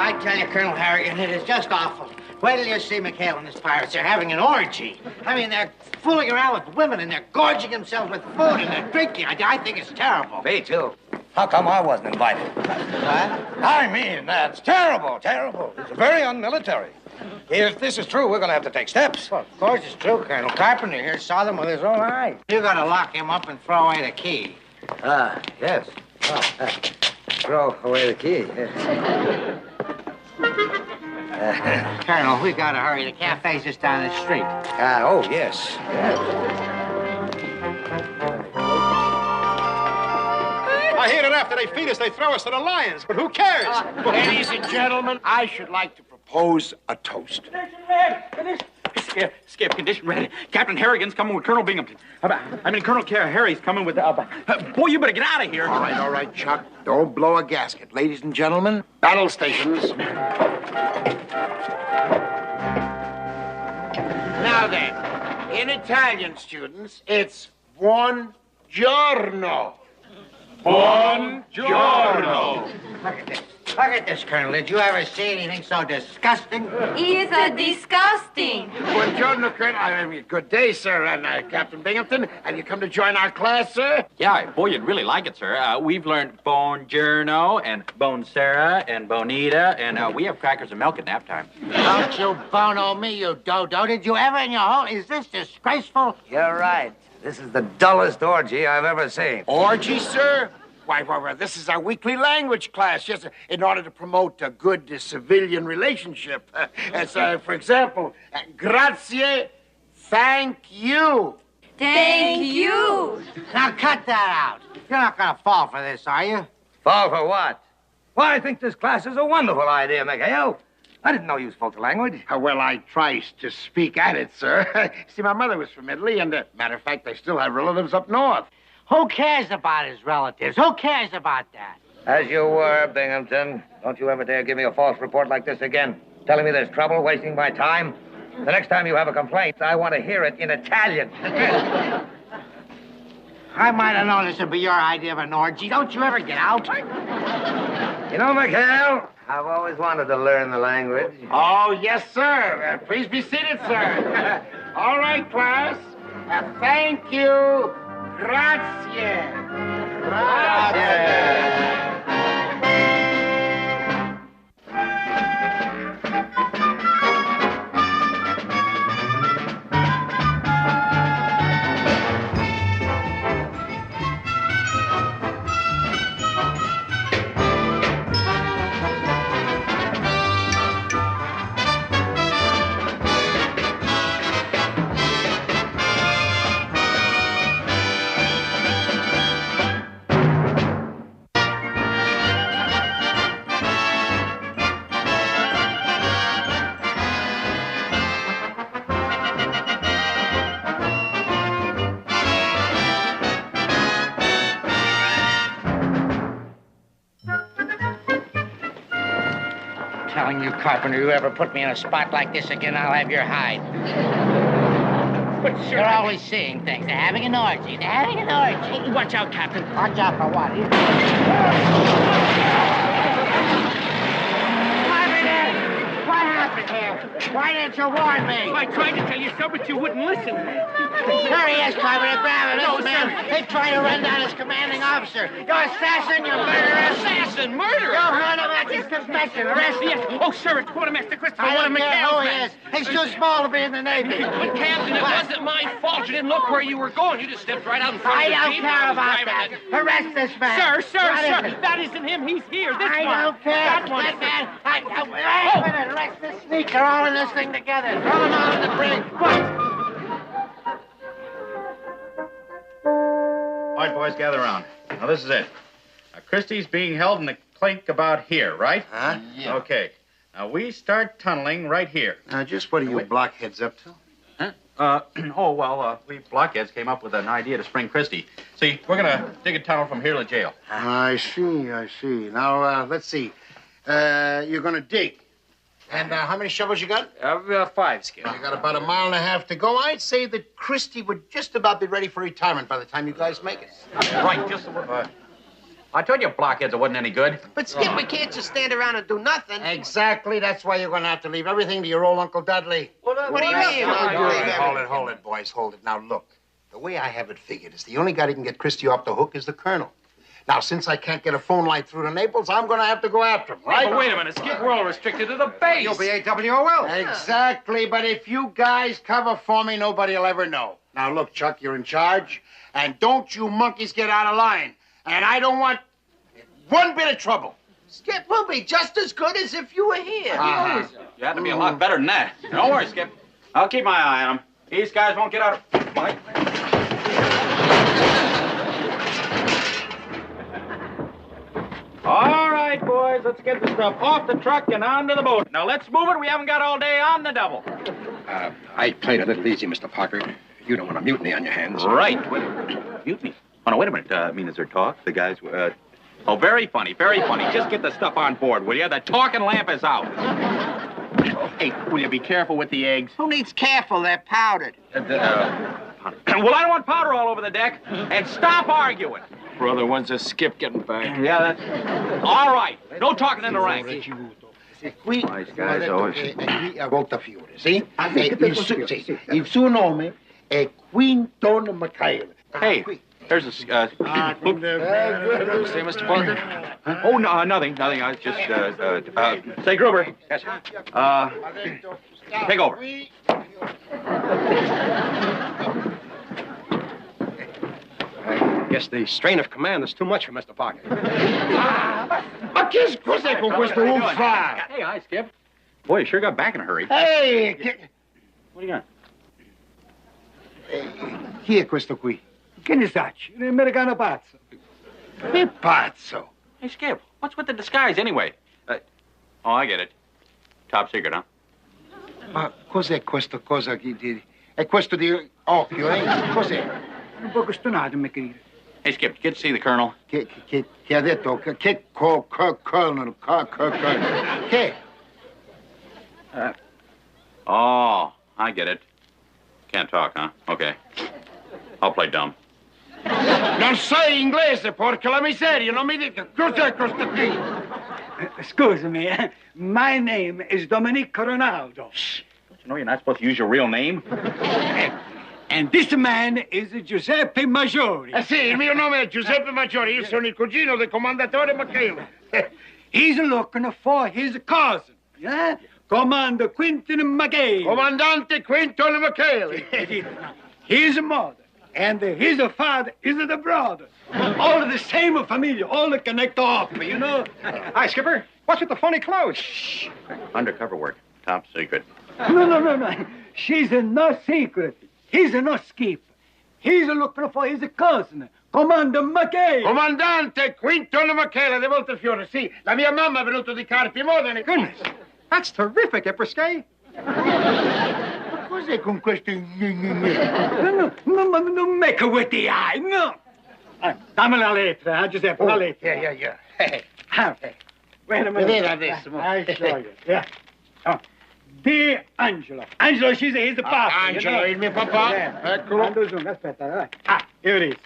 I tell you, Colonel Harrigan, it is just awful. Wait till you see McHale and his pirates. They're having an orgy. I mean, they're fooling around with women, and they're gorging themselves with food, and they're drinking. I think it's terrible. Me, too. How come I wasn't invited? What? I mean, that's terrible, terrible. It's very unmilitary. If this is true, we're going to have to take steps. Well, of course it's true, Colonel. Carpenter here saw them with his own eyes. You got to lock him up and throw away the key. Yes. Throw away the key. Yes. Colonel, we got to hurry. The cafe's just down the street. Oh, yes. I hear that after they feed us, they throw us to the lions, but who cares? Ladies and gentlemen, I should like to propose a toast. Skip, condition ready. Captain Harrigan's coming with Colonel Binghamton. Colonel Harry's coming with... boy, you better get out of here. All right, Chuck. Don't blow a gasket. Ladies and gentlemen, battle stations. Now then, in Italian, students, it's buongiorno. Buongiorno. Look at this, Colonel. Did you ever see anything so disgusting? It's a disgusting. Buongiorno, Colonel. I mean, good day, sir, and Captain Binghamton. And you come to join our class, sir? Yeah, boy, you'd really like it, sir. We've learned buongiorno and buonsera and bonita, and we have crackers and milk at nap time. Don't you bono me, you dodo. Did you ever in your whole... Is this disgraceful? You're right. This is the dullest orgy I've ever seen. Orgy, sir? Why, this is our weekly language class, yes, in order to promote a good civilian relationship. For example, grazie, thank you. Thank you. Now cut that out. You're not going to fall for this, are you? Fall for what? Well, I think this class is a wonderful idea, McHale. I didn't know you spoke the language. Well, I try to speak at it, sir. See, my mother was from Italy, and matter of fact, I still have relatives up north. Who cares about his relatives? Who cares about that? As you were, Binghamton. Don't you ever dare give me a false report like this again. Telling me there's trouble, wasting my time. The next time you have a complaint, I want to hear it in Italian. I might have known this would be your idea of an orgy. Don't you ever get out? You know, McHale, I've always wanted to learn the language. Oh, yes, sir. Please be seated, sir. All right, class. Thank you. Grazie. Grazie. Telling you, Carpenter, you ever put me in a spot like this again, I'll have your hide. But, sir... They're always seeing things. They're having an orgy. They're having an orgy. Oh, watch out, Captain. Watch out for what? What happened here? Why didn't you warn me? I tried to tell you so, but you wouldn't listen. Here he is, Carpenter. Grab him. No, This man, sir. they tried to run down his commanding officer. You assassin, you murderer. Assassin, murderer. You heard about his confession. Arrest him. Yes. Oh, sir, it's Quartermaster Christopher, I one of don't care who McHale's he men. is. He's too small to be in the Navy. But, Captain, it wasn't my fault. You didn't look where you were going. You just stepped right out in front I of the don't jeep. care I was about driving that. it. Arrest this man. Sir, What is it? that isn't him. He's here. This I one. don't care. That one. That man. Wait a minute. Arrest this sneak. They're all in this thing together. Throw them out on the brig. What? All right, boys, gather around. Now, this is it. Christie's being held in the clink about here, right? Huh? Yeah. Okay. Now, we start tunneling right here. Now, just what are you blockheads up to? We blockheads came up with an idea to spring Christie. See, we're going to dig a tunnel from here to jail. I see. Now, let's see. You're going to dig. And how many shovels you got? 5, Skip. You got about a mile and a half to go. I'd say that Christie would just about be ready for retirement by the time you guys make it. Right, just I told you blockheads it wasn't any good. But, Skip, we can't just stand around and do nothing. Exactly. That's why you're going to have to leave everything to your old Uncle Dudley. What do you mean? Hold it, boys. Hold it. Now, look. The way I have it figured is the only guy that can get Christie off the hook is the Colonel. Now, since I can't get a phone line through to Naples, I'm going to have to go after him, right? But wait a minute, Skip. We're all restricted to the base. You'll be AWOL. Exactly. But if you guys cover for me, nobody will ever know. Now, look, Chuck, you're in charge. And don't you monkeys get out of line. And I don't want one bit of trouble. Skip, we'll be just as good as if you were here. You have to be a lot better than that. Don't worry, Skip. I'll keep my eye on them. These guys won't get out of my... All right, boys, let's get the stuff off the truck and onto the boat. Now, let's move it. We haven't got all day on the double. I played a little easy, Mr. Parker. You don't want a mutiny on your hands. Right. Mutiny. Oh, no, wait a minute. I mean, is there talk? The guys were... Oh, very funny, very funny. Just get the stuff on board, will you? The talking lamp is out. Hey, will you be careful with the eggs? Who needs careful? They're powdered. Well, I don't want powder all over the deck. And stop arguing. Brother, when's the Skip getting back? Yeah, that's... All right. No talking in the ranks. Nice guys, always. Qui a volta fiore, sì? Il suo nome è Quinton McHale. Hey, there's a... Say, Mr. Parker? Oh, no, nothing. I was just... say, Gruber. Yes. Take over. I guess the strain of command is too much for Mr. Parker. Ma che cos'è con questo uffa? Hey, hi, Skip. Boy, you sure got back in a hurry. Ehi! What do you got? Chi è questo qui? Che ne sacci? Un americano pazzo. Che pazzo? Hey, Skip, what's with the disguise anyway? Oh, I get it. Top secret, huh? Ma cos'è questa cosa di... È questo di occhio, eh? Cos'è? Un poco stonato, mi crede. Hey, Skip, did you get to see the Colonel? Che ha detto? Che Colonel? Che? Oh, I get it. Can't talk, huh? Okay. I'll play dumb. Non sai inglese, porca la miseria, non mi dica. Cos'è questo qui? Scusami, my name is Dominic Ronaldo. Shh. Don't you know you're not supposed to use your real name? And this man is Giuseppe Maggiore. Sì, il mio nome è Giuseppe Maggiore. Io sono il cugino del commendatore McHale. He's looking for his cousin. Yeah? Commander Quinton McHale. Comandante Quinton McHale. His mother and his father is the brother. All of the same family, all connect off, you know. Hi, Skipper. What's with the phony clothes? Shh. Undercover work. Top secret. No. She's no secret. He's no skip. He's looking for his cousin, Commander McHale. Comandante Quinton McHale di Voltafiore, sì. La mia mamma è venuta di Carpi Modena. Goodness. That's terrific, Iprisque. Ma cos'è con questo... No, non make with the eye, no. Dammi la lettera, Giuseppe, la lettera. Yeah. Wait a minute. Vedete adesso. I'll show you. Yeah. Oh. Dear Angelo. Angelo, he's the papa. Angelo, il mio papà. Yeah. Eccolo. Aspetta. Here it is.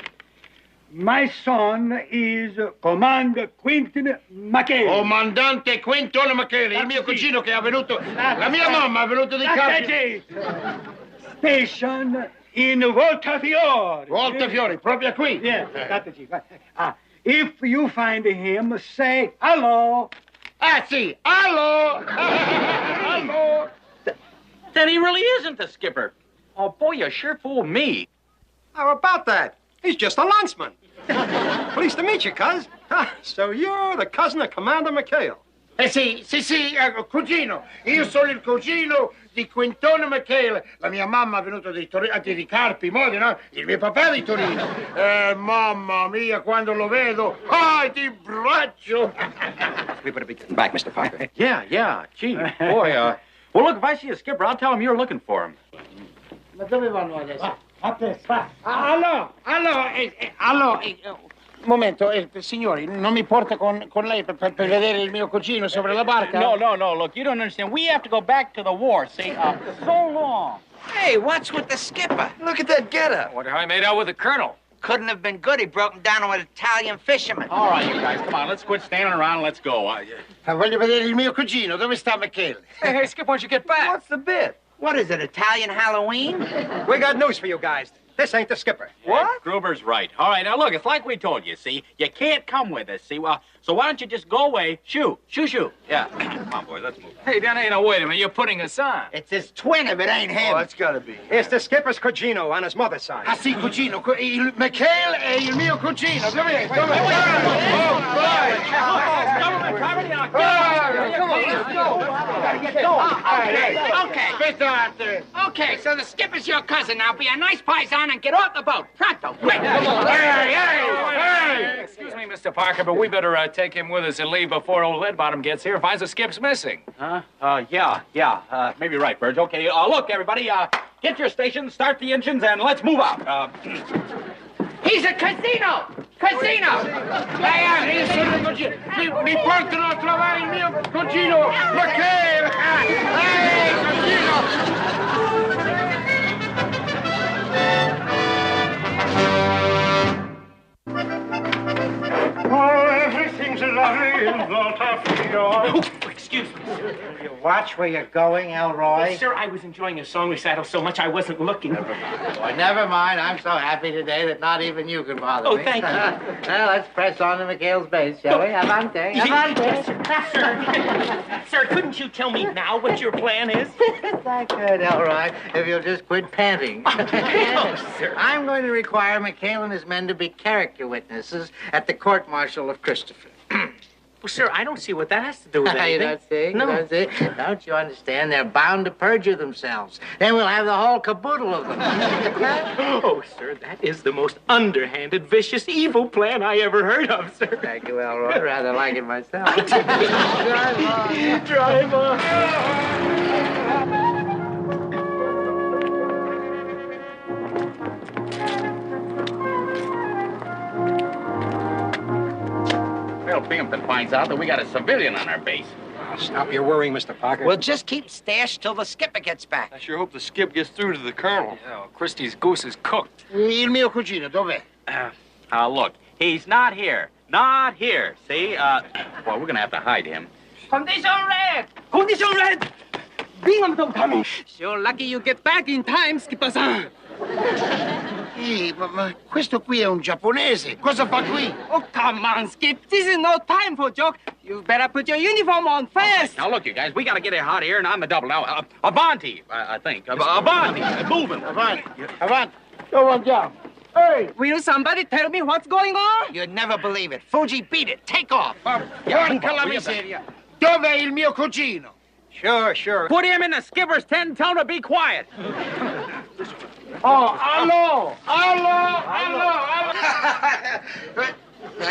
My son is Commander Quinton McHale. Comandante Quinton McHale, il mio cugino che è venuto... La mia mamma è venuta di Carpi. Station in Voltafiore. Voltafiore, proprio qui. Yeah, if you find him, say hello. Ah, sì, hello. Hello. Then he really isn't the skipper. Oh, boy, you sure fooled me. How about that? He's just a lanceman. Pleased to meet you, cuz. So you're the cousin of Commander McHale. Sì, cugino. Io sono il cugino di Quinton McHale. La mia mamma è venuta di Carpi, Modena. Il mio papà di Torino. Mamma mia, quando lo vedo, ti braccio. We better be getting back, Mr. Parker. Yeah. Gee, boy, well, look, if I see a skipper, I'll tell him you're looking for him. Ma dove vanno adesso? Allora, un momento, signori, non mi porta con lei per vedere il mio cugino sopra la barca? No, look, you don't understand. We have to go back to the war, see? So long. Hey, what's with the skipper? Look at that getup. Wonder how I made out with the colonel. couldn't have been good. He broke him down to an Italian fisherman. All right, you guys, come on. Let's quit standing around and let's go. Voglio vedere il mio cugino. Dove sta McHale? Hey, Skip, why don't you get back? What's the bit? What is it, Italian Halloween? We got news for you guys. This ain't the skipper. What? Gruber's right. All right, now look, it's like we told you, see? You can't come with us, see? Well, so why don't you just go away? Shoo. Yeah. Come on, boys, let's move. Hey, now, wait a minute. You're putting us on. It's his twin if it ain't him. Oh, it's gotta be. It's the skipper's cugino on his mother's side. Ah, sì, cugino. Il McHale è il mio cugino. Dove? Okay, so the skipper's your cousin. Now be a nice paisan and get off the boat. Pronto, quick. Hey! Excuse me, Mr. Parker, but we better take him with us and leave before old Leadbottom gets here and finds the skip's missing. Huh? Yeah. Maybe you're right, Burge. Okay, look, everybody, get your stations, start the engines, and let's move out. He's a casino! Casino! Mi portano a trovare il mio cugino McHale! Ehi, cugino! Oh, everything's lovely in Volta. Excuse me, sir. You watch where you're going, Elroy. Sir, I was enjoying a song recital so much I wasn't looking. Boy, never mind. I'm so happy today that not even you can bother me. Oh, thank you. Well, let's press on to McHale's base, shall we? Avante. Sir, couldn't you tell me now what your plan is? I could, Elroy, if you'll just quit panting. Oh, sir. I'm going to require McHale and his men to be character witnesses at the court-martial of Christopher. Well, sir, I don't see what that has to do with anything. You don't see? No. You don't see? Don't you understand? They're bound to perjure themselves. Then we'll have the whole caboodle of them. Oh, sir, that is the most underhanded, vicious, evil plan I ever heard of, sir. Thank you, Elroy. Rather like it myself. Drive on. Well, Binghamton finds out that we got a civilian on our base. Stop your worrying, Mr. Parker. We'll just keep stashed till the skipper gets back. I sure hope the skip gets through to the colonel. Oh, Christie's goose is cooked. Il mio cugino, dov'è? Look, he's not here. Not here, see? Well, we're gonna have to hide him. Condition red! Condition red! Binghamton coming! Sure lucky you get back in time, Skipper-san. Ma questo qui è un giapponese. Cosa fa qui? Oh, come on, Skip. This is no time for joke. You better put your uniform on first. Now, look, you guys, we gotta get it out of here and on the double. Now, Avanti, I think. Avanti, moving. Avanti. Go on down. Hey! Will somebody tell me what's going on? You'd never believe it. Fuji, beat it. Take off. Porca la miseria. Dov'è il mio cugino? Sure. Put him in the skipper's tent and tell him to be quiet. Oh, allo!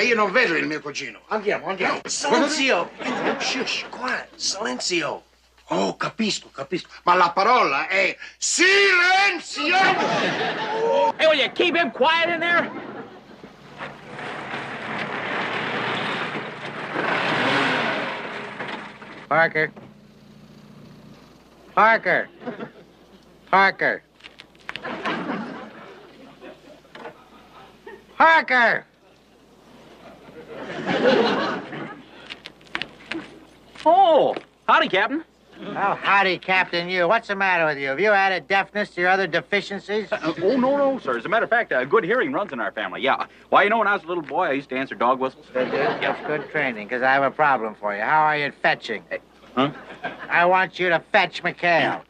Io non vedo il mio cugino. Andiamo. Silenzio. Shush, quiet. Silenzio. Oh, capisco. Ma la parola è silenzio! Hey, will you keep him quiet in there? Parker. Oh, howdy, Captain. Oh, howdy, Captain, you. What's the matter with you? Have you added deafness to your other deficiencies? Oh, no, sir. As a matter of fact, good hearing runs in our family, yeah. Why, you know, when I was a little boy, I used to answer dog whistles. That's good training, because I have a problem for you. How are you at fetching? Huh? I want you to fetch McHale.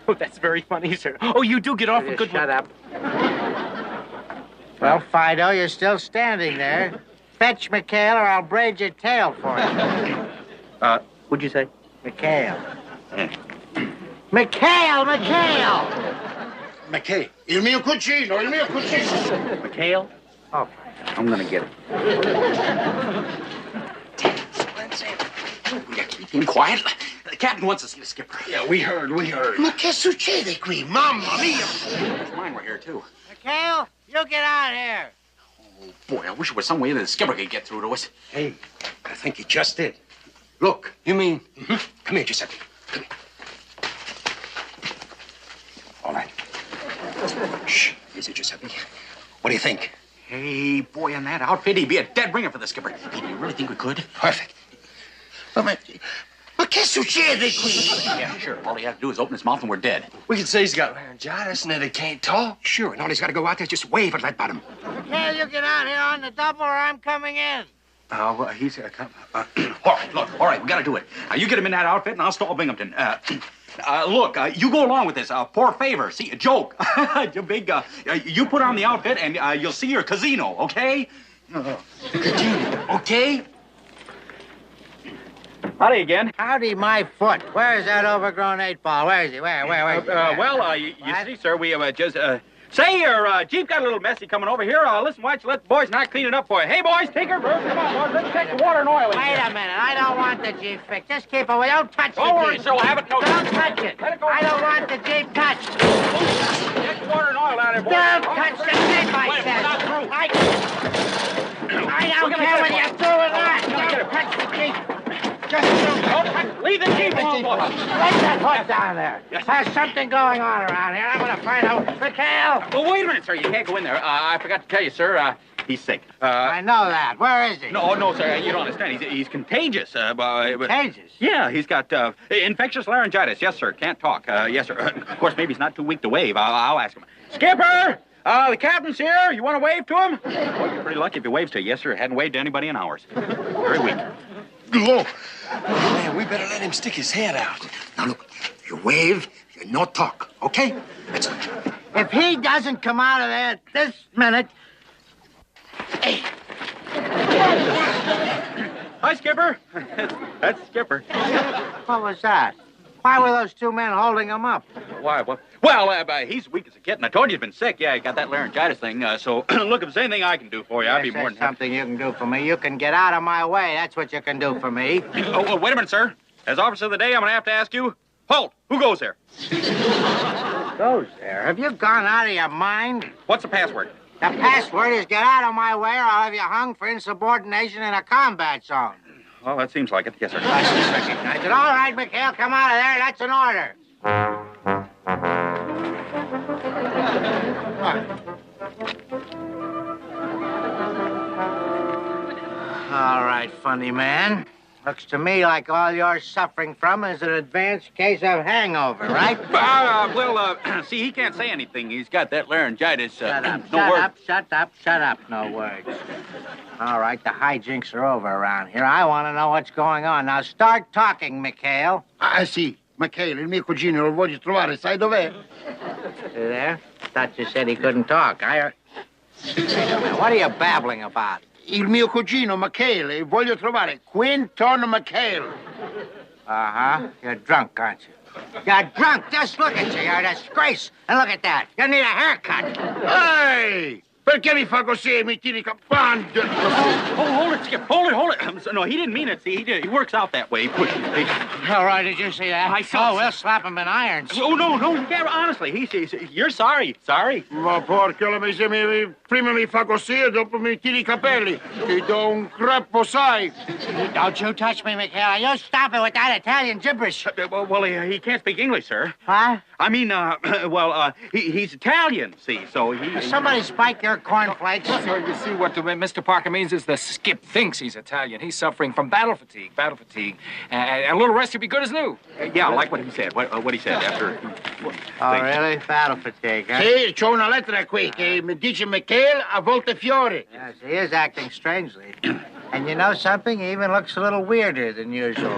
Oh, that's very funny, sir. Oh, you do get off a good Shut up. Well, Fido, you're still standing there. Fetch McHale or I'll braid your tail for you. What'd you say? McHale. McHale! McHale, il mio cugino. McHale? Oh, I'm gonna get it. Keep him quiet. The captain wants to see the skipper. Yeah, we heard. Ma che succede qui? Mamma mia! There's mine right here, too. McHale, you get out here. Oh, boy, I wish there was some way that the skipper could get through to us. Hey, I think he just did. Look. You mean? Come here, Giuseppe. Come here. All right. Shh. Easy, Giuseppe. What do you think? Hey, boy, in that outfit, he'd be a dead ringer for the skipper. Hey, do you really think we could? Perfect. Ma che succede qui? Yeah, sure. All he has to do is open his mouth and we're dead. We could say he's got laryngitis and that he can't talk. Sure, and all he's got to go out there is just wave at Leadbottom. McHale, you get out here on the double or I'm coming in. Well, he's come. All right, look, all right, we got to do it. You get him in that outfit and I'll stall Binghamton. Look, you go along with this for a favor. See, a joke. You put on the outfit and you'll see your casino, okay? Okay? Howdy again. Howdy, my foot. Where's that overgrown 8-ball? Where is he? Where is he? You see, sir, we just, say your Jeep got a little messy coming over here. Listen, why don't you let the boys not clean it up for you? Hey, boys, take her. Come on, boys, let's check the water and oil in Wait here. a minute. I don't want the Jeep fixed. Just keep away. Don't touch the Don't worry, Jeep. sir, we'll have it. No, Don't touch it. Let it go. I don't want the Jeep touched. Check the water and oil out of here, boys. Don't touch the Jeep, I Wait, we're not said. through. I don't care what you do with that. Don't touch the Jeep. Leave the Jeep alone, boys. Lay that foot down there. There's something going on around here. I'm going to find out. McHale! Well, wait a minute, sir. You can't go in there. I forgot to tell you, sir. He's sick. I know that. Where is he? No, sir. You don't understand. He's contagious. Contagious? Yeah, he's got infectious laryngitis. Yes, sir. Can't talk. Yes, sir. Of course, maybe he's not too weak to wave. I'll ask him. Skipper! The captain's here. You want to wave to him? Well, you're pretty lucky if he waves to you. Yes, sir. Hadn't waved to anybody in hours. Very weak. Look. Man, we better let him stick his head out. Now, look, you wave, you no talk, okay? That's it. If he doesn't come out of there this minute... Hey. Hi, Skipper. That's Skipper. What was that? Why were those two men holding him up? Why? Well, he's weak as a kitten. I told you he's been sick. Yeah, he got that laryngitis thing. So, look, if there's anything I can do for you, I'd be more than happy. Something you can do for me. You can get out of my way. That's what you can do for me. Oh, wait a minute, sir. As officer of the day, I'm going to have to ask you, halt, who goes there? Who goes there? Have you gone out of your mind? What's the password? The password is get out of my way or I'll have you hung for insubordination in a combat zone. Well, that seems like it. Yes, sir. I just recognize it. All right, McHale, come out of there. That's an order. All right, funny man. Looks to me like all you're suffering from is an advanced case of hangover, right? See, he can't say anything. He's got that laryngitis. Shut up. No words. All right, the hijinks are over around here. I want to know what's going on. Now start talking, McHale. Sì, McHale, il mio cugino lo voglio trovare, sai dov'è? You there? Thought you said he couldn't talk. Wait a minute, what are you babbling about? Il mio cugino McHale, voglio trovare Quinton McHale. Uh-huh. You're drunk, aren't you? You're drunk. Just look at you. You're a disgrace. And look at that. You need a haircut. Hey! Perché mi fa così? Mi tiri capando. Hold it, Skip. Hold it. No, he didn't mean it. See, he works out that way. All right, did you see that? I saw. Oh, we'll slap him in irons. Oh, no. Yeah, honestly, you're sorry. Sorry. Ma porca la miseria, prima mi fa così e dopo mi tiri I capelli. Ti do un creppo, sai? Don't you touch me, McHale. You stop it with that Italian gibberish. Well, he can't speak English, sir. What? I mean, he's Italian, see, so he... Somebody spike your cornflakes. Sir, you see what Mr. Parker means is the skip thinks he's Italian. He's suffering from battle fatigue. And a little rest would be good as new. Yeah, I like what he said. What he said after... Oh, really? Battle fatigue, huh? Sì, c'ho una lettera qui che mi dice McHale a volte fiore. Yes, he is acting strangely. And you know something? He even looks a little weirder than usual.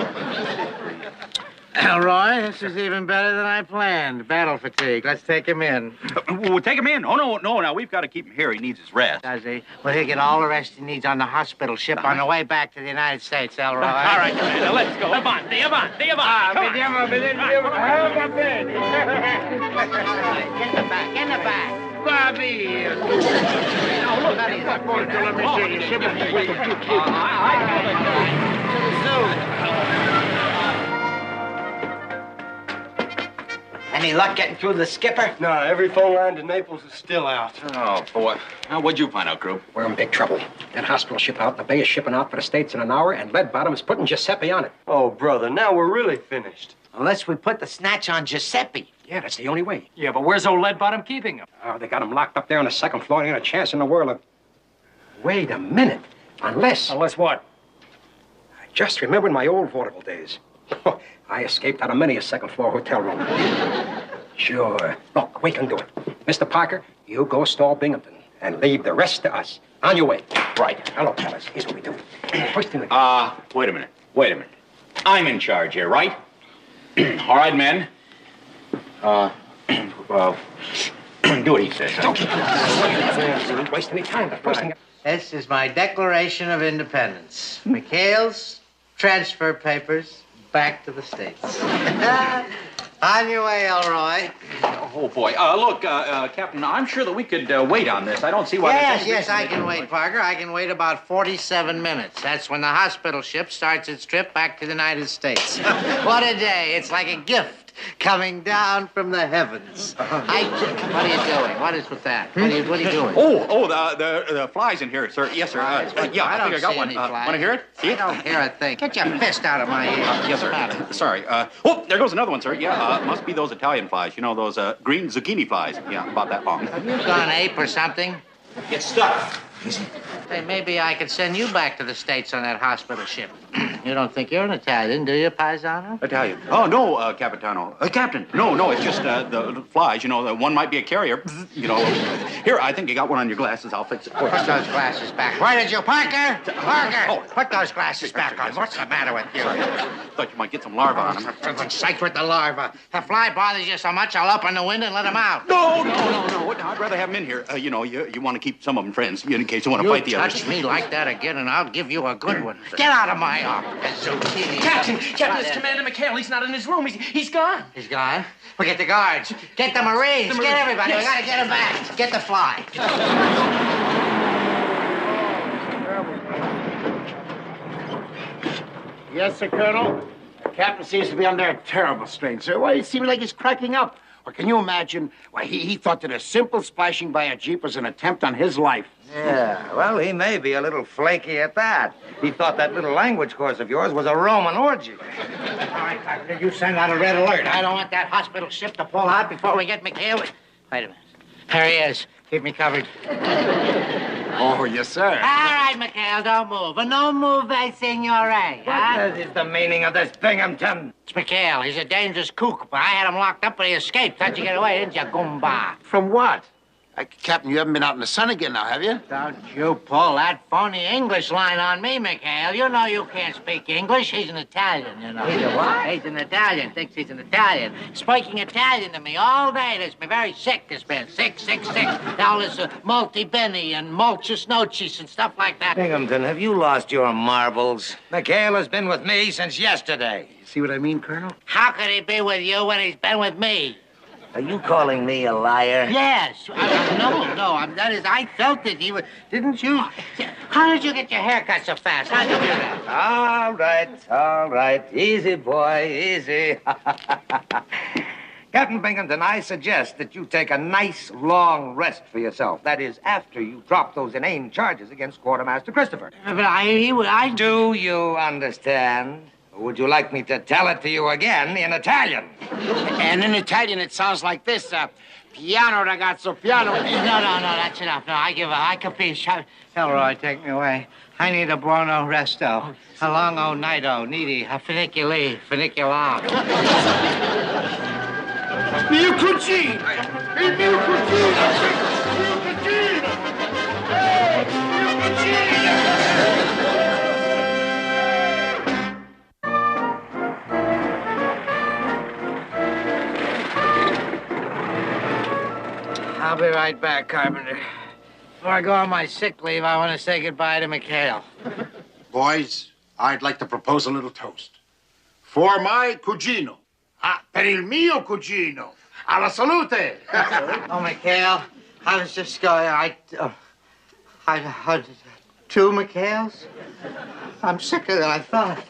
Roy, this is even better than I planned. Battle fatigue. Let's take him in. We'll take him in? Oh, no. Now, we've got to keep him here. He needs his rest. Does he? Well, he'll get all the rest he needs on the hospital ship on the way back to the United States, Elroy. All right, Commander, let's go. Avanti. Vediamo. In the back. Va via. No, look, Porca la miseria, sempre qui. Any luck getting through the skipper? No, every phone line to Naples is still out. Oh, boy. Now, what'd you find out, Group? We're in big trouble. That hospital ship out in the bay is shipping out for the States in an hour, and Leadbottom is putting Giuseppe on it. Oh, brother, now we're really finished. Unless we put the snatch on Giuseppe. Yeah, that's the only way. Yeah, but where's old Leadbottom keeping him? Oh, they got him locked up there on the second floor. They ain't a chance in the world of... Wait a minute. Unless... Unless what? I just remembered my old vaudeville days. I escaped out of many a second-floor hotel room. Sure. Look, we can do it. Mr. Parker, you go stall Binghamton and leave the rest to us. On your way. Right. Hello, fellas. Here's what we do. First thing... Wait a minute. Wait a minute. I'm in charge here, right? All right, men. Well, do what he says. Don't waste any time. The first thing... This is my Declaration of Independence. McHale's transfer papers back to the States. On your way, Elroy. Oh, boy. Look, Captain, I'm sure that we could wait on this. I don't see why... Yes, I can wait, Parker. I can wait about 47 minutes. That's when the hospital ship starts its trip back to the United States. What a day. It's like a gift coming down from the heavens. What are you doing? What is with that? What are you doing? The flies in here, sir. Yes, sir. I think I got one. Want to hear it? See it? I don't hear a thing. Get your fist out of my ear. Yes, sir. Sorry. There goes another one, sir. Yeah, must be those Italian flies. You know, those green zucchini flies. Yeah, about that long. Have you gone ape or something? Get stuck. Hey, maybe I could send you back to the States on that hospital ship. You don't think you're an Italian, do you, Paisano? Italian? Oh, no, Capitano. Captain. No, it's just the flies. You know, the one might be a carrier. You know, here, I think you got one on your glasses. I'll fix it. Put those glasses back. Where did you, Parker? Parker! Put those glasses back on. What's the matter with you? Thought you might get some larvae on them. For sake with the larva. If a fly bothers you so much, I'll open the window and let him out. No. I'd rather have them in here. You know, you want to keep some of them friends in case you want to fight the others. Touch me like that again, and I'll give you a good one. Get out of my office. Captain, it's Commander McHale. He's not in his room. He's gone. He's gone? Well, get the guards. Get the Marines. Get everybody. Yes. We gotta get him back. Get the fly. Yes, sir, Colonel. The captain seems to be under a terrible strain, sir. Why, it seems like he's cracking up. Or can you imagine? Why, he thought that a simple splashing by a jeep was an attempt on his life. Yeah, well, he may be a little flaky at that. He thought that little language course of yours was a Roman orgy. All right, Doctor, you send out a red alert. I don't want that hospital ship to pull out before we get McHale. Wait a minute. There he is. Keep me covered. Oh, yes, sir. All right, McHale, don't move. No move, signore. What is the meaning of this, Binghamton? It's McHale. He's a dangerous kook, but I had him locked up, but he escaped. How'd you get away, didn't you, Goomba? From what? Captain, you haven't been out in the sun again now, have you? Don't you pull that phony English line on me, McHale. You know you can't speak English. He's an Italian, you know. He's a what? He's an Italian. Thinks he's an Italian. Speaking Italian to me all day. It's been very sick, this man. Sick. All this multi-benny and mulchus nocis and stuff like that. Binghamton, have you lost your marbles? McHale has been with me since yesterday. See what I mean, Colonel? How could he be with you when he's been with me? Are you calling me a liar? Yes. No. That is, I felt it. Didn't you? How did you get your hair cut so fast? How'd you do that? All right. Easy, boy, easy. Captain Binghamton, I suggest that you take a nice, long rest for yourself. That is, after you drop those inane charges against Quartermaster Christopher. But Do you understand? Or would you like me to tell it to you again in Italian? And in Italian, it sounds like this. Piano, ragazzo, piano. No, that's enough. No, I capisce. Elroy, take me away. I need a buono resto, a longo nido, needy, a funiculi, funicular. Mio cugino! Il mio cugino! Mio cugino! Mio cugino! I'll be right back, Carpenter. Before I go on my sick leave, I want to say goodbye to McHale. Boys, I'd like to propose a little toast. For my cugino. Per il mio cugino. Alla salute. Oh, McHale, how does this go? I two McHales? I'm sicker than I thought.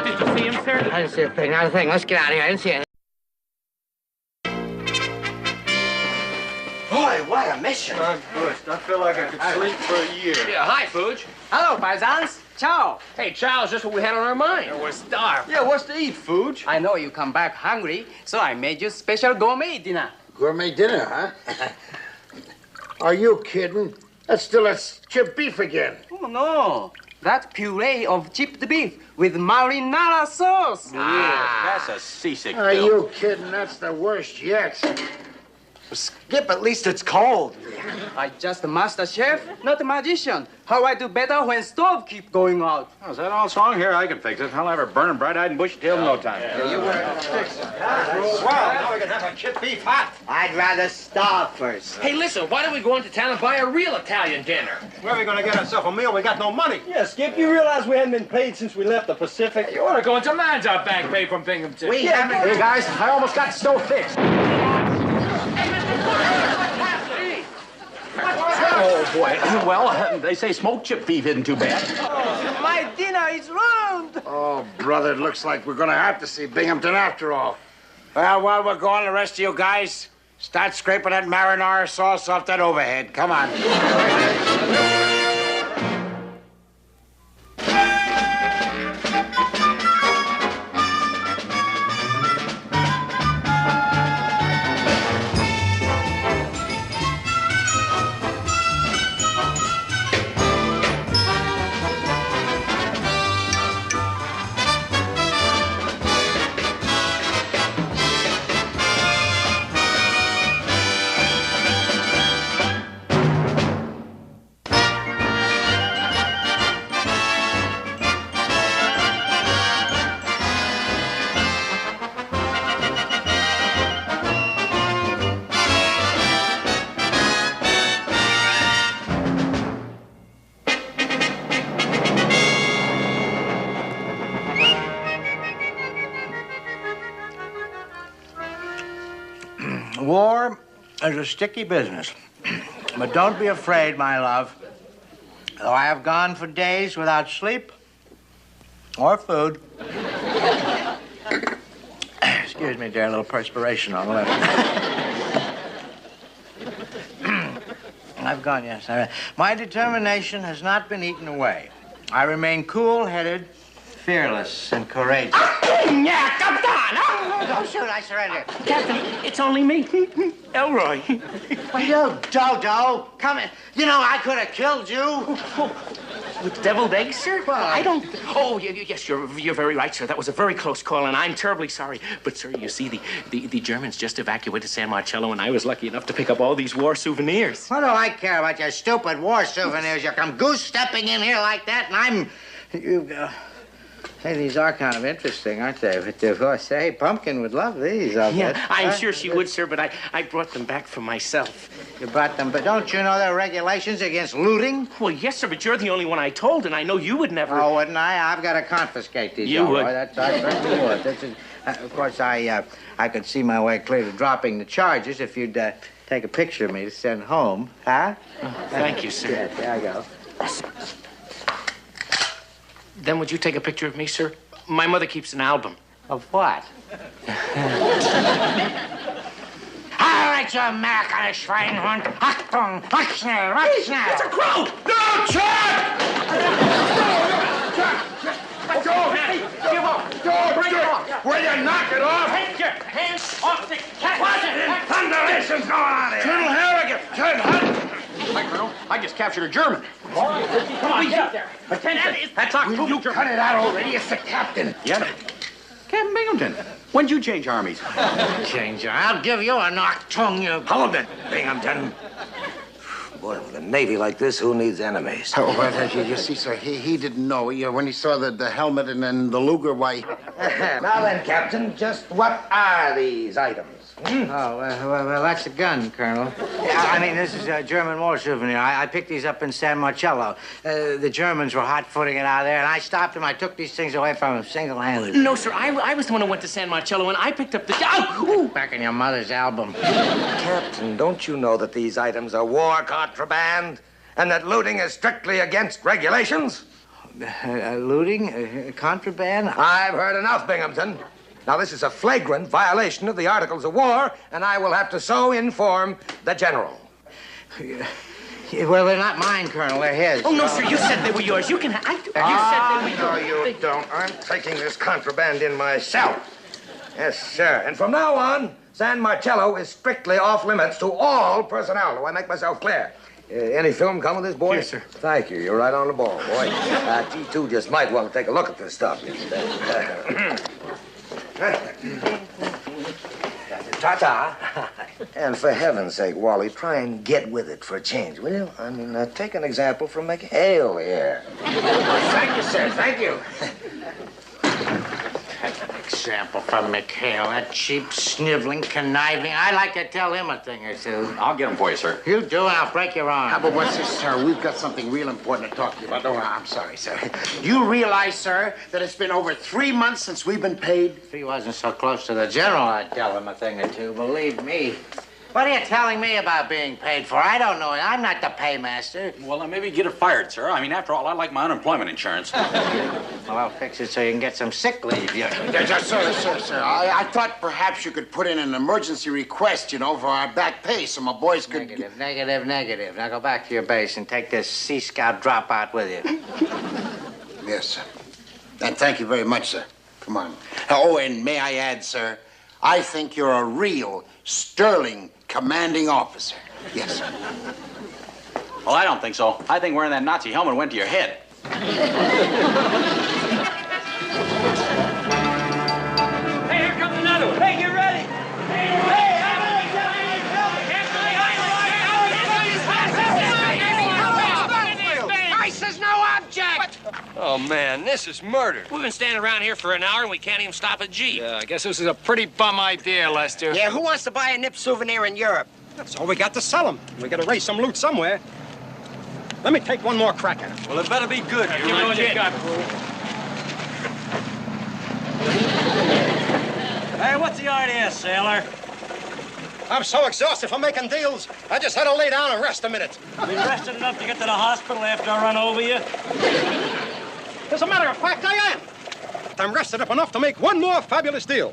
Did you see him, sir? I didn't see a thing, not a thing. Let's get out of here. I didn't see anything. Boy, what a mission. I'm busted. I feel like I could sleep for a year. Yeah, hi, Fuge. Hello, paisans. Ciao. Hey, Charles, just what we had on our mind. We're starved. Yeah, what's to eat, Fuge? I know you come back hungry, so I made you special gourmet dinner. Gourmet dinner, huh? Are you kidding? That's chip beef again. Oh, no. That's puree of chipped beef with marinara sauce. That's a seasick. Are you kidding? That's the worst yet. Skip, at least it's cold. I just a master chef, not a magician. How I do better when stove keep going out? Oh, is that all wrong? Here, I can fix it. I'll have her burning bright-eyed and bushy-tailed in no time. You were fix it. Well, now we can have a chip beef hot. I'd rather starve first. Hey, listen, why don't we go into town and buy a real Italian dinner? Where are we going to get ourselves a meal? We got no money. Yeah, Skip, you realize we hadn't been paid since we left the Pacific? You ought to go into man's our bank pay from Binghamton. We haven't. Hey, guys, I almost got the stove fixed. Oh, boy. Well, they say smoked chip beef isn't too bad. Oh, my dinner is ruined. Oh, brother, it looks like we're going to have to see Binghamton after all. Well, while we're gone, the rest of you guys, start scraping that marinara sauce off that overhead. Come on. War is a sticky business. But don't be afraid, my love. Though I have gone for days without sleep or food. Excuse me, dear, a little perspiration on the lip. I've gone, yes. My determination has not been eaten away. I remain cool-headed, fearless, and courageous. Yeah, come on! Don't shoot, I surrender. Captain, it's only me, Elroy. Well, you dodo. Come in. You know, I could have killed you. With deviled eggs, sir? Well, I don't... Oh, yes, you're very right, sir. That was a very close call, and I'm terribly sorry. But, sir, you see, the Germans just evacuated San Marcello, and I was lucky enough to pick up all these war souvenirs. What do I care about your stupid war souvenirs? You come goose-stepping in here like that, and Hey, these are kind of interesting, aren't they? But, say, Pumpkin would love these, I'll bet. I'm sure she would, sir, but I brought them back for myself. You brought them, but don't you know there are regulations against looting? Well, yes, sir, but you're the only one I told, and I know you would never... Oh, wouldn't I? I've got to confiscate these. You would. I certainly would. Of course, I could see my way clear to dropping the charges if you'd take a picture of me to send home, huh? Oh, thank you, sir. Yeah, there I go. Then would you take a picture of me, sir? My mother keeps an album. Of what? All right, you Amerikaner Schweinhund. Achtung, wach schnell, wach schnell. It's a crow! No, Chuck! Let go, man. Give up. Break it off. Will you knock it off? Take your hands off the cat. What in thunderation going on here? Colonel Harrigan, Colonel Harrigan. Hi, Colonel. I just captured a German. Come on, get up there. Attention. That's our Will you cut it out already? It's the captain. Yeah. Captain Binghamton, when'd you change armies? Change. I'll give you a knock tongue, you... Hold it, Binghamton. Boy, with a navy like this, who needs enemies? Oh, well, you see, sir, he didn't know. When he saw the helmet and then the Luger, why... Now then, Captain, just what are these items? Oh, well, that's a gun, Colonel. I mean, this is a German war souvenir. I picked these up in San Marcello. The Germans were hot-footing it out there, and I stopped them. I took these things away from them single-handedly. No, sir, I was the one who went to San Marcello, and I picked up the... Oh! Ooh. Back in your mother's album. Captain, don't you know that these items are war contraband and that looting is strictly against regulations? Looting? Contraband? I've heard enough, Binghamton. Now, this is a flagrant violation of the Articles of War, and I will have to so inform the General. Well, they're not mine, Colonel. They're his. Oh, no, sir. You said they were yours. You can have... You said they were yours. No, you don't. I'm taking this contraband in myself. Yes, sir. And from now on, San Marcello is strictly off limits to all personnel. Do I make myself clear? Any film come with this, boy? Yes, sir. Thank you. You're right on the ball, boy. T2 just might want to take a look at this stuff. Ta-ta. And for heaven's sake, Wally, try and get with it for a change, will you? I mean, take an example from McHale here. Thank you, sir. Thank you. Example from McHale, that cheap, sniveling, conniving. I like to tell him a thing or two. I'll get him for you, sir. You do, and I'll break your arm. How about what's this, sir? We've got something real important to talk to you about. Oh, I'm sorry, sir. Do you realize, sir, that it's been over 3 months since we've been paid? If he wasn't so close to the general, I'd tell him a thing or two, believe me. What are you telling me about being paid for? I don't know. I'm not the paymaster. Well, then maybe get it fired, sir. I mean, after all, I like my unemployment insurance. Well, I'll fix it so you can get some sick leave. Sir. I thought perhaps you could put in an emergency request, you know, for our back pay so my boys could... Negative. Now go back to your base and take this Sea Scout dropout with you. Yes, sir. And thank you very much, sir. Come on. Oh, and may I add, sir, I think you're a real, sterling, commanding officer. Yes, sir. Well, I don't think so. I think wearing that Nazi helmet went to your head. Hey, here comes another one. Hey, get ready. Ice is no object. Oh, man, this is murder. We've been standing around here for an hour and we can't even stop a Jeep. Yeah, I guess this is a pretty bum idea, Lester. Yeah, who wants to buy a nip souvenir in Europe? That's all we got to sell them. We got to raise some loot somewhere. Let me take one more crack at it. Well, it better be good. Give me what you got, fool. Hey, what's the idea, sailor? I'm so exhausted from making deals, I just had to lay down and rest a minute. You rested enough to get to the hospital after I run over you? As a matter of fact, I am. I'm rested up enough to make one more fabulous deal.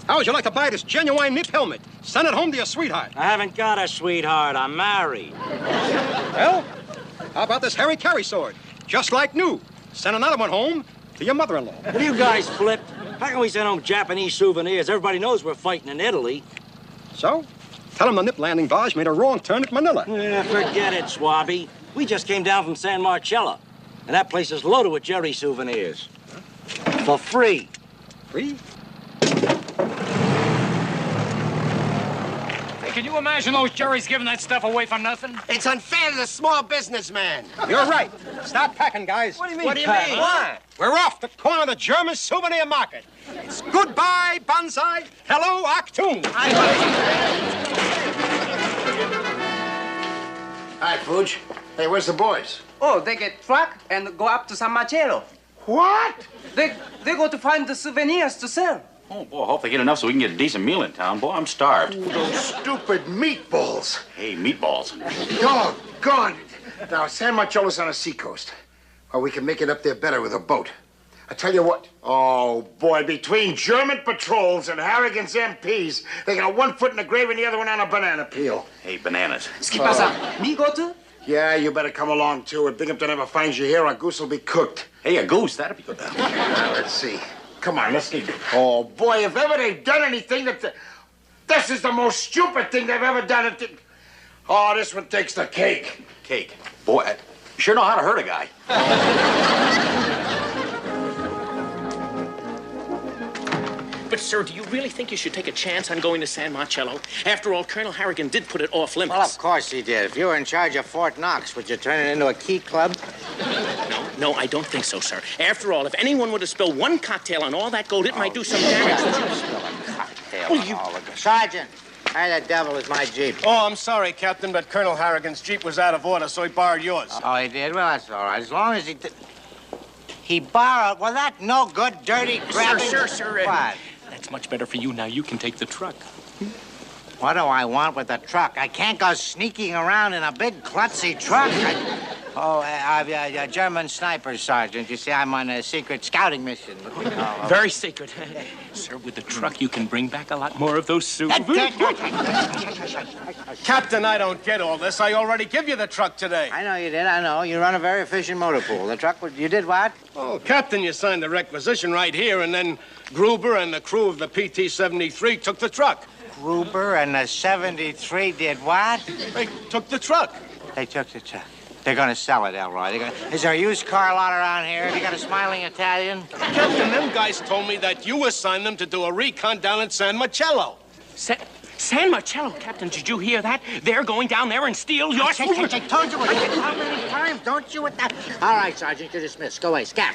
How would you like to buy this genuine nip helmet? Send it home to your sweetheart. I haven't got a sweetheart. I'm married. Well, how about this Harry Carry sword? Just like new. Send another one home to your mother-in-law. Have you guys flipped? How can we send home Japanese souvenirs? Everybody knows we're fighting in Italy. So, tell them the nip landing barge made a wrong turn at Manila. Yeah, forget it, Swabby. We just came down from San Marcello, and that place is loaded with Jerry souvenirs. For free. Free? Hey, can you imagine those Jerry's giving that stuff away for nothing? It's unfair to the small businessman. You're right. Start packing, guys. What do you mean, What do you mean? Why? We're off the corner of the German souvenir market. It's goodbye, Banzai. Hello, Achtung. Hi, Fuge. Hey, where's the boys? Oh, they get truck and go up to San Marcello. What? They go to find the souvenirs to sell. Oh, boy, I hope they get enough so we can get a decent meal in town. Boy, I'm starved. Ooh, those stupid meatballs. Hey, meatballs. Doggone it. Now, San Marcello's on the seacoast. Well, we can make it up there better with a boat. I tell you what. Oh, boy, between German patrols and Harrigan's MPs, they got one foot in the grave and the other one on a banana peel. Hey, bananas. ¿Qué pasa? Me go to? Yeah, you better come along, too. If Binghamton ever finds you here, our goose will be cooked. Hey, a goose. That'd be good. Now, let's see. Come on, let's get... Oh, boy, if ever they've done anything that... This is the most stupid thing they've ever done. Oh, this one takes the cake. Cake. Boy, I sure know how to hurt a guy. But, sir, do you really think you should take a chance on going to San Marcello? After all, Colonel Harrigan did put it off limits. Well, of course he did. If you were in charge of Fort Knox, would you turn it into a key club? No, I don't think so, sir. After all, if anyone were to spill one cocktail on all that gold, it might do some damage. Sergeant, why the devil is my Jeep? Oh, I'm sorry, Captain, but Colonel Harrigan's Jeep was out of order, so he borrowed yours. Oh, he did? Well, that's all right. As long as he did... He borrowed... Well, that no good, dirty, grabbing... Sir. What? That's much better for you. Now you can take the truck. What do I want with the truck? I can't go sneaking around in a big, klutzy truck. German sniper sergeant. You see, I'm on a secret scouting mission. Very secret. Sir, with the truck, you can bring back a lot more of those souvenirs. Captain, I don't get all this. I already give you the truck today. I know you did, I know. You run a very efficient motor pool. The truck, you did what? Oh, Captain, you signed the requisition right here, and then Gruber and the crew of the PT-73 took the truck. Gruber and the 73 did what? They took the truck. They took the truck. They're going to sell it, Elroy. Is there a used car lot around here? Have you got a smiling Italian? Captain, them guys told me that you assigned them to do a recon down in San Marcello. San Marcello, Captain, did you hear that? They're going down there and steal your... I told you how many times, don't you? With that? All right, Sergeant, you're dismissed. Go away. Scat.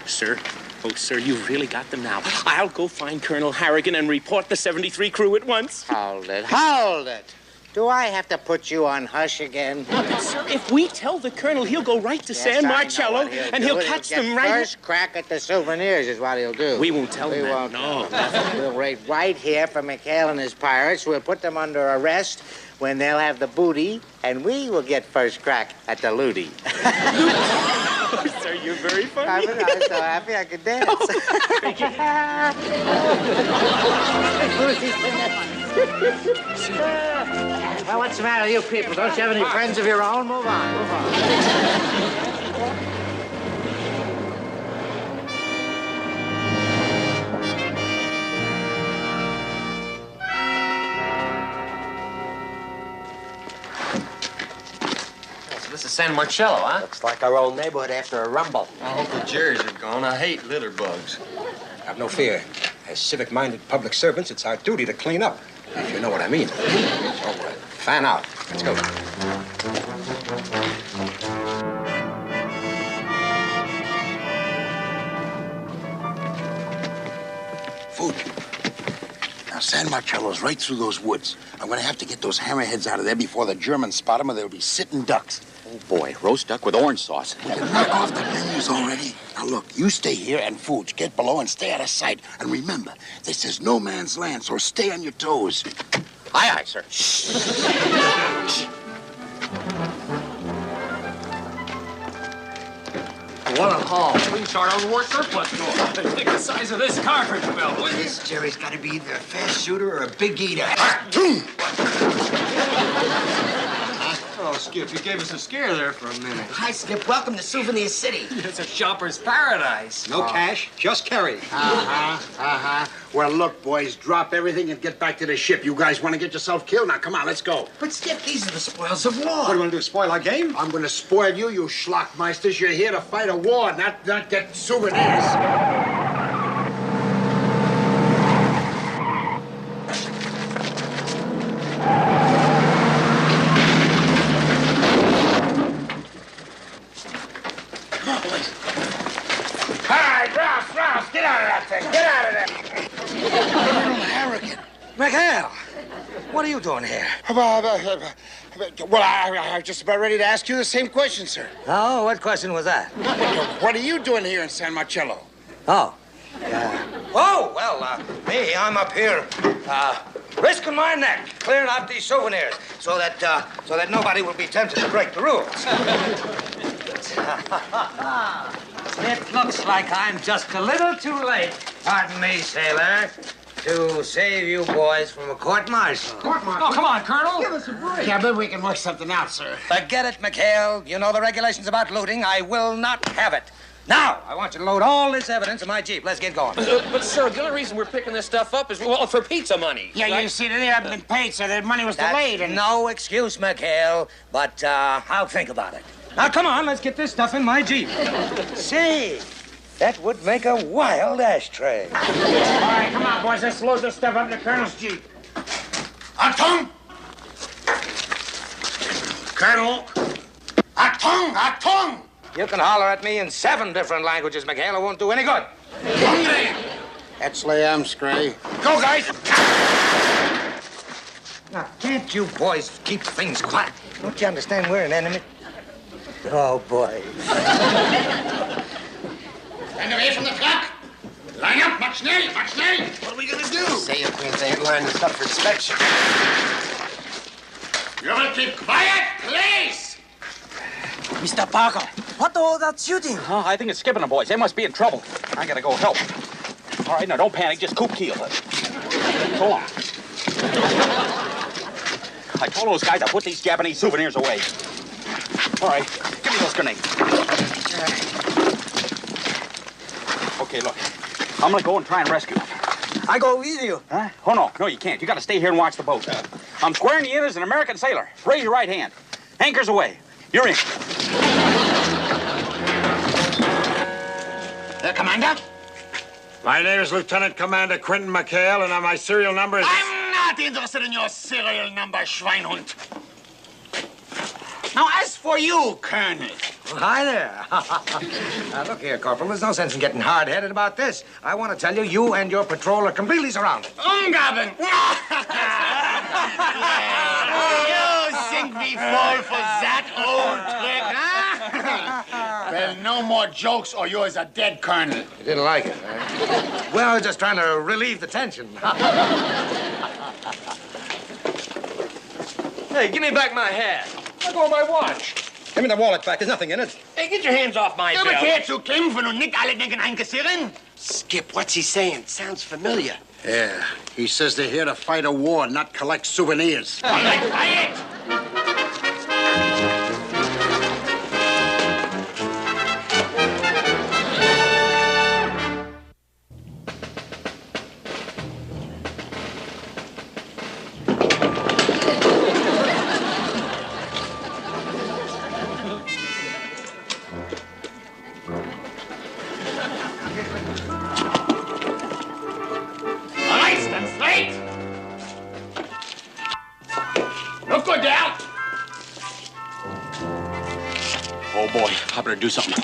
Sir, oh, sir, you've really got them now. I'll go find Colonel Harrigan and report the 73 crew at once. Hold it. Do I have to put you on hush again? Sir, if we tell the colonel, he'll go right to San Marcello, and he'll catch them right... First crack at the souvenirs is what he'll do. We won't tell him that. No. We'll wait right here for McHale and his pirates. We'll put them under arrest when they'll have the booty, and we will get first crack at the looty. Oh, sir, you're very funny. I'm so happy I could dance. Well, what's the matter with you people? Don't you have any friends of your own? Move on. This is San Marcello, huh? Looks like our old neighborhood after a rumble. I hope the Jerry's are gone. I hate litter bugs. Have no fear. As civic-minded public servants, it's our duty to clean up, if you know what I mean. So, fan out. Let's go. Food. Now, San Marcello's right through those woods. I'm gonna have to get those hammerheads out of there before the Germans spot them, or they'll be sitting ducks. Oh, boy. Roast duck with orange sauce. Will you knock off the menus already? Now, look, you stay here and Foods, get below and stay out of sight. And remember, this is no man's land, so stay on your toes. Aye, aye, sir. Shh. What a haul. We can start our war surplus store. Think the size of this cartridge belt. This Jerry's got to be either a fast shooter or a big eater. Oh, Skip, you gave us a scare there for a minute. Hi, Skip. Welcome to Souvenir City. It's a shopper's paradise. No cash, just carry. Well, look, boys, drop everything and get back to the ship. You guys want to get yourself killed? Now, come on, let's go. But, Skip, these are the spoils of war. What do you want to do, spoil our game? I'm going to spoil you, you schlockmeisters. You're here to fight a war, not get souvenirs. Rouse, get out of that thing. Get out of there. Colonel Harrigan. McHale, what are you doing here? Well, I was just about ready to ask you the same question, sir. Oh, what question was that? What are you doing here in San Marcello? Oh. Me, I'm up here, risking my neck, clearing out these souvenirs, so that nobody will be tempted to break the rules. It looks like I'm just a little too late. Pardon me, sailor, to save you boys from a court-martial. Oh, come on, Colonel. Give us a break. Yeah, but we can work something out, sir. Forget it, McHale. You know the regulations about looting. I will not have it. Now, I want you to load all this evidence in my Jeep. Let's get going. But, sir, the only reason we're picking this stuff up is, well, for pizza money. Yeah, right? you see, they haven't been paid, so the money was delayed. And No excuse, McHale, but I'll think about it. Now, come on, let's get this stuff in my Jeep. Say, that would make a wild ashtray. All right, come on, boys. Let's load this stuff up in the Colonel's Jeep. Achtung! Colonel! Achtung! Achtung! You can holler at me in 7 different languages, McHale. It won't do any good. Etzley Amscray. Go, guys! Now, can't you boys keep things quiet? Don't you understand we're an enemy? Oh, boy. Stand away from the truck. Line up, mach schnell, mach schnell. What are we gonna do? Say your friends ain't lined us up for inspection. You will keep quiet, please! Mr. Parker, what all that shooting? Oh, I think it's skipping the boys. They must be in trouble. I gotta go help. All right, now don't panic. Just coop keel. So long. I told those guys to put these Japanese souvenirs away. All right, give me those grenades. Okay, look. I'm gonna go and try and rescue them. I go with you. Huh? Oh, no, you can't. You gotta stay here and watch the boat. I'm swearing you in as an American sailor. Raise your right hand. Anchors away. You're in. Commander? My name is Lieutenant Commander Quentin McHale, and my serial number is... I'm not interested in your serial number, Schweinhund. Now, as for you, Colonel. Well, hi there. Now, look here, Corporal. There's no sense in getting hard-headed about this. I want to tell you, you and your patrol are completely surrounded. Umgaben! You think we fall for that old trick, huh? Well, no more jokes or you're a dead colonel. You didn't like it, huh? Well, I was just trying to relieve the tension. Hey, give me back my hat. Let go of my watch. Give me the wallet back. There's nothing in it. Hey, get your hands off my belt. Du bekehrst zu kämpfen und nicht alle denken einkassieren. Skip, what's he saying? Sounds familiar. Yeah, he says they're here to fight a war, not collect souvenirs. All right, quiet! Oh, boy, I better do something.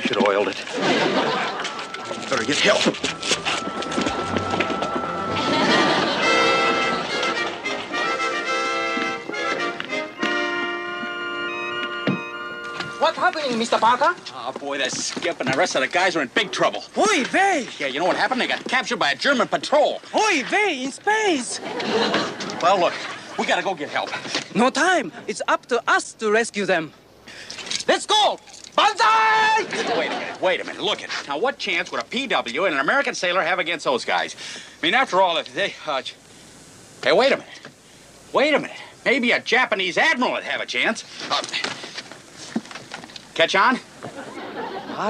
Should have oiled it. Better get help. What's happening, Mr. Parker? Oh, boy, that Skip and the rest of the guys are in big trouble. Oy vey! Yeah, you know what happened? They got captured by a German patrol. Oy vey, in space! Well, look, we gotta go get help. No time. It's up to us to rescue them. Let's go! Banzai! Wait a minute. Look it. Now, what chance would a PW and an American sailor have against those guys? I mean, after all, if they... Hey, wait a minute. Maybe a Japanese admiral would have a chance. Catch on?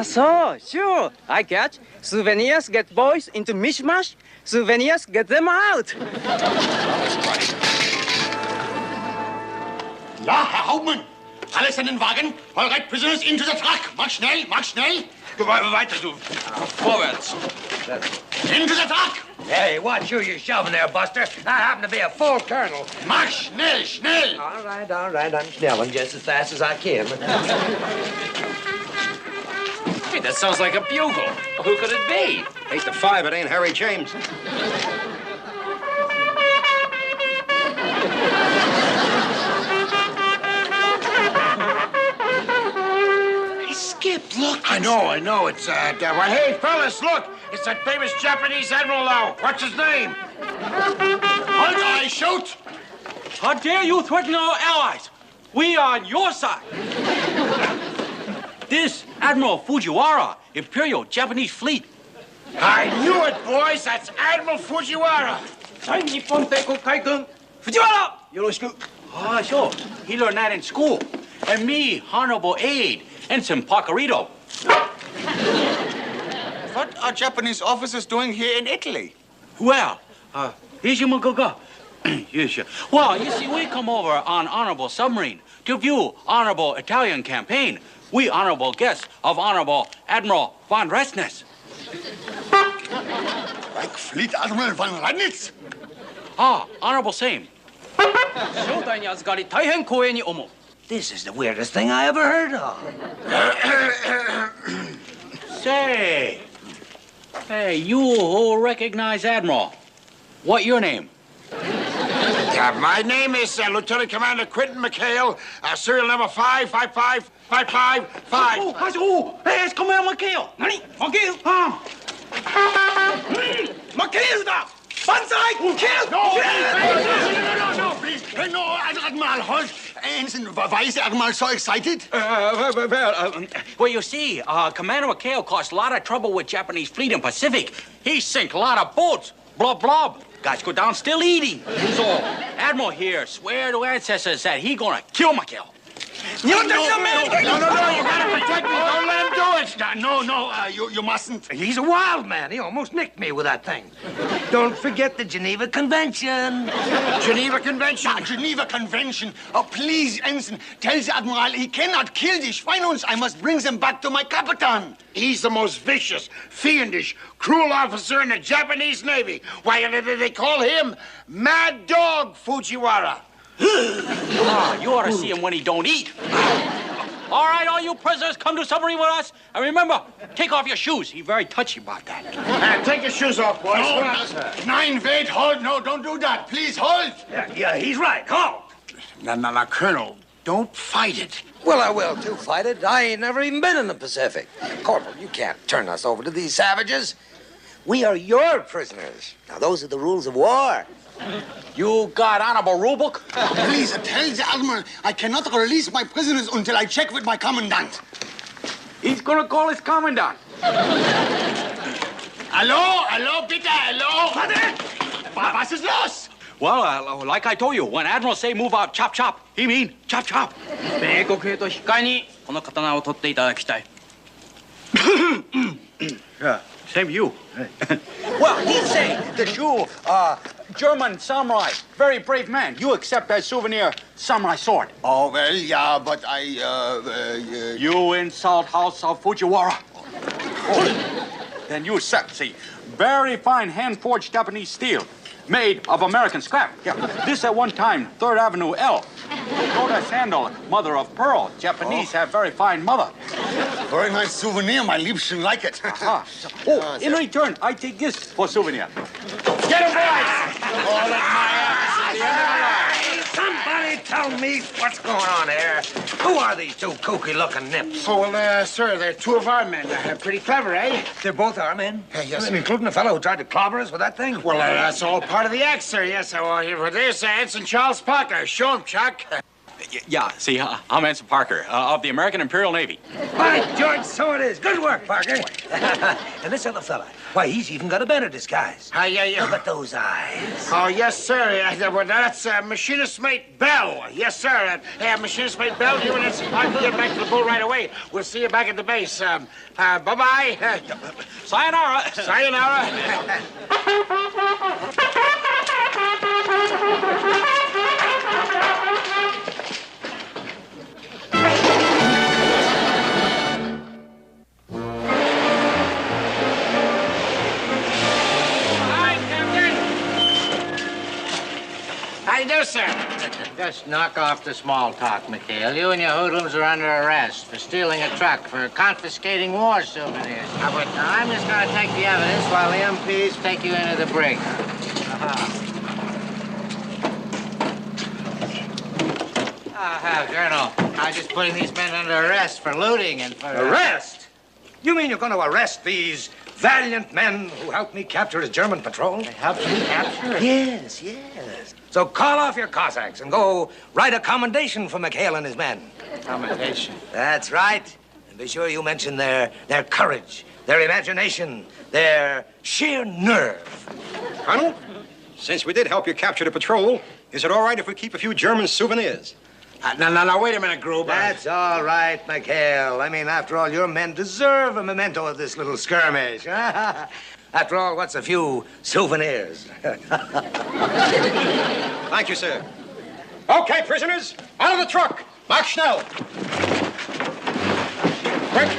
So, sure. I catch. Souvenirs get boys into mishmash. Souvenirs get them out. Ja, Herr Hauptmann. Alles in den Wagen. All right, prisoners into the truck. Mach schnell, mach schnell. Weiter, du. Vorwärts. Into the truck. Hey, watch who you're shoving there, Buster. I happen to be a full colonel. Mach schnell, schnell. All right. I'm schnelling just as fast as I can. Hey, that sounds like a bugle. Who could it be? 8 to 5, it ain't Harry James. Skip, look. I know. It's, well, hey, fellas, look. It's that famous Japanese admiral now. What's his name? Halt, I shoot. How dare you threaten our allies? We are on your side. This Admiral Fujiwara, Imperial Japanese Fleet. I knew it, boys. That's Admiral Fujiwara. Fujiwara! Yoroshiku. Ah, sure. He learned that in school. And me, honorable aide, Ensign Pacarito. What are Japanese officers doing here in Italy? Well, yes, yeah. Well, you see, we come over on honorable submarine to view honorable Italian campaign. We honorable guests of honorable Admiral von Resnitz. Like Fleet Admiral von Resnitz? Ah, honorable same. This is the weirdest thing I ever heard of. Say, hey, you who recognize Admiral. What your name? My name is Lieutenant Commander Quentin McHale, serial number 555555. Oh, hey, it's Commander McHale. Nani? McHale? McHale da! Banzai! Kill! No, please. No, Admiral Holt. Ensign, why is the Admiral so excited? Well, you see, Commander McHale caused a lot of trouble with Japanese fleet in Pacific. He sink a lot of boats. Blob, blob. Guys go down still eating. So, Admiral here swear to ancestors that he gonna kill McHale. No, you gotta protect me. Don't let him do it. You mustn't. He's a wild man. He almost nicked me with that thing. Don't forget the Geneva Convention. Geneva Convention? Geneva Convention. Oh, please, Ensign, tell the Admiral he cannot kill the Schweinhunds. I must bring them back to my Capitan. He's the most vicious, fiendish, cruel officer in the Japanese Navy. Why, they call him Mad Dog Fujiwara. You ought to see him when he don't eat. All right, all you prisoners, come to submarine with us. And remember, take off your shoes. He's very touchy about that. Take your shoes off, boys. Nine, wait, hold. No, don't do that. Please, hold. Yeah, he's right. Hold. Now, Colonel, don't fight it. Well, I will, too, fight it. I ain't never even been in the Pacific. Corporal, you can't turn us over to these savages. We are your prisoners. Now, those are the rules of war. You got honorable rule book? Please, tell the Admiral I cannot release my prisoners until I check with my commandant. He's gonna call his commandant. Hallo, bitte, hallo. Was ist los? Well, like I told you, when Admiral say move out, chop, chop, he mean chop, chop. 米国兵と引き換えにこの刀を取っていただきたい。 Yeah, same you. Well, he say that you, German samurai, very brave man. You accept that souvenir samurai sword. Oh, well, yeah, but You insult House of Fujiwara. Oh, then you accept, see, very fine hand-forged Japanese steel, made of American scrap. Yeah, this at one time, 3rd Avenue L. Dakota sandal, mother of pearl. Japanese have very fine mother. Very nice souvenir. My Liebchen like it. Oh, in return, I take this for souvenir. Get him, boys! All at my ass at the end of the line. Somebody tell me what's going on here. Who are these two kooky-looking nips? Oh, well, sir, they're two of our men. Pretty clever, eh? They're both our men? Yes, including the fellow who tried to clobber us with that thing? Well, that's all part of the act, sir. Yes, there's Ensign Charles Parker. Show him, Chuck. Yeah, see, I'm Ensign Parker of the American Imperial Navy. By George, so it is. Good work, Parker. And this other fella, why, he's even got a better disguise. Yeah. Look at those eyes. Oh, yes, sir. That's Machinist Mate Bell. Yes, sir. Machinist Mate Bell, you and Ensign Parker get back to the boat right away. We'll see you back at the base. Bye-bye. Sayonara. Sayonara. How do you do, sir? Just knock off the small talk, McHale. You and your hoodlums are under arrest for stealing a truck, for confiscating war souvenirs. But I'm just going to take the evidence while the MPs take you into the brig. Colonel, I'm just putting these men under arrest for looting and for... Arrest? You mean you're going to arrest these valiant men who helped me capture his German patrol? They helped you capture it? Yes. So call off your Cossacks and go write a commendation for McHale and his men. Commendation? That's right. And be sure you mention their courage, their imagination, their sheer nerve. Colonel, since we did help you capture the patrol, is it all right if we keep a few German souvenirs? Now, wait a minute, Gruber. That's all right, McHale. I mean, after all, your men deserve a memento of this little skirmish. After all, what's a few souvenirs? Thank you, sir. Okay, prisoners, out of the truck. March schnell. Quick.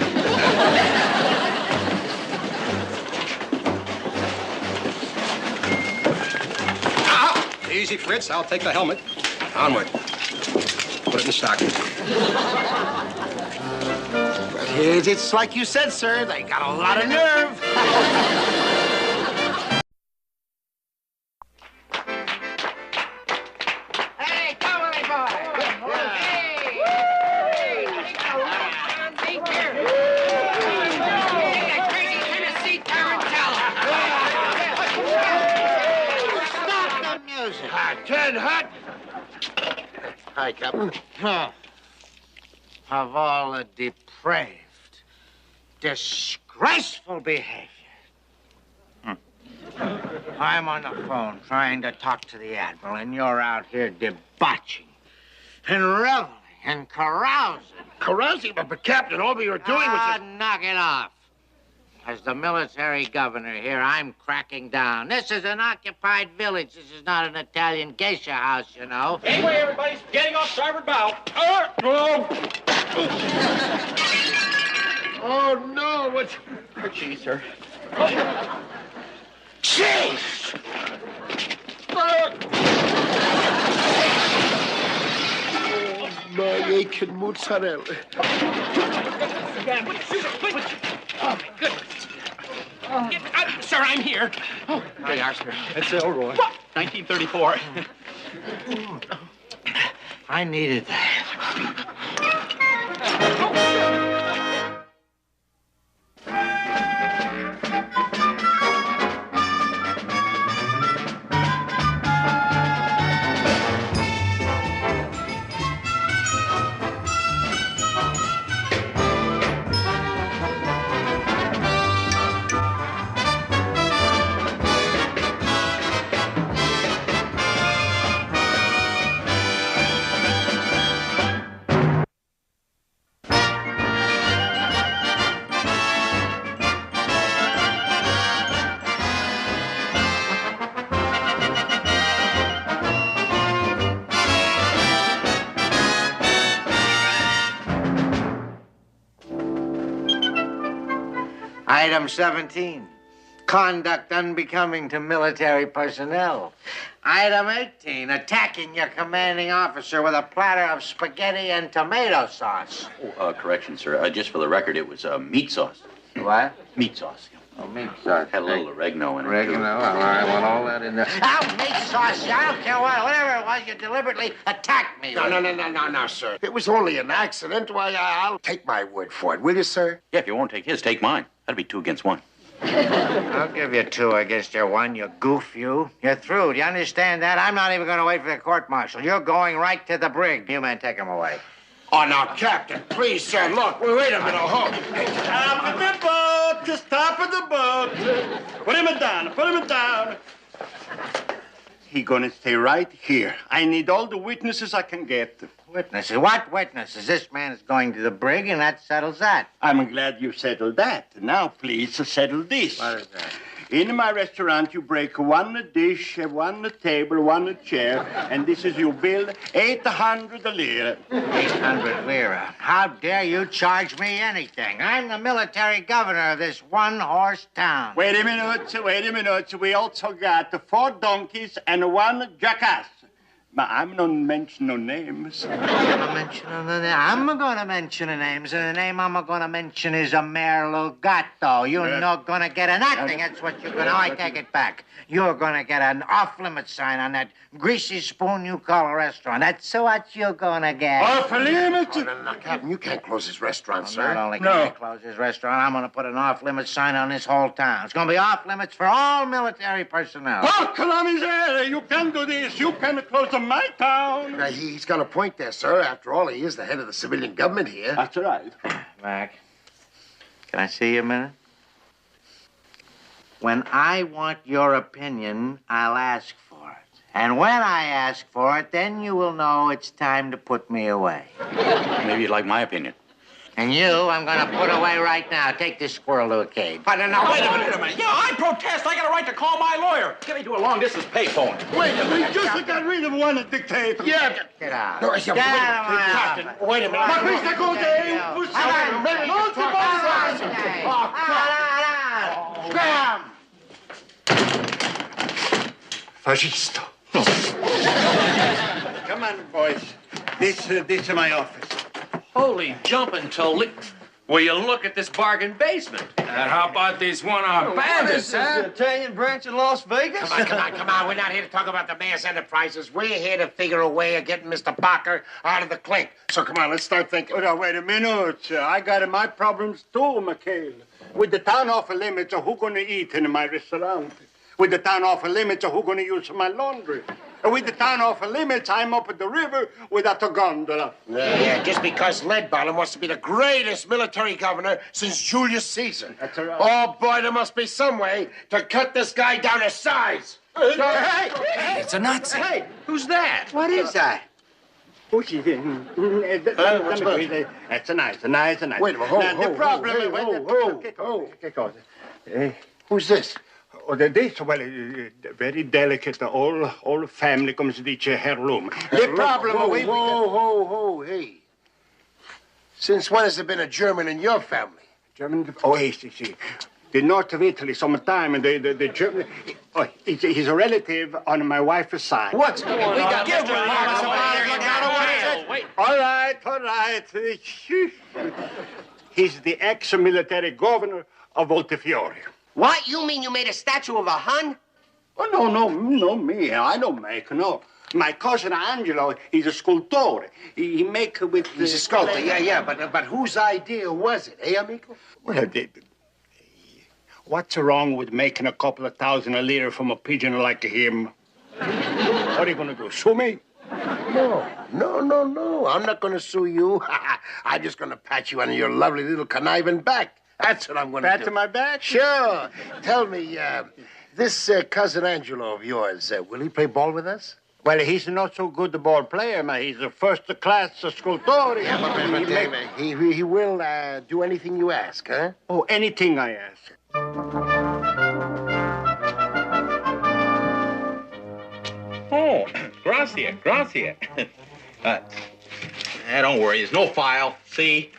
Easy, Fritz. I'll take the helmet. Onward. Put it in stock. It's like you said, sir. They got a lot of nerve. get hurt? Hi, Captain. Of all the depraved, disgraceful behavior. I'm on the phone trying to talk to the admiral, and you're out here debauching and reveling and carousing. Carousing? But Captain, all we were doing was just... knock it off. As the military governor here, I'm cracking down. This is an occupied village. This is not an Italian geisha house, you know. Anyway, everybody's getting off starboard bow. Oh, no, what's... Gee, sir. Jeez! Oh, my aching mozzarella. Oh, my goodness. Sir, I'm here. Oh, there you are, sir. That's Elroy. 1934. I needed that. Item 17, conduct unbecoming to military personnel. Item 18, attacking your commanding officer with a platter of spaghetti and tomato sauce. Correction, sir. Just for the record, it was meat sauce. What? Meat sauce. Oh, meat sauce. Had a little oregano in it. Oregano? All right, I want all that in there. Oh, meat sauce. I don't care whatever it was, you deliberately attacked me. No, sir. It was only an accident. Why, I'll take my word for it, will you, sir? Yeah, if you won't take his, take mine. That'd be 2 against 1. I'll give you 2 against your 1, you goof, you. You're through. Do you understand that? I'm not even going to wait for the court-martial. You're going right to the brig. You men, take him away. Oh, now, Captain, please, sir, look. Wait a minute. Hold. Stop at the boat. Just stop at the boat. Put him down. Put him down. He gonna stay right here. I need all the witnesses I can get. Witnesses? What witnesses? This man is going to the brig, and that settles that. I'm glad you settled that. Now, please, settle this. What is that? In my restaurant, you break 1 dish, 1 table, 1 chair, and this is your bill, 800 lira. 800 lira. How dare you charge me anything? I'm the military governor of this one-horse town. Wait a minute. We also got 4 donkeys and 1 jackass. But I'm not mentioning no names. I'm going to mention the names, and the name I'm going to mention is Amer Lugato. You're not going to get a nothing. That's what you're going to... I take it back. You're going to get an off-limit sign on that greasy spoon you call a restaurant. That's what you're going to get. Off-limit? No, Captain, you can't close his restaurant, sir. Not only can I close his restaurant, I'm going to put an off-limit sign on this whole town. It's going to be off-limits for all military personnel. Oh, miseria! You can't do this. You can't close my town. He's got a point there, sir. After all, he is the head of the civilian government here. That's right. Mac, can I see you a minute? When I want your opinion, I'll ask for it. And when I ask for it, then you will know it's time to put me away. Maybe you'd like my opinion. And you, I'm going to put away right now. Take this squirrel to a cage. Now, wait a minute. Yeah, I protest. I got a right to call my lawyer. Get me to a long-distance payphone. Wait a minute. Just got rid of 1 dictator. Yeah. Get out. No, Get out of my Captain, office. wait a minute. Ma questa cosa è un Scram! Fascista. No. Come on, boys. This is my office. Holy jumping Toly. Will you look at this bargain basement? And how about these one-armed bandits, huh? The Italian branch in Las Vegas? Come on. We're not here to talk about the mayor's enterprises. We're here to figure a way of getting Mr. Parker out of the clink. So come on, let's start thinking. Oh, no, wait a minute. I got my problems too, McHale. With the town off limits, who gonna eat in my restaurant? With the town off limits, who gonna use my laundry? And with the town off limits, I'm up at the river without a gondola. Yeah, just because Leadbottom wants to be the greatest military governor since Julius Caesar. That's right. Oh, boy, there must be some way to cut this guy down to size. Hey! It's a Nazi. Hey, who's that? What is that? That's a nice. Wait a minute, The problem who's this? This, well, very delicate. All family comes to the heirloom. The problem... Whoa, hey. Since when has there been a German in your family? German? Oh, yes. The north of Italy, sometime, and the German... Oh, he's a relative on my wife's side. What's going on? We got Mr. Wait. All right. He's the ex-military governor of Montefiore. What? You mean you made a statue of a Hun? Oh, no, me. I don't make, no. My cousin Angelo, he's a sculptor. He make with... He's a sculptor, yeah. But whose idea was it, eh, amigo? Well, what's wrong with making a couple of thousand a liter from a pigeon like him? What are you going to do, sue me? No. I'm not going to sue you. I'm just going to pat you on your lovely little conniving back. That's what I'm going to do. Pat to my back? Sure. Tell me, this cousin Angelo of yours, will he play ball with us? Well, he's not so good a ball player, man. He's a first-class sculptor. Yeah, but he will do anything you ask, huh? Oh, anything I ask. Oh, grazie. Don't worry, there's no file. See?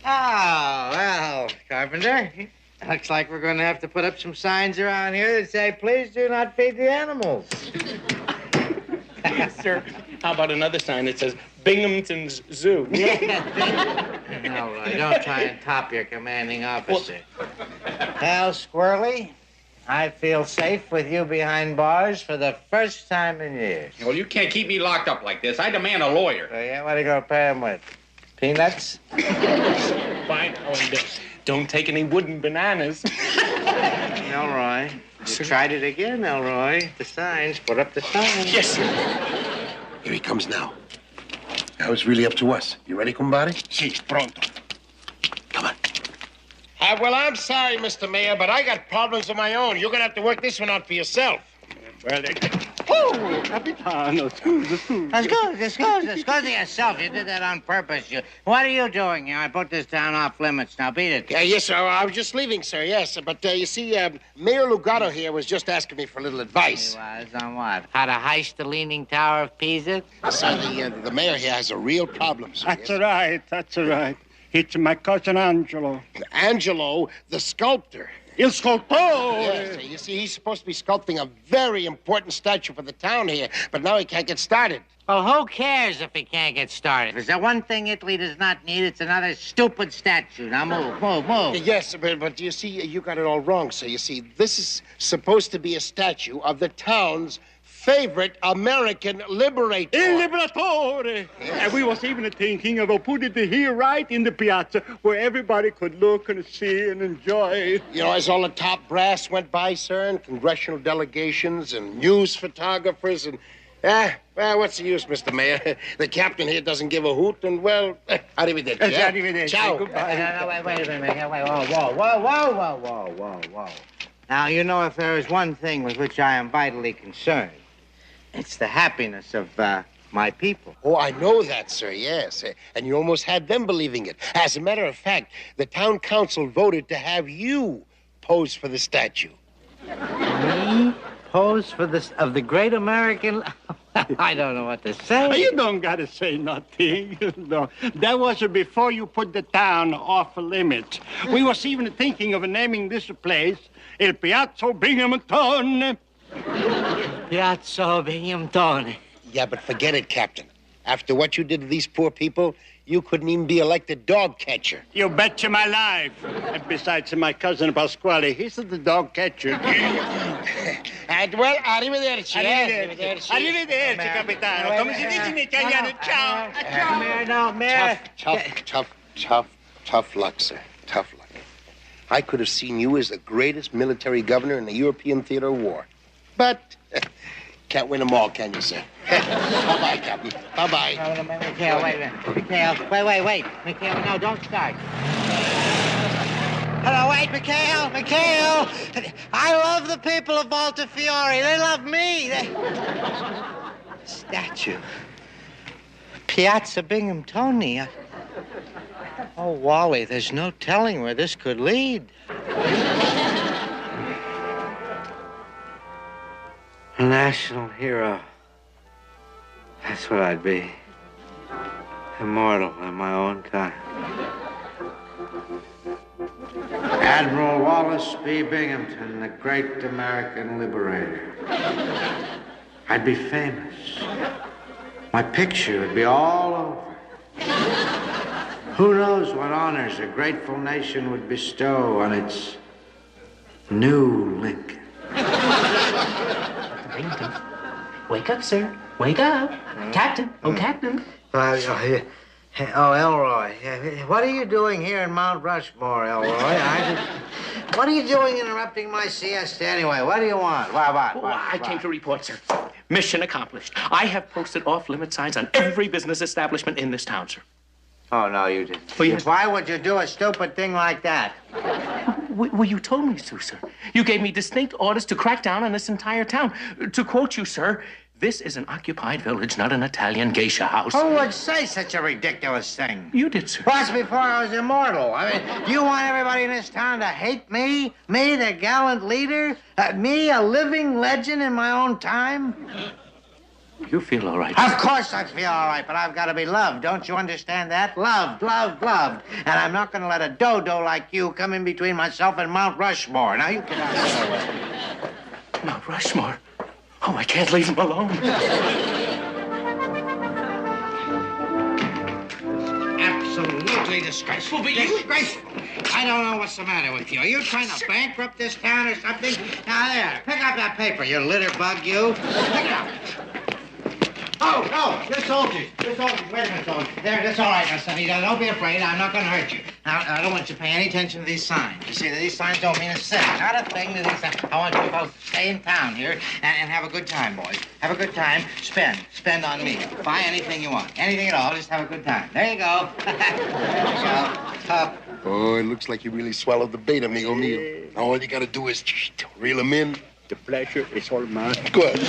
Oh, well, Carpenter, looks like we're going to have to put up some signs around here that say, please do not feed the animals. Sir, how about another sign that says Binghamton's Zoo? No, don't try and top your commanding officer. Well, Squirrely, I feel safe with you behind bars for the first time in years. Well, you can't keep me locked up like this. I demand a lawyer. Oh, yeah? What are you going to pay him with? Peanuts? Fine. Oh, and don't take any wooden bananas. Elroy, you tried it again, Elroy. The signs. Put up the signs. Yes, sir. Here he comes now. Now it's really up to us. You ready, Kumbari? Si, pronto. Come on. Well, I'm sorry, Mr. Mayor, but I got problems of my own. You're going to have to work this one out for yourself. Well, oh, Capitano, scusa. Excuse yourself. You did that on purpose. What are you doing here? I put this town off limits. Now, beat it. Yes, sir. I was just leaving, sir, yes. But, you see, Mayor Lugato here was just asking me for a little advice. He was on what? How to heist the Leaning Tower of Pisa? Sir, the mayor here has a real problem, sir. That's right. It's my cousin Angelo. Angelo, the sculptor. Il sculptor! Yes, you see, he's supposed to be sculpting a very important statue for the town here, but now he can't get started. Well, who cares if he can't get started? Is there one thing Italy does not need? It's another stupid statue. Now move. Yes, but you see, you got it all wrong, sir. You see, this is supposed to be a statue of the town's favorite American liberator. Il liberatore! Yeah. And we was even thinking of putting it here right in the piazza where everybody could look and see and enjoy. You know, as all the top brass went by, sir, and congressional delegations and news photographers and... well, what's the use, Mr. Mayor? The captain here doesn't give a hoot, and, well, arrivederci. Arrivederci. Ciao. Goodbye. No, wait a minute. Whoa. Now, you know, if there is one thing with which I am vitally concerned, it's the happiness of my people. Oh, I know that, sir, yes. And you almost had them believing it. As a matter of fact, the town council voted to have you pose for the statue. Me? Pose for this of the great American... I don't know what to say. You don't got to say nothing. No, that was before you put the town off limits. We was even thinking of naming this place Il Piazza Binghamton. Piazza Binghamton. Yeah, but forget it, Captain. After what you did to these poor people, you couldn't even be elected dog catcher. You betcha my life. And besides, my cousin Pasquale, he's the dog catcher. Well, arrivederci. Arrivederci, capitano. Come si dice in Italiano? Ciao. Mayor. Tough luck, sir. Tough luck. I could have seen you as the greatest military governor in the European theater of war. But can't win them all, can you, sir? Bye-bye, Captain. Bye-bye. McHale, wait a minute. McHale, wait. McHale, no, don't start. Hello, wait, McHale. I love the people of Montefiore. They love me. Statue. Piazza Binghamton. Oh, Wally, there's no telling where this could lead. A national hero. That's what I'd be. Immortal in my own time. Admiral Wallace B. Binghamton, the great American liberator. I'd be famous. My picture would be all over. Who knows what honors a grateful nation would bestow on its new Lincoln. Binghamton. Wake up, sir. Wake up. Captain. Oh, Captain. Oh, Elroy. What are you doing here in Mount Rushmore, Elroy? What are you doing interrupting my siesta anyway? What do you want? I came to report, sir. Mission accomplished. I have posted off-limit signs on every business establishment in this town, sir. Oh, no, you didn't. Oh, yes. Why would you do a stupid thing like that? Well, you told me to, sir. You gave me distinct orders to crack down on this entire town. To quote you, sir, this is an occupied village, not an Italian geisha house. Who would say such a ridiculous thing? You did, sir. That's before I was immortal. I mean, do you want everybody in this town to hate me? Me, the gallant leader? Me, a living legend in my own time? You feel all right. Of course I feel all right, but I've got to be loved. Don't you understand that? Loved. And I'm not going to let a dodo like you come in between myself and Mount Rushmore. Now, you get out of the way. Mount Rushmore? Oh, I can't leave him alone. Absolutely disgraceful. Disgraceful. I don't know what's the matter with you. Are you trying to bankrupt this town or something? Now, there, pick up that paper, you litter bug, you. Pick it up. Oh, no, you're soldiers. Wait a minute, soldiers. There, that's all right, now, Sonny. Don't be afraid. I'm not going to hurt you. Now, I don't want you to pay any attention to these signs. You see, these signs don't mean a thing. Not a thing to these signs. I want you folks to stay in town here and have a good time, boys. Have a good time. Spend on me. Buy anything you want. Anything at all. Just have a good time. There you go. There you go. Oh, it looks like you really swallowed the bait, amigo mio. Now all you got to do is reel him in. The pleasure is all mine. Good.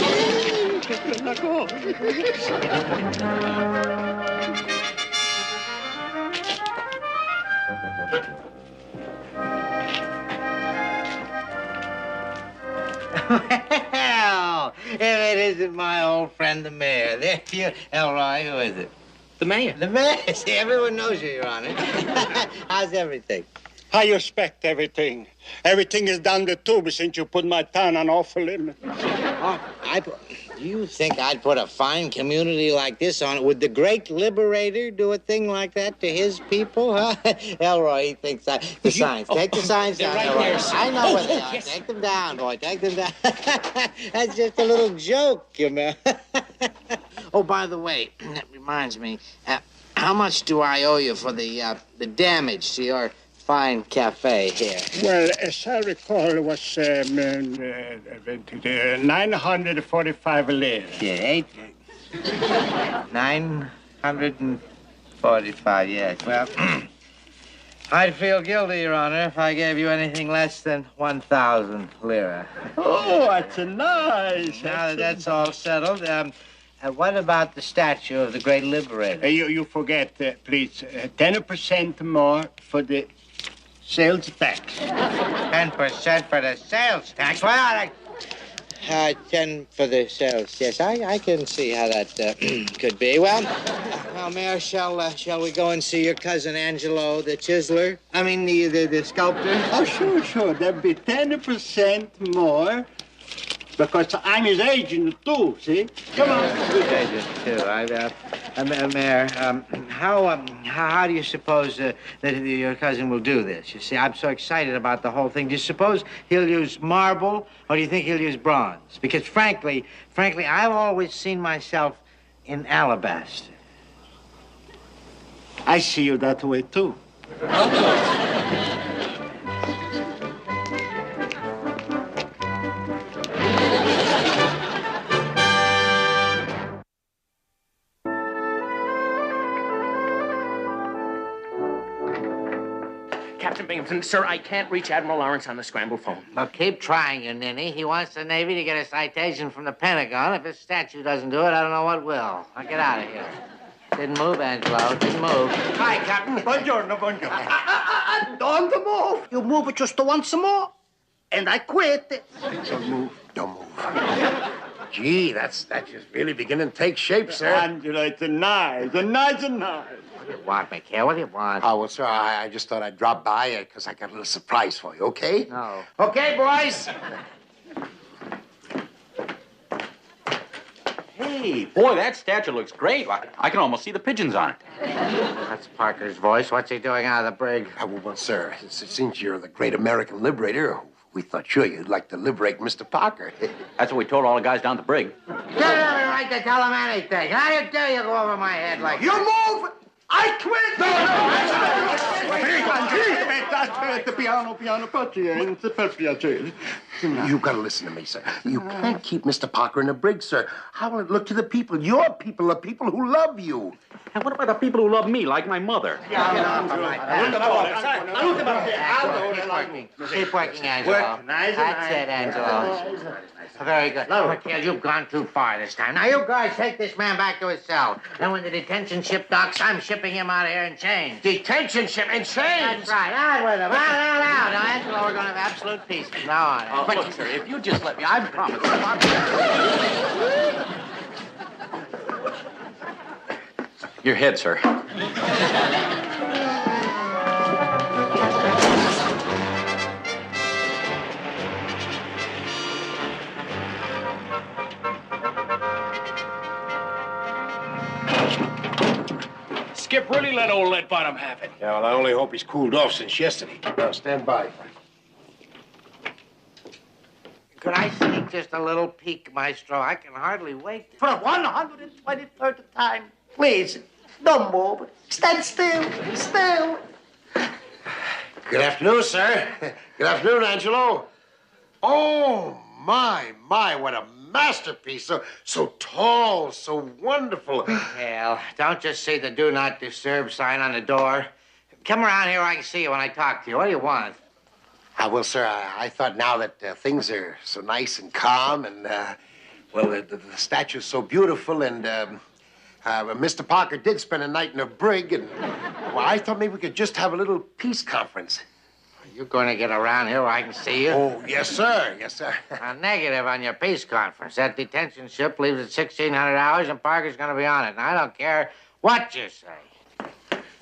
Well, if it isn't my old friend, the mayor. There you, Elroy, who is it? The mayor. The mayor. See, everyone knows you, Your Honor. How's everything? I respect everything. Everything is down the tube since you put my town on off limit. Do you think I'd put a fine community like this on it? Would the great liberator do a thing like that to his people, huh? Elroy, he thinks the signs. Take the signs down, right Elroy. there, sir. I know where they are. Yes. Take them down, boy. Take them down. That's just a little joke, you know. Oh, by the way, that reminds me. How much do I owe you for the damage to your fine cafe here? Well, as I recall, it was 945 lira. Yeah, 945, yes. Well, I'd feel guilty, Your Honor, if I gave you anything less than 1,000 lira. Oh, that's nice. Now that that's all settled, what about the statue of the great liberator? You forget, please, 10% more for the sales tax. 10% for the sales tax? Well, 10 for the sales. Yes, I can see how that could be. Well, Mayor, shall we go and see your cousin Angelo, the chiseler? I mean, the sculptor? Oh, sure. There'll be 10% more because I'm his agent, too, see? Come on. Agent, too. Mayor, how do you suppose that your cousin will do this? You see, I'm so excited about the whole thing. Do you suppose he'll use marble, or do you think he'll use bronze? Because frankly, I've always seen myself in alabaster. I see you that way, too. Captain Binghamton, sir, I can't reach Admiral Lawrence on the scramble phone. Well, keep trying, you ninny. He wants the Navy to get a citation from the Pentagon. If his statue doesn't do it, I don't know what will. Now get out of here. Didn't move, Angelo. Didn't move. Hi, Captain. Buongiorno, buongiorno. Don't move. You move it just once more, and I quit. Don't move. Don't move. Gee, that's just really beginning to take shape, sir. Angelo, it's a nice. What do you want, McHale? What do you want? Oh, well, sir, I just thought I'd drop by because I got a little surprise for you, okay? No. Okay, boys. Hey, boy, that statue looks great. I can almost see the pigeons on it. That's Parker's voice. What's he doing out of the brig? Well, sir, since you're the great American liberator, we thought sure you'd like to liberate Mr. Parker. That's what we told all the guys down at the brig. You don't have the right to tell him anything. How do you dare you go over my head like You that? move! I quit! You've got to listen to me, sir. You can't keep Mr. Parker in the brig, sir. How will it look to the people? Your people are people who love you. And what about the people who love me, like my mother? Keep working, Angelo. That's it, Angelo. Very good. McHale, you've gone too far this time. Now, you guys take this man back to his cell. And when the detention ship docks, I'm shipping him out of here in chains. Detention ship in chains? That's right. Out with him. Out. Now, Angelo, we're going to have absolute peace from now on. But, look, sir, if you just let me, I promise. Your head, sir. Skip really let old Lead Bottom have it. Yeah, well, I only hope he's cooled off since yesterday. Now, stand by. Could I sneak just a little peek, Maestro? I can hardly wait. For 123rd time, please, don't move. Stand still. Good afternoon, sir. Good afternoon, Angelo. Oh, my, what a masterpiece. So tall, so wonderful. Hell, don't just see the do not disturb sign on the door. Come around here where I can see you when I talk to you. What do you want? Well, sir, I thought now that things are so nice and calm and, the statue's so beautiful and, Mr. Parker did spend a night in a brig and, well, I thought maybe we could just have a little peace conference. You're going to get around here where I can see you? Oh, yes, sir. Negative on your peace conference. That detention ship leaves at 1600 hours and Parker's going to be on it. And I don't care what you say.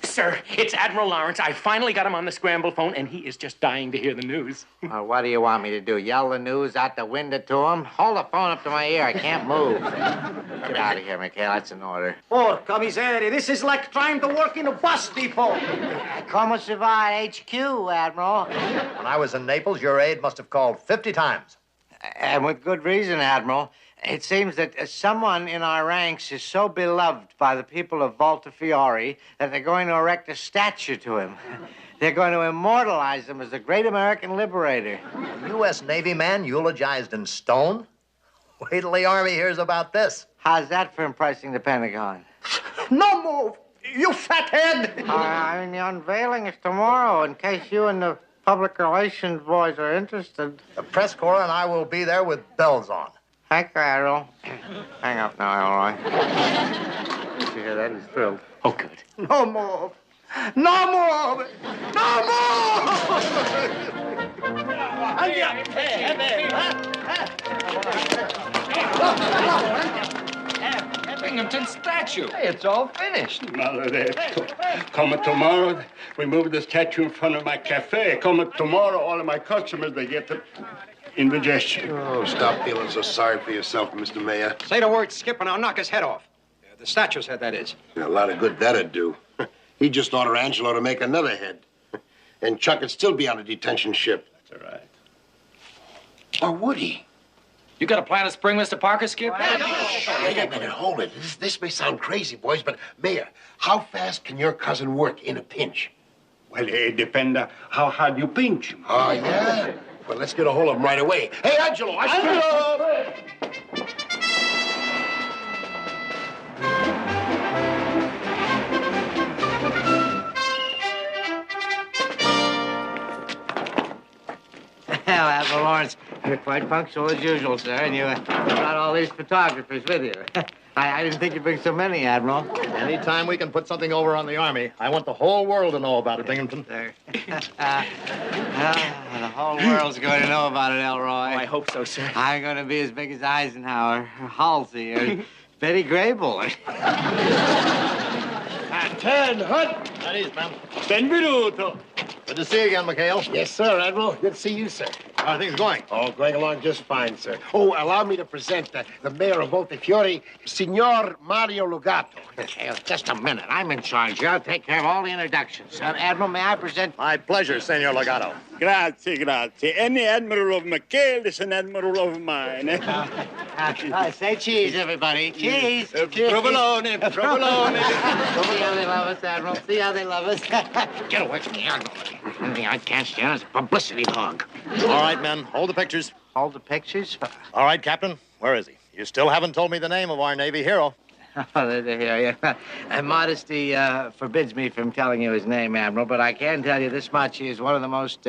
Sir, it's Admiral Lawrence. I finally got him on the scramble phone, and he is just dying to hear the news. Well, what do you want me to do? Yell the news out the window to him? Hold the phone up to my ear. I can't move. Get out of here, McHale. That's an order. Oh, commissary, this is like trying to work in a bus depot. Como se va at HQ, Admiral? When I was in Naples, your aide must have called 50 times. And with good reason, Admiral. It seems that someone in our ranks is so beloved by the people of Volta Fiore that they're going to erect a statue to him. They're going to immortalize him as the great American liberator. A U.S. Navy man eulogized in stone? Wait till the Army hears about this. How's that for impressing the Pentagon? No move, you fathead! I mean, the unveiling is tomorrow, in case you and the public relations boys are interested. The press corps and I will be there with bells on. Thank you, Admiral. Hang up now, Elroy. Did you hear that? He's thrilled. Oh, good. No move! Binghamton statue. Hey, it's all finished. Maledetto. Come tomorrow, we move the statue in front of my cafe. Come tomorrow, all of my customers, they get the indigestion. Oh, stop feeling so sorry for yourself, Mr. Mayor. Say the word, Skip, and I'll knock his head off. The statue's head, that is. A lot of good that'd do. He'd just order Angelo to make another head. And Chuck would still be on a detention ship. That's all right. Or would he? You got a plan to spring Mr. Parker, Skip? Wait a minute, hold it. This may sound crazy, boys, but Mayor, how fast can your cousin work in a pinch? Well, it depends on how hard you pinch him. Oh, yeah? Well, let's get a hold of him right away. Hey, Angelo! Angelo! Admiral Lawrence. You're quite punctual as usual, sir, and you brought all these photographers with you. I didn't think you'd bring so many, Admiral. Anytime we can put something over on the Army, I want the whole world to know about it, Binghamton. Sir. The whole world's going to know about it, Elroy. Oh, I hope so, sir. I'm going to be as big as Eisenhower, or Halsey, or Betty Grable. Turn, hut. That is, ma'am. Benvenuto. Good to see you again, McHale. Yes, sir, Admiral. Good to see you, sir. How are things going? Oh, going along just fine, sir. Oh, allow me to present the mayor of Voltefiore, Signor Mario Lugato. Hey, just a minute. I'm in charge. I'll take care of all the introductions. Admiral, may I present... My pleasure, Senor Legato. Grazie, grazie. Any admiral of McHale is an admiral of mine. Say cheese, everybody. Cheese. Cheese. Provolone, provolone. See how they love us, Admiral. See how they love us. Get away from me, Admiral. Anything I can't stand is a publicity hog. All right, men. Hold the pictures. Hold the pictures? All right, Captain. Where is he? You still haven't told me the name of our Navy hero. Oh, there, yeah. Modesty forbids me from telling you his name, Admiral, but I can tell you this much. He is one of the most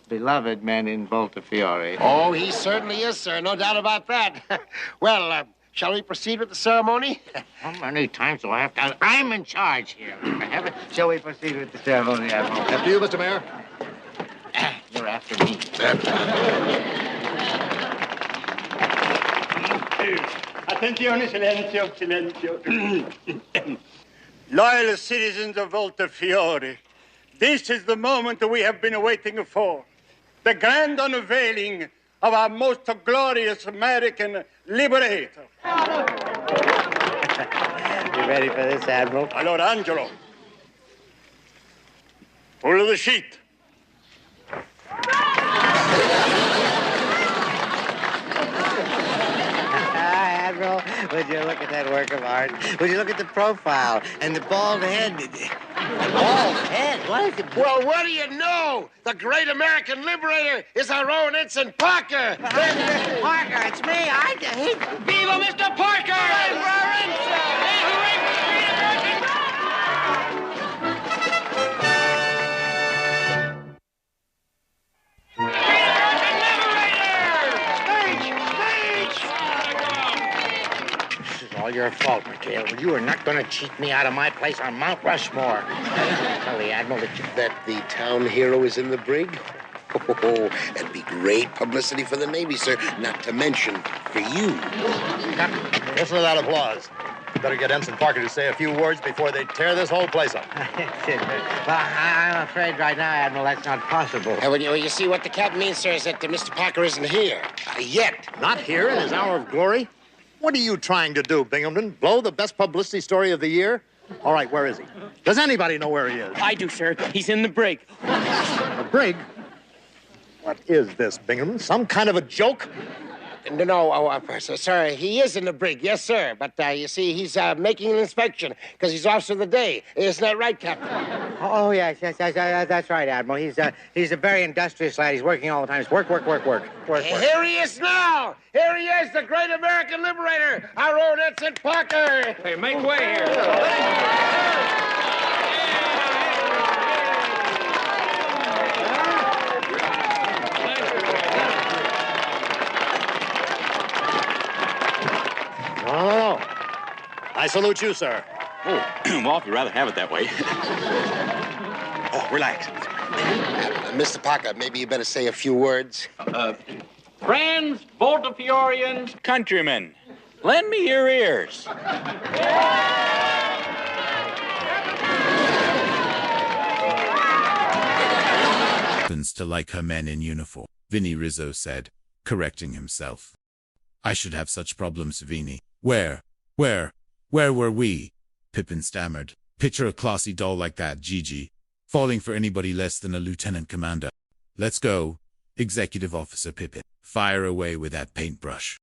beloved men in Voltefiore. Oh, he certainly is, sir. No doubt about that. Well, shall we proceed with the ceremony? How many times do I have to... I'm in charge here. Shall we proceed with the ceremony, Admiral? After you, Mr. Mayor. You're after me. Attenzione, silenzio, silenzio. Loyal citizens of Voltefiore, this is the moment that we have been waiting for. The grand unveiling of our most glorious American liberator. You ready for this, Admiral? Allora, Angelo, pull the sheet. Admiral, would you look at that work of art? Would you look at the profile and the bald head? The bald head? What is it? Well, what do you know? The great American liberator is our own Ensign Parker. Parker, it's me. Viva Mr. Parker! Hooray for our Ensign! Hooray for the great American... All your fault, McHale. You are not going to cheat me out of my place on Mount Rushmore. Tell the Admiral that the town hero is in the brig? Oh, that'd be great publicity for the Navy, sir. Not to mention for you. Listen to that applause. Better get Ensign Parker to say a few words before they tear this whole place up. Well, I'm afraid right now, Admiral, that's not possible. Well, you see, what the captain means, sir, is that Mr. Parker isn't here. Yet. Not here in his hour of glory? What are you trying to do, Binghamton? Blow the best publicity story of the year? All right, where is he? Does anybody know where he is? I do, sir. He's in the brig. The brig? What is this, Binghamton? Some kind of a joke? No, sir, he is in the brig, yes, sir. But, you see, he's making an inspection because he's officer of the day. Isn't that right, Captain? Oh, yes, that's right, Admiral. He's a very industrious lad. He's working all the time. It's work. Here he is now. Here he is, the great American liberator, our own Ensign Parker. Hey, make way here. No. I salute you, sir. Oh, well, if you'd rather have it that way. Oh, relax. Mr. Parker, maybe you better say a few words. Friends, Voltefioreans, countrymen, lend me your ears. Happens to like her men in uniform, Vinny Rizzo said, correcting himself. I should have such problems, Vinny. Where were we? Pippin stammered. Picture a classy doll like that, Gigi, falling for anybody less than a lieutenant commander. Let's go, Executive Officer Pippin. Fire away with that paintbrush.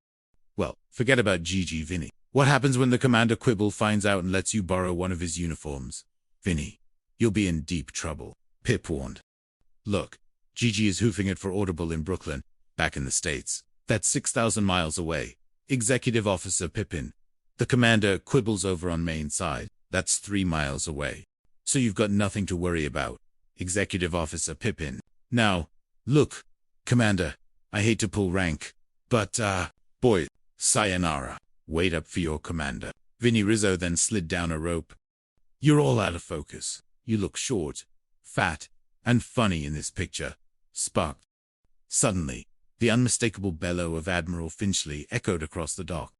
Well, forget about Gigi, Vinny. What happens when the commander Quibble finds out and lets you borrow one of his uniforms? Vinny, you'll be in deep trouble, Pip warned. Look, Gigi is hoofing it for Audible in Brooklyn, back in the States. That's 6,000 miles away. Executive Officer Pippin. The commander Quibble's over on Main side. That's 3 miles away. So you've got nothing to worry about. Executive Officer Pippin. Now, look, Commander, I hate to pull rank, but, boy, sayonara. Wait up for your commander. Vinny Rizzo then slid down a rope. You're all out of focus. You look short, fat, and funny in this picture. Sparked. Suddenly, the unmistakable bellow of Admiral Finchley echoed across the dock.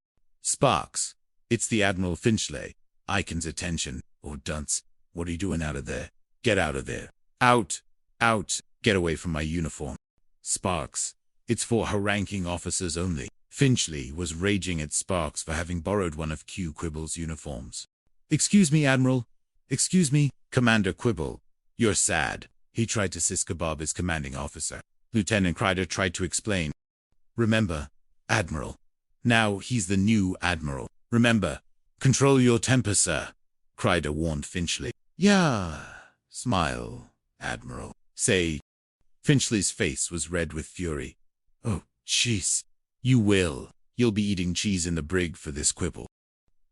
Sparks, it's the Admiral Finchley. Icon's attention. Oh, dunce. What are you doing out of there? Get out of there. Out. Out. Get away from my uniform. Sparks, it's for her ranking officers only. Finchley was raging at Sparks for having borrowed one of Q Quibble's uniforms. Excuse me, Admiral. Excuse me, Commander Quibble. You're sad. He tried to Siskabob his commanding officer. Lieutenant Crider tried to explain. Remember, Admiral. Now he's the new Admiral. Remember, control your temper, sir. Crider warned Finchley. Yeah, smile, Admiral. Say. Finchley's face was red with fury. Oh, jeez. You will. You'll be eating cheese in the brig for this quibble.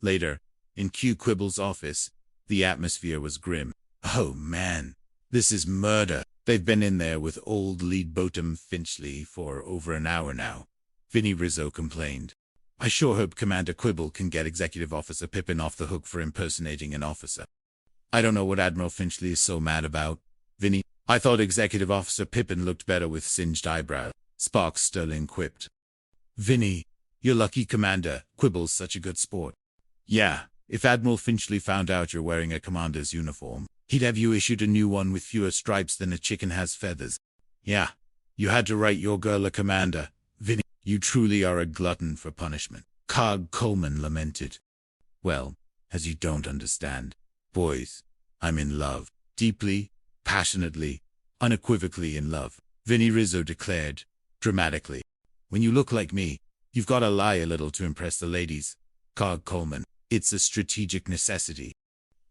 Later, in Q Quibble's office, the atmosphere was grim. Oh, man. This is murder. They've been in there with old Lead Boatum Finchley for over an hour now. Vinny Rizzo complained. I sure hope Commander Quibble can get Executive Officer Pippin off the hook for impersonating an officer. I don't know what Admiral Finchley is so mad about. Vinny, I thought Executive Officer Pippin looked better with singed eyebrows. Sparks Sterling quipped. Vinny, you're lucky, Commander. Quibble's such a good sport. Yeah, if Admiral Finchley found out you're wearing a commander's uniform, he'd have you issued a new one with fewer stripes than a chicken has feathers. Yeah, you had to write your girl a commander. Vinny, you truly are a glutton for punishment. Cog Coleman lamented. Well, as you don't understand, boys, I'm in love. Deeply, passionately, unequivocally in love. Vinny Rizzo declared, dramatically. When you look like me, you've got to lie a little to impress the ladies. Cog Coleman, it's a strategic necessity.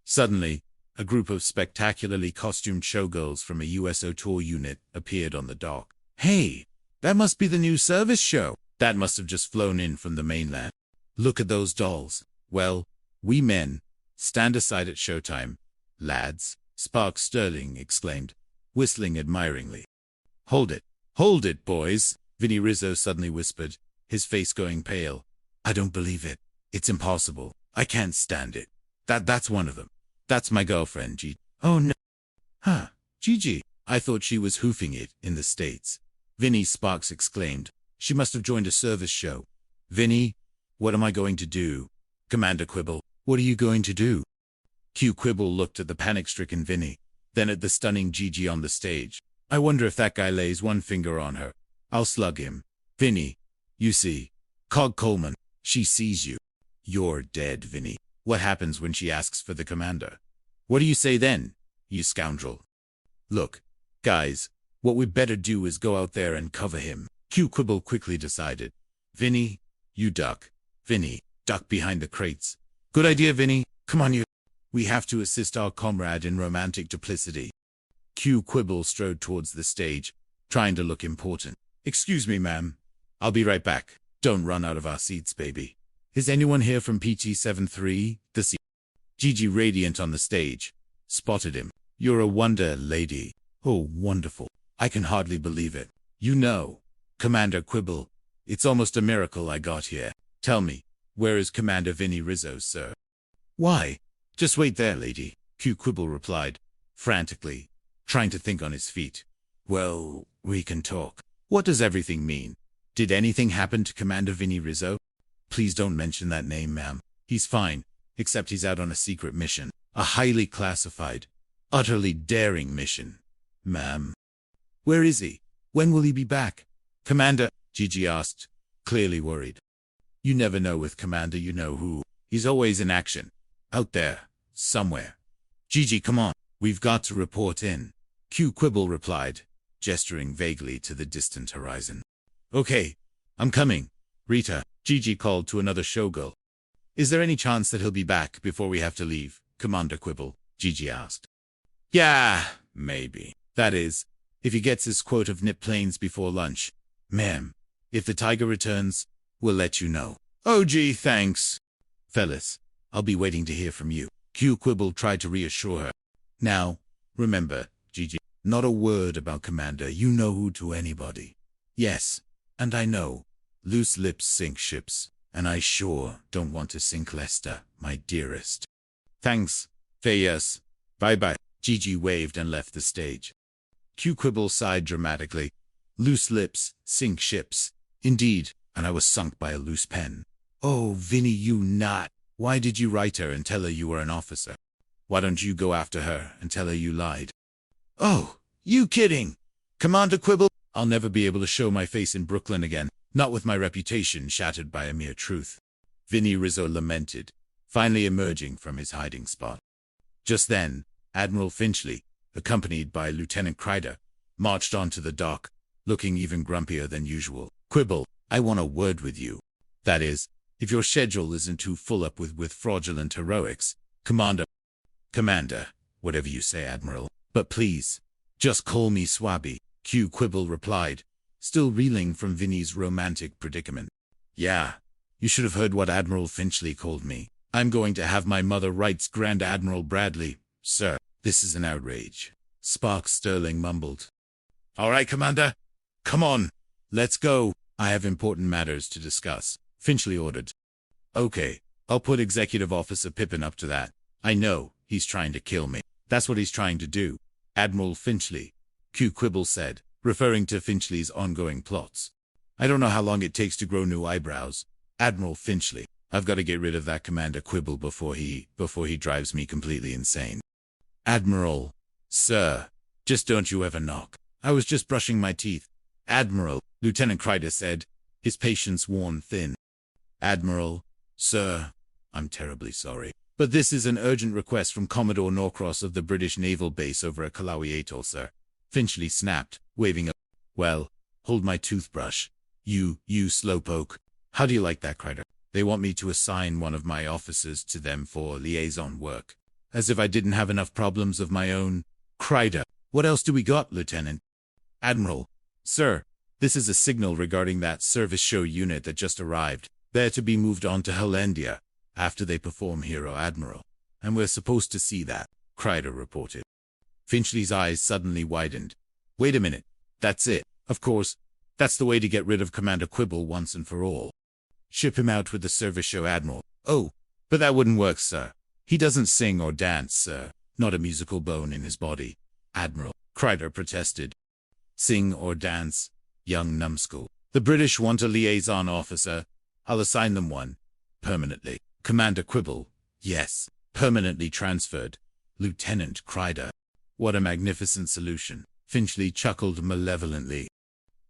Suddenly, a group of spectacularly costumed showgirls from a USO tour unit appeared on the dock. Hey, that must be the new service show. That must have just flown in from the mainland. Look at those dolls. Well, we men, stand aside at showtime. Lads, Sparks Sterling exclaimed, whistling admiringly. Hold it, boys, Vinny Rizzo suddenly whispered, his face going pale. I don't believe it. It's impossible. I can't stand it. That's one of them. That's my girlfriend, Gigi. Oh, no. Huh, Gigi. I thought she was hoofing it in the States. Vinny, Sparks exclaimed. She must have joined a service show. Vinny, what am I going to do? Commander Quibble, what are you going to do? Q Quibble looked at the panic-stricken Vinny, then at the stunning Gigi on the stage. I wonder if that guy lays one finger on her. I'll slug him. Vinny, you see. Cog Coleman, she sees you. You're dead, Vinny. What happens when she asks for the commander? What do you say then, you scoundrel? Look, guys, what we better do is go out there and cover him. Q Quibble quickly decided. Vinny, you duck. Vinny, duck behind the crates. Good idea, Vinny. Come on, you. We have to assist our comrade in romantic duplicity. Q Quibble strode towards the stage, trying to look important. Excuse me, ma'am. I'll be right back. Don't run out of our seats, baby. Is anyone here from PT-73? The seat. Gigi, radiant on the stage, spotted him. You're a wonder, lady. Oh, wonderful. I can hardly believe it. You know, Commander Quibble, it's almost a miracle I got here. Tell me, where is Commander Vinny Rizzo, sir? Why? Just wait there, lady, Q Quibble replied, frantically, trying to think on his feet. Well, we can talk. What does everything mean? Did anything happen to Commander Vinny Rizzo? Please don't mention that name, ma'am. He's fine, except he's out on a secret mission. A highly classified, utterly daring mission. Ma'am. Where is he? When will he be back? Commander, Gigi asked, clearly worried. You never know with Commander you know who. He's always in action. Out there, somewhere. Gigi, come on. We've got to report in. Q Quibble replied, gesturing vaguely to the distant horizon. Okay, I'm coming. Rita, Gigi called to another showgirl. Is there any chance that he'll be back before we have to leave, Commander Quibble? Gigi asked. Yeah, maybe. That is, if he gets his quote of nip planes before lunch. Ma'am, if the tiger returns, we'll let you know. Oh gee, thanks. Fellas, I'll be waiting to hear from you. Q Quibble tried to reassure her. Now, remember, Gigi, not a word about Commander. You know who to anybody. Yes, And I know loose lips sink ships, and I sure don't want to sink Lester, my dearest. Thanks, Fayas. Bye-bye. Gigi waved and left the stage. Q Quibble sighed dramatically. Loose lips sink ships. Indeed, and I was sunk by a loose pen. Oh, Vinny, you nut. Why did you write her and tell her you were an officer? Why don't you go after her and tell her you lied? Oh, you kidding? Commander Quibble, I'll never be able to show my face in Brooklyn again, not with my reputation shattered by a mere truth. Vinny Rizzo lamented, finally emerging from his hiding spot. Just then, Admiral Finchley, accompanied by Lieutenant Crider, marched onto the dock, looking even grumpier than usual. Quibble, I want a word with you. That is, if your schedule isn't too full up with fraudulent heroics, Commander, whatever you say, Admiral. But please, just call me Swabby, Q Quibble replied, still reeling from Vinny's romantic predicament. Yeah, you should have heard what Admiral Finchley called me. I'm going to have my mother writes Grand Admiral Bradley. Sir, this is an outrage. Spark Sterling mumbled. All right, Commander. Come on. Let's go. I have important matters to discuss, Finchley ordered. Okay, I'll put Executive Officer Pippin up to that. I know, he's trying to kill me. That's what he's trying to do. Admiral Finchley, Q Quibble said, referring to Finchley's ongoing plots. I don't know how long it takes to grow new eyebrows. Admiral Finchley, I've got to get rid of that Commander Quibble before he drives me completely insane. Admiral, sir, just don't you ever knock. I was just brushing my teeth. Admiral, Lieutenant Crider said, his patience worn thin. Admiral, sir, I'm terribly sorry, but this is an urgent request from Commodore Norcross of the British Naval Base over at Kalawi Atoll, sir. Finchley snapped, waving a... Well, hold my toothbrush. You slowpoke. How do you like that, Crider? They want me to assign one of my officers to them for liaison work. As if I didn't have enough problems of my own. Crider, what else do we got, Lieutenant? Admiral, sir, this is a signal regarding that service show unit that just arrived. They're to be moved on to Hollandia after they perform Hero Admiral. And we're supposed to see that, Crider reported. Finchley's eyes suddenly widened. Wait a minute. That's it. Of course, that's the way to get rid of Commander Quibble once and for all. Ship him out with the service show Admiral. Oh, but that wouldn't work, sir. He doesn't sing or dance, sir. Not a musical bone in his body. Admiral, Crider protested. Sing or dance, young numbskull. The British want a liaison officer. I'll assign them one. Permanently. Commander Quibble. Yes. Permanently transferred. Lieutenant Crider. What a magnificent solution. Finchley chuckled malevolently.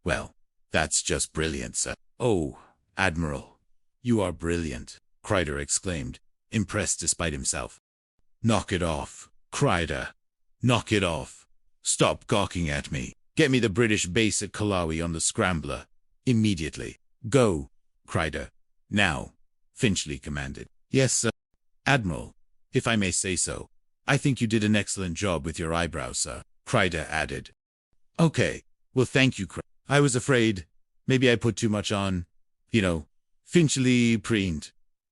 Well, that's just brilliant, sir. Oh, Admiral. You are brilliant, Crider exclaimed, impressed despite himself. Knock it off, Crider. Knock it off. Stop gawking at me. Get me the British base at Kalawi on the Scrambler. Immediately. Go, Crider. Now, Finchley commanded. Yes, sir. Admiral, if I may say so, I think you did an excellent job with your eyebrows, sir, Crider added. Okay, well thank you, Crider. I was afraid maybe I put too much on, Finchley preened.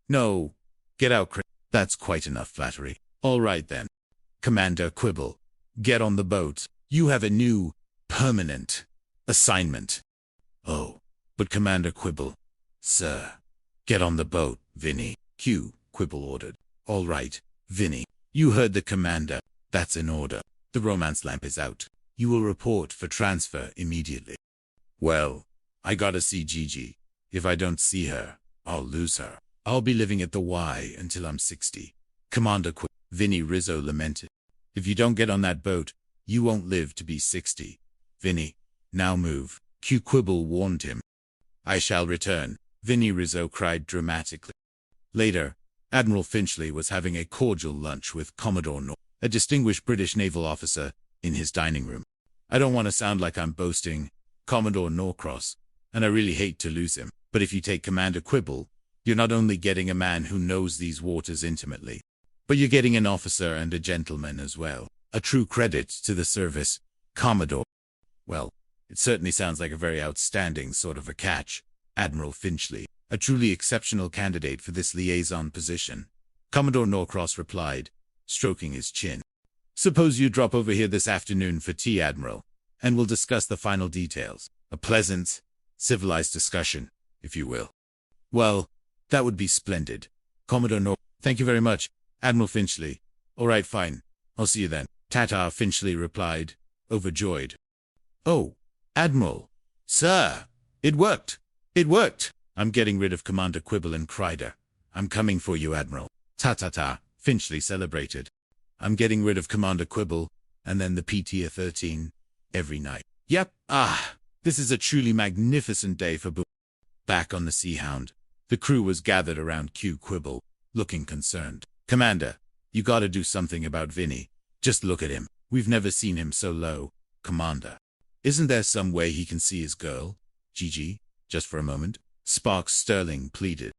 No, get out, Crider. That's quite enough flattery. All right then. Commander Quibble, get on the boat. You have a new, permanent assignment. Oh, but Commander Quibble, sir, get on the boat, Vinny. Q, Quibble ordered. All right, Vinny. You heard the commander. That's in order. The romance lamp is out. You will report for transfer immediately. Well, I gotta see Gigi. If I don't see her, I'll lose her. I'll be living at the Y until I'm 60. Commander Quibble, Vinny Rizzo lamented. If you don't get on that boat, you won't live to be 60. Vinny, now move. Q Quibble warned him. I shall return, Vinny Rizzo cried dramatically. Later, Admiral Finchley was having a cordial lunch with Commodore Norcross, a distinguished British naval officer, in his dining room. I don't want to sound like I'm boasting, Commodore Norcross, and I really hate to lose him, but if you take Commander Quibble, you're not only getting a man who knows these waters intimately, but you're getting an officer and a gentleman as well. A true credit to the service, Commodore. Well, it certainly sounds like a very outstanding sort of a catch, Admiral Finchley, a truly exceptional candidate for this liaison position. Commodore Norcross replied, stroking his chin. Suppose you drop over here this afternoon for tea, Admiral, and we'll discuss the final details. A pleasant, civilized discussion, if you will. Well, that would be splendid. Commodore Nor. Thank you very much, Admiral Finchley. All right, fine. I'll see you then. Tata, Finchley replied, overjoyed. Oh, Admiral. Sir, it worked. It worked. I'm getting rid of Commander Quibble and Crider. I'm coming for you, Admiral. Ta-ta-ta, Finchley celebrated. I'm getting rid of Commander Quibble, and then the PT-13, every night. Yep, this is a truly magnificent day for Back on the Sea Hound, the crew was gathered around Q Quibble, looking concerned. Commander, you gotta do something about Vinny. Just look at him. We've never seen him so low. Commander. Isn't there some way he can see his girl? Gigi, just for a moment. Sparks Sterling pleaded.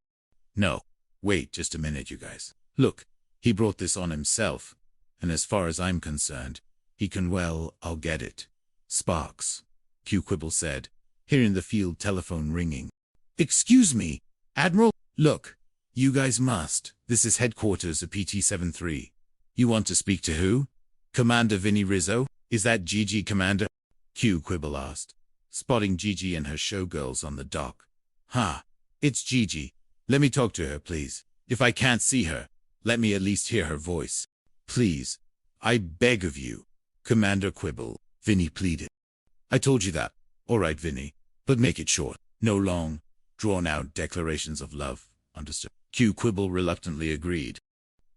No. Wait just a minute, you guys. Look, he brought this on himself. And as far as I'm concerned, he can, well, I'll get it. Sparks. Q Quibble said, hearing the field telephone ringing. Excuse me, Admiral? Look, you guys must. This is headquarters of PT-73. You want to speak to who? Commander Vinny Rizzo? Is that Gigi, Commander? Q Quibble asked, spotting Gigi and her showgirls on the dock. It's Gigi. Let me talk to her, please. If I can't see her, let me at least hear her voice. Please, I beg of you. Commander Quibble, Vinny pleaded. I told you that. All right, Vinny, but make it short. No long, drawn-out declarations of love. Understood? Q Quibble reluctantly agreed.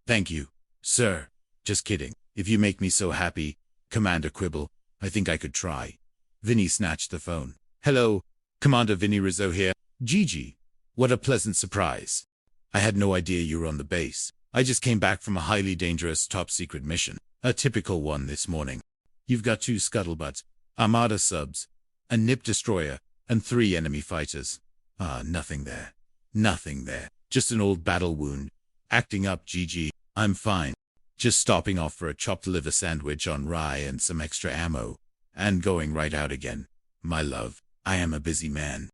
Thank you, sir. Just kidding. If you make me so happy, Commander Quibble, I think I could try. Vinny snatched the phone. Hello, Commander Vinny Rizzo here. Gigi, what a pleasant surprise. I had no idea you were on the base. I just came back from a highly dangerous top-secret mission. A typical one this morning. You've got 2 scuttlebutts, Armada subs, a Nip destroyer, and 3 enemy fighters. Nothing there. Nothing there. Just an old battle wound. Acting up, Gigi. I'm fine. Just stopping off for a chopped liver sandwich on rye and some extra ammo. And going right out again. My love, I am a busy man.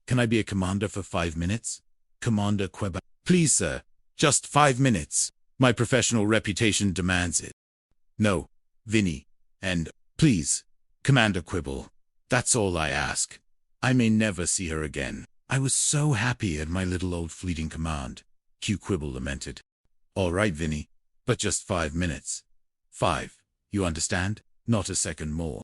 Can I be a commander for 5 minutes? Commander Quibble. Please, sir. Just 5 minutes. My professional reputation demands it. No, Vinny. And, please, Commander Quibble. That's all I ask. I may never see her again. I was so happy at my little old fleeting command. Q Quibble lamented. All right, Vinny. But just 5 minutes. 5. You understand? Not a second more.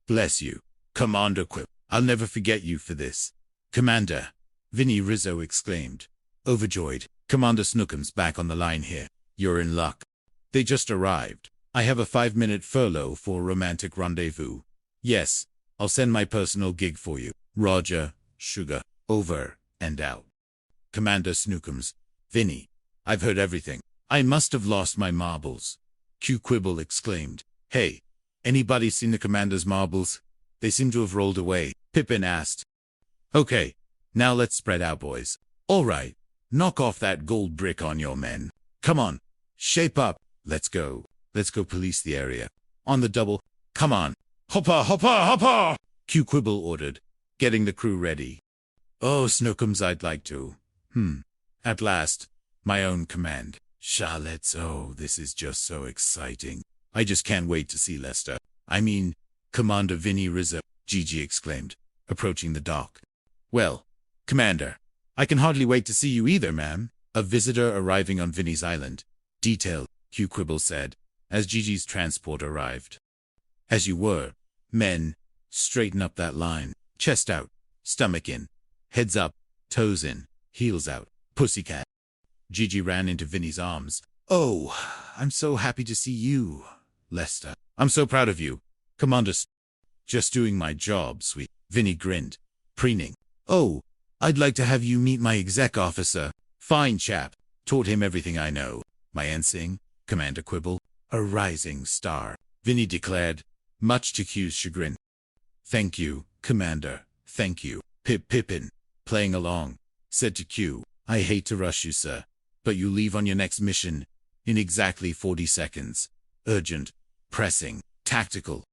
Bless you, Commander Quibble. I'll never forget you for this. Commander, Vinny Rizzo exclaimed, overjoyed. Commander Snookums back on the line here. You're in luck. They just arrived. I have a 5-minute furlough for a romantic rendezvous. Yes, I'll send my personal gig for you. Roger, sugar, over and out. Commander Snookums, Vinny, I've heard everything. I must have lost my marbles. Q Quibble exclaimed. Hey, anybody seen the commander's marbles? They seem to have rolled away. Pippin asked. Okay, now let's spread out, boys. All right, knock off that gold brick on your men. Come on, shape up. Let's go. Let's go police the area. On the double. Come on. Hopper, hopper, hopper! Q Quibble ordered, getting the crew ready. Oh, Snookums, I'd like to. At last, my own command. Charlotte, oh, this is just so exciting. I just can't wait to see Lester. I mean, Commander Vinny Rizzo, Gigi exclaimed, approaching the dock. Well, Commander, I can hardly wait to see you either, ma'am. A visitor arriving on Vinny's island. Detailed, Q Quibble said, as Gigi's transport arrived. As you were, men, straighten up that line. Chest out, stomach in, heads up, toes in, heels out, pussycat. Gigi ran into Vinny's arms. Oh, I'm so happy to see you, Lester. I'm so proud of you, Commander. Just doing my job, sweet. Vinny grinned, preening. Oh, I'd like to have you meet my exec officer. Fine chap. Taught him everything I know. My ensign, Commander Quibble, a rising star. Vinny declared, much to Q's chagrin. Thank you, Commander. Thank you. Pippin, playing along, said to Q. I hate to rush you, sir, but you leave on your next mission in exactly 40 seconds. Urgent, pressing, tactical.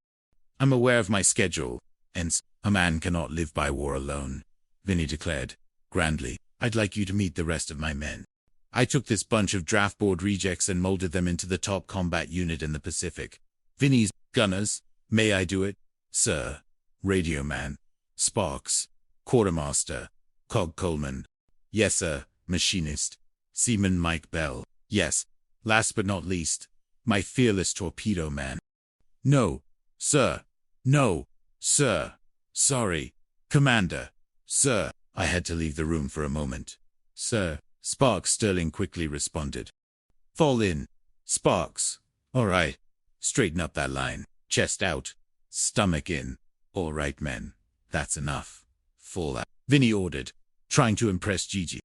I'm aware of my schedule, and a man cannot live by war alone, Vinny declared, grandly. I'd like you to meet the rest of my men. I took this bunch of draft board rejects and molded them into the top combat unit in the Pacific. Vinny's gunners. May I do it, sir? Radio man. Sparks. Quartermaster, Cog Coleman. Yes, sir. Machinist, Seaman Mike Bell. Yes. Last but not least, my fearless torpedo man. No, sir. No, sir. Sorry, Commander. Sir. I had to leave the room for a moment. Sir. Sparks Sterling quickly responded. Fall in, Sparks. All right. Straighten up that line. Chest out. Stomach in. All right, men. That's enough. Fall out. Vinny ordered, trying to impress Gigi.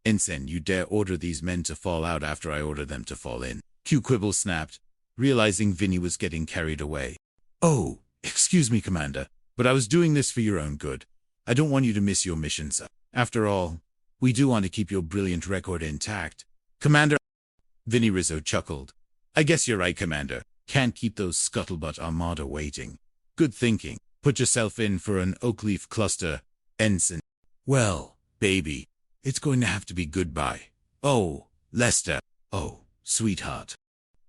Ensign, you dare order these men to fall out after I order them to fall in. Q Quibble snapped, realizing Vinny was getting carried away. Oh, excuse me, Commander, but I was doing this for your own good. I don't want you to miss your mission, sir. After all, we do want to keep your brilliant record intact. Commander. Vinny Rizzo chuckled. I guess you're right, Commander. Can't keep those scuttlebutt armada waiting. Good thinking. Put yourself in for an oak leaf cluster, Ensign. Well, baby, it's going to have to be goodbye. Oh, Lester. Oh, sweetheart.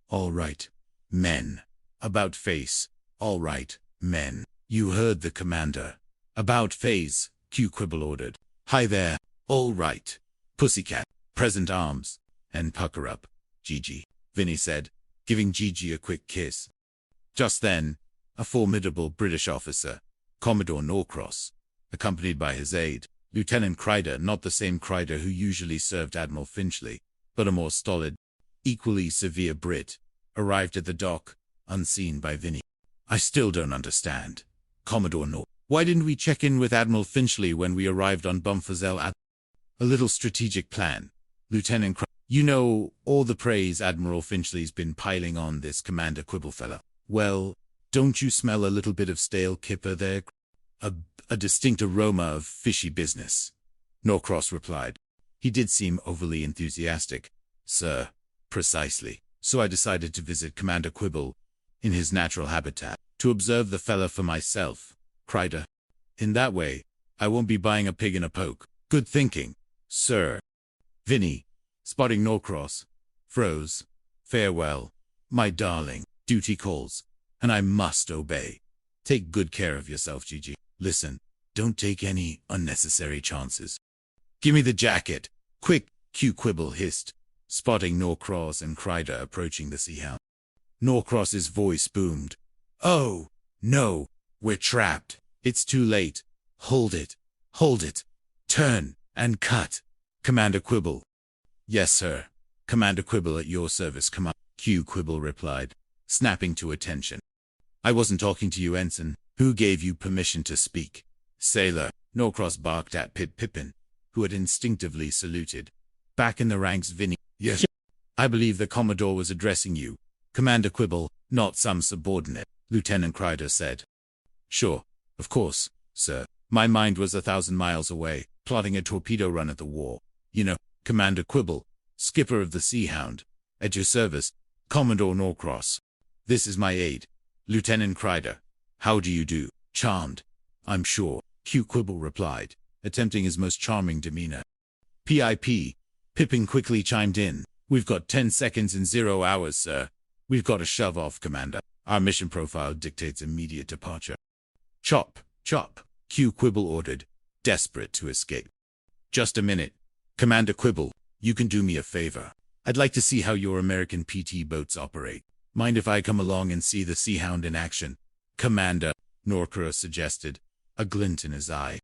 All right, men. About face. All right, men. You heard the Commander. About face, Q Quibble ordered. Hi there. All right. Pussycat. Present arms. And pucker up, Gigi, Vinny said, giving Gigi a quick kiss. Just then, a formidable British officer, Commodore Norcross, accompanied by his aide, Lieutenant Crider, not the same Crider who usually served Admiral Finchley, but a more stolid, equally severe Brit, arrived at the dock, unseen by Vinny. I still don't understand. Commodore Nor. Why didn't we check in with Admiral Finchley when we arrived on Bumfuzzell at a little strategic plan? Lieutenant Crider. You know, all the praise Admiral Finchley's been piling on this Commander Quibble fella. Well, don't you smell a little bit of stale kipper there? A distinct aroma of fishy business. Norcross replied. He did seem overly enthusiastic. Sir, precisely. So I decided to visit Commander Quibble in his natural habitat, to observe the fella for myself, Crider. In that way, I won't be buying a pig in a poke. Good thinking, sir. Vinny, spotting Norcross, froze. Farewell, my darling. Duty calls, and I must obey. Take good care of yourself, Gigi. Listen, don't take any unnecessary chances. Give me the jacket. Quick, Q Quibble hissed, spotting Norcross and Crider approaching the Sea Hound. Norcross's voice boomed. Oh, no, we're trapped. It's too late. Hold it. Hold it. Turn and cut. Commander Quibble. Yes, sir. Commander Quibble at your service, Command. Q Quibble replied, snapping to attention. I wasn't talking to you, Ensign. Who gave you permission to speak? Sailor. Norcross barked at Pippin, who had instinctively saluted. Back in the ranks, Vinny. Yes. I believe the Commodore was addressing you, Commander Quibble, not some subordinate, Lieutenant Crider said. Sure, of course, sir. My mind was 1,000 miles away, plotting a torpedo run at the war. You know, Commander Quibble, skipper of the Sea Hound. At your service, Commodore Norcross. This is my aide, Lieutenant Crider. How do you do? Charmed, I'm sure, Q Quibble replied, attempting his most charming demeanor. PIP, Pippin quickly chimed in. We've got 10 seconds and 0 hours, sir. We've got to shove off, Commander. Our mission profile dictates immediate departure. Chop, chop, Q Quibble ordered, desperate to escape. Just a minute. Commander Quibble, you can do me a favor. I'd like to see how your American PT boats operate. Mind if I come along and see the Sea Hound in action? Commander, Norcross suggested, a glint in his eye.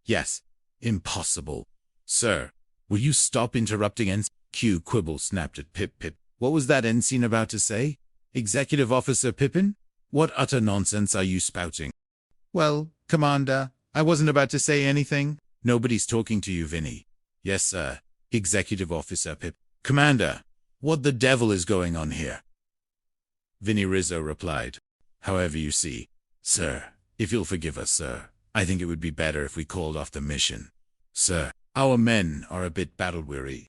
Yes, impossible. Sir, will you stop interrupting Ensign? Q Quibble snapped at Pip. What was that Ensign about to say? Executive Officer Pippin? What utter nonsense are you spouting? Well, Commander, I wasn't about to say anything. Nobody's talking to you, Vinny. Yes, sir. Executive Officer Pip. Commander, what the devil is going on here? Vinny Rizzo replied. However you see, sir, if you'll forgive us, sir, I think it would be better if we called off the mission. Sir, our men are a bit battle-weary.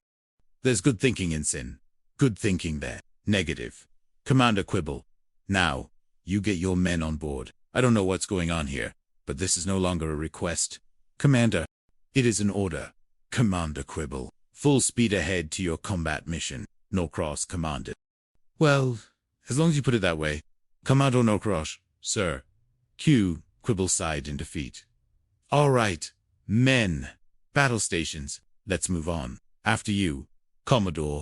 There's good thinking, Ensign. Good thinking there. Negative. Commander Quibble. Now, you get your men on board. I don't know what's going on here, but this is no longer a request. Commander, it is an order. Commander Quibble. Full speed ahead to your combat mission, Norcross commanded. Well, as long as you put it that way. Commander Norcross, sir. Q Quibble sighed in defeat. All right, Men. Battle stations. Let's move on. After you, Commodore.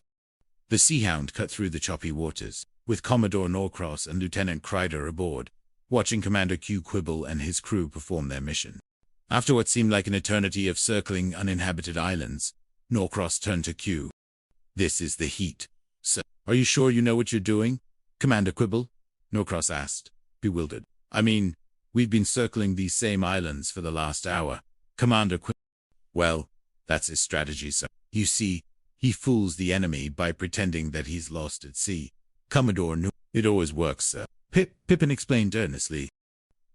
The Seahound cut through the choppy waters, with Commodore Norcross and Lieutenant Crider aboard, watching Commander Q Quibble and his crew perform their mission. After what seemed like an eternity of circling uninhabited islands, Norcross turned to Q. "This is the heat, sir. Are you sure you know what you're doing, Commander Quibble?" Norcross asked, bewildered. "I mean, we've been circling these same islands for the last hour." Commander Quibble. "Well, that's his strategy, sir. You see, he fools the enemy by pretending that he's lost at sea." Commodore knew. "It always works, sir," Pippin explained earnestly.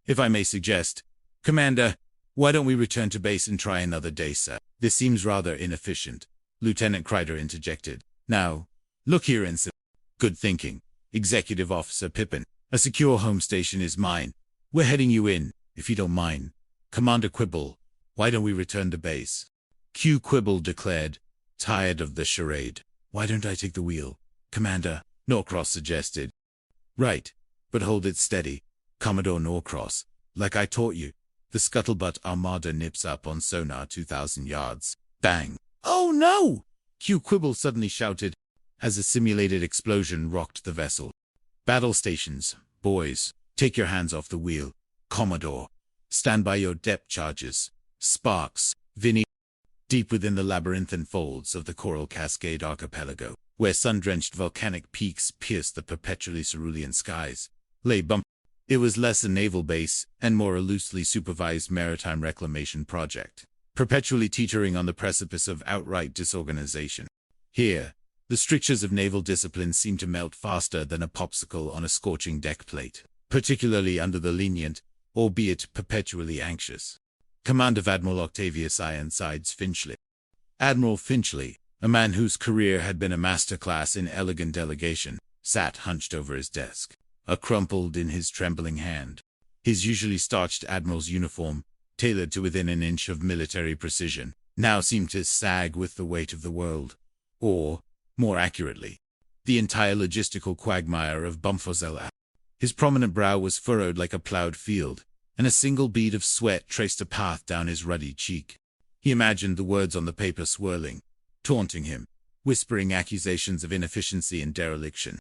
"If I may suggest, Commander, why don't we return to base and try another day, sir? This seems rather inefficient," Lieutenant Crider interjected. "Now, look here, Ensign." "Good thinking, Executive Officer Pippin. A secure home station is mine. We're heading you in, if you don't mind. Commander Quibble, why don't we return to base?" Q Quibble declared, tired of the charade. "Why don't I take the wheel, Commander?" Norcross suggested. "Right, but hold it steady, Commodore Norcross. Like I taught you, the scuttlebutt armada nips up on sonar 2,000 yards. Bang! "Oh no!" Q Quibble suddenly shouted, as a simulated explosion rocked the vessel. "Battle stations, boys, take your hands off the wheel. Commodore, stand by your depth charges. Sparks, Vinny." Deep within the labyrinthine folds of the Coral Cascade Archipelago, where sun-drenched volcanic peaks pierced the perpetually cerulean skies, lay Bump. It was less a naval base and more a loosely supervised maritime reclamation project, perpetually teetering on the precipice of outright disorganization. Here, the strictures of naval discipline seemed to melt faster than a popsicle on a scorching deck plate, particularly under the lenient, albeit perpetually anxious, command of Admiral Octavius Ironsides Finchley. Admiral Finchley, a man whose career had been a masterclass in elegant delegation, sat hunched over his desk, a crumpled in his trembling hand. His usually starched admiral's uniform, tailored to within an inch of military precision, now seemed to sag with the weight of the world. Or, more accurately, the entire logistical quagmire of Bumfosella. His prominent brow was furrowed like a plowed field, and a single bead of sweat traced a path down his ruddy cheek. He imagined the words on the paper swirling, taunting him, whispering accusations of inefficiency and dereliction.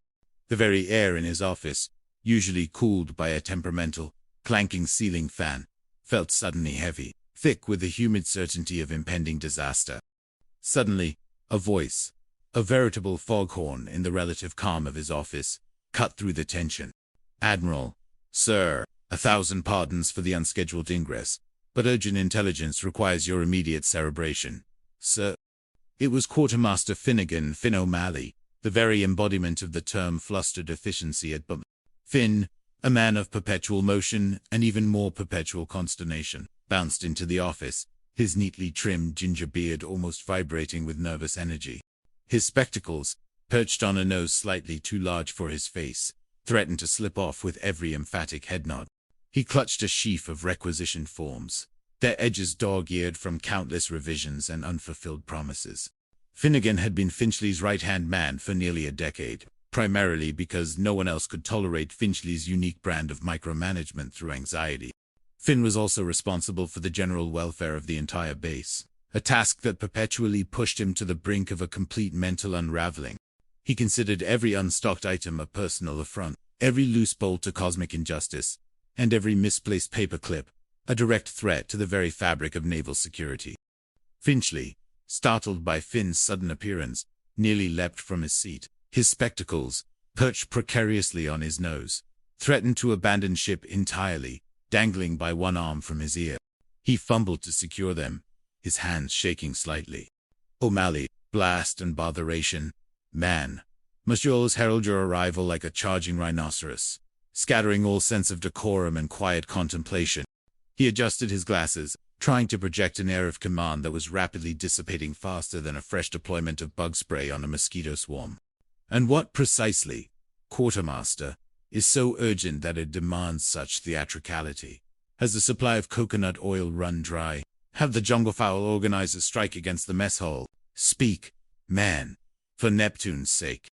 The very air in his office, usually cooled by a temperamental, clanking ceiling fan, felt suddenly heavy, thick with the humid certainty of impending disaster. Suddenly, a voice, a veritable foghorn in the relative calm of his office, cut through the tension. "Admiral, sir, 1,000 pardons for the unscheduled ingress, but urgent intelligence requires your immediate cerebration, sir." It was Quartermaster Finnegan Finn O'Malley, the very embodiment of the term flustered efficiency at Bum. Finn, a man of perpetual motion and even more perpetual consternation, bounced into the office, his neatly trimmed ginger beard almost vibrating with nervous energy. His spectacles, perched on a nose slightly too large for his face, threatened to slip off with every emphatic head nod. He clutched a sheaf of requisitioned forms, their edges dog-eared from countless revisions and unfulfilled promises. Finnegan had been Finchley's right-hand man for nearly a decade, primarily because no one else could tolerate Finchley's unique brand of micromanagement through anxiety. Finn was also responsible for the general welfare of the entire base, a task that perpetually pushed him to the brink of a complete mental unraveling. He considered every unstocked item a personal affront, every loose bolt a cosmic injustice, and every misplaced paperclip a direct threat to the very fabric of naval security. Finchley, startled by Finn's sudden appearance, nearly leapt from his seat. His spectacles, perched precariously on his nose, threatened to abandon ship entirely, dangling by one arm from his ear. He fumbled to secure them, his hands shaking slightly. "O'Malley, blast and botheration. Man, must you always herald your arrival like a charging rhinoceros, scattering all sense of decorum and quiet contemplation?" He adjusted his glasses, trying to project an air of command that was rapidly dissipating faster than a fresh deployment of bug spray on a mosquito swarm. "And what precisely, Quartermaster, is so urgent that it demands such theatricality? Has the supply of coconut oil run dry? Have the junglefowl organized a strike against the mess hall? Speak, man, for Neptune's sake."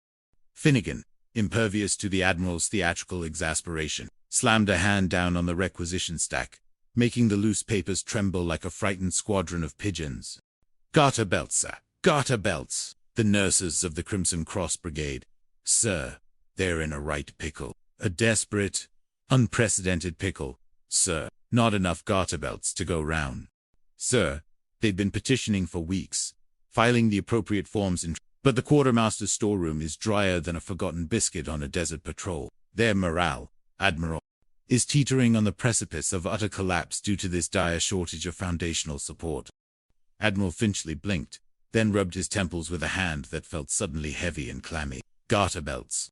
Finnegan, impervious to the Admiral's theatrical exasperation, slammed a hand down on the requisition stack, making the loose papers tremble like a frightened squadron of pigeons. Garter belts, sir. Garter belts. The nurses of the Crimson Cross Brigade. Sir, they're in a right pickle. A desperate, unprecedented pickle, sir. Not enough garter belts to go round. Sir, they've been petitioning for weeks, filing the appropriate forms but the quartermaster's storeroom is drier than a forgotten biscuit on a desert patrol. Their morale, Admiral, is teetering on the precipice of utter collapse due to this dire shortage of foundational support. Admiral Finchley blinked, then rubbed his temples with a hand that felt suddenly heavy and clammy. Garter belts.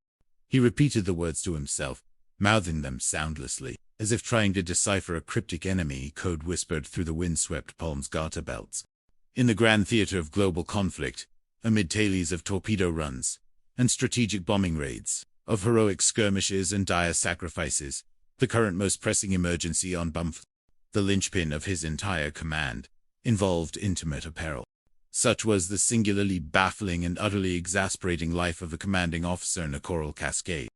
He repeated the words to himself, mouthing them soundlessly, as if trying to decipher a cryptic enemy code whispered through the windswept palms. Garter belts. In the grand theater of global conflict, amid tales of torpedo runs and strategic bombing raids, of heroic skirmishes and dire sacrifices, the current most pressing emergency on Bumf, the linchpin of his entire command, involved intimate apparel. Such was the singularly baffling and utterly exasperating life of the commanding officer in a Coral Cascade.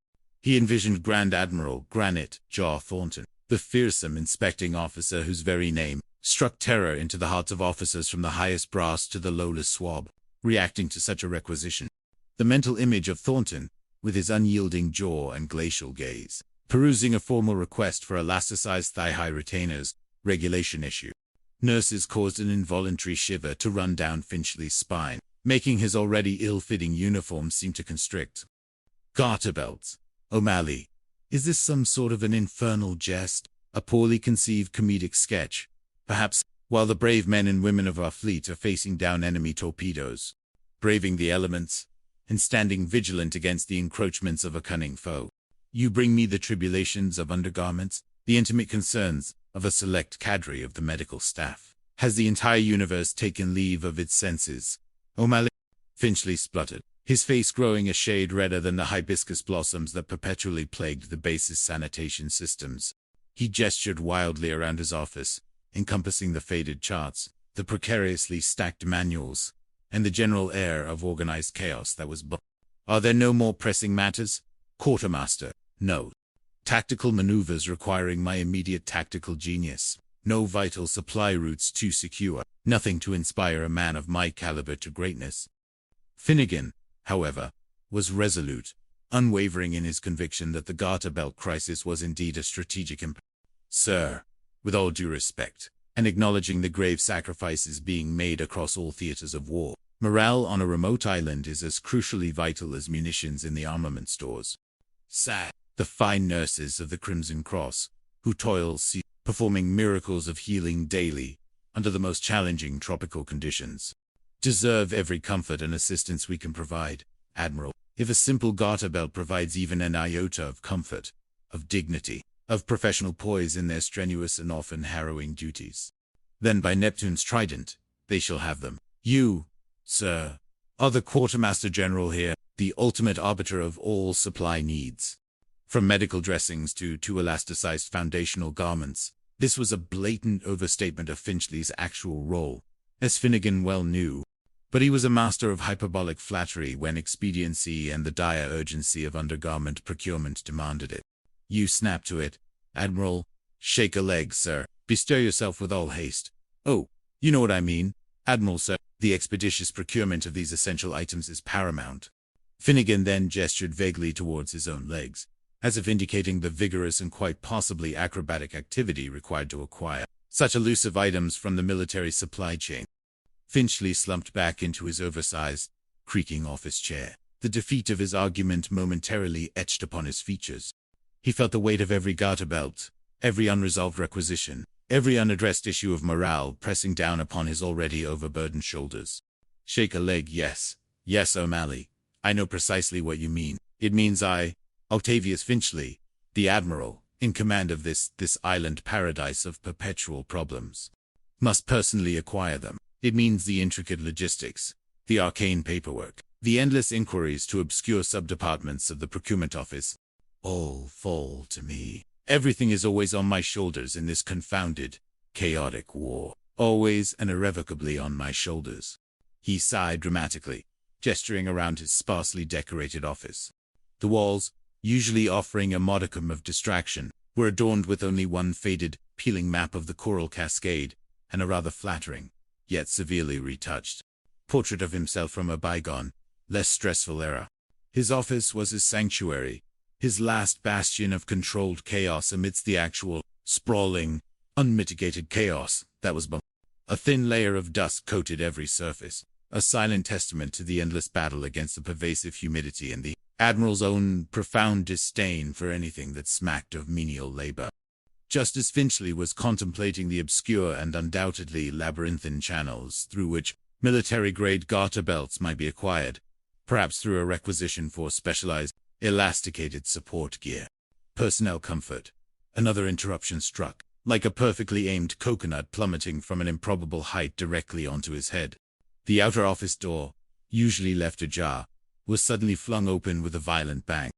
He envisioned Grand Admiral Granite Jaw Thornton, the fearsome inspecting officer whose very name struck terror into the hearts of officers from the highest brass to the lowest swab, reacting to such a requisition. The mental image of Thornton, with his unyielding jaw and glacial gaze, perusing a formal request for elasticized thigh-high retainers, regulation issue. Nurses caused an involuntary shiver to run down Finchley's spine, making his already ill-fitting uniform seem to constrict. Garter belts. O'Malley, is this some sort of an infernal jest, a poorly conceived comedic sketch? Perhaps, while the brave men and women of our fleet are facing down enemy torpedoes, braving the elements, and standing vigilant against the encroachments of a cunning foe, you bring me the tribulations of undergarments, the intimate concerns of a select cadre of the medical staff. Has the entire universe taken leave of its senses? O'Malley? Finchley spluttered, his face growing a shade redder than the hibiscus blossoms that perpetually plagued the base's sanitation systems. He gestured wildly around his office, encompassing the faded charts, the precariously stacked manuals, and the general air of organized chaos that was Are there no more pressing matters? Quartermaster, no. Tactical maneuvers requiring my immediate tactical genius. No vital supply routes too secure. Nothing to inspire a man of my caliber to greatness. Finnegan, however, was resolute, unwavering in his conviction that the garter belt crisis was indeed a strategic imperative. Sir, with all due respect, and acknowledging the grave sacrifices being made across all theaters of war, morale on a remote island is as crucially vital as munitions in the armament stores. Sad, the fine nurses of the Crimson Cross, who toil performing miracles of healing daily under the most challenging tropical conditions, deserve every comfort and assistance we can provide, Admiral. If a simple garter belt provides even an iota of comfort, of dignity, of professional poise in their strenuous and often harrowing duties, then by Neptune's trident, they shall have them. You, sir, are the Quartermaster General here, the ultimate arbiter of all supply needs. From medical dressings to elasticized foundational garments, this was a blatant overstatement of Finchley's actual role, as Finnegan well knew. But he was a master of hyperbolic flattery when expediency and the dire urgency of undergarment procurement demanded it. You snap to it, Admiral. Shake a leg, sir. Bestir yourself with all haste. Oh, you know what I mean, Admiral, sir. The expeditious procurement of these essential items is paramount. Finnegan then gestured vaguely towards his own legs, as if indicating the vigorous and quite possibly acrobatic activity required to acquire such elusive items from the military supply chain. Finchley slumped back into his oversized, creaking office chair, the defeat of his argument momentarily etched upon his features. He felt the weight of every garter belt, every unresolved requisition, every unaddressed issue of morale pressing down upon his already overburdened shoulders. Shake a leg, yes. Yes, O'Malley. I know precisely what you mean. It means Octavius Finchley, the Admiral, in command of this island paradise of perpetual problems, must personally acquire them. It means the intricate logistics, the arcane paperwork, the endless inquiries to obscure subdepartments of the procurement office. All fall to me. Everything is always on my shoulders in this confounded, chaotic war. Always and irrevocably on my shoulders. He sighed dramatically, gesturing around his sparsely decorated office. The walls, usually offering a modicum of distraction, were adorned with only one faded, peeling map of the Coral Cascade, and a rather flattering, yet severely retouched, portrait of himself from a bygone, less stressful era. His office was his sanctuary, his last bastion of controlled chaos amidst the actual, sprawling, unmitigated chaos that was below. A thin layer of dust coated every surface, a silent testament to the endless battle against the pervasive humidity and the admiral's own profound disdain for anything that smacked of menial labor. Just as Finchley was contemplating the obscure and undoubtedly labyrinthine channels through which military-grade garter belts might be acquired, perhaps through a requisition for specialized, elasticated support gear. Personnel comfort. Another interruption struck, like a perfectly aimed coconut plummeting from an improbable height directly onto his head. The outer office door, usually left ajar, was suddenly flung open with a violent bang.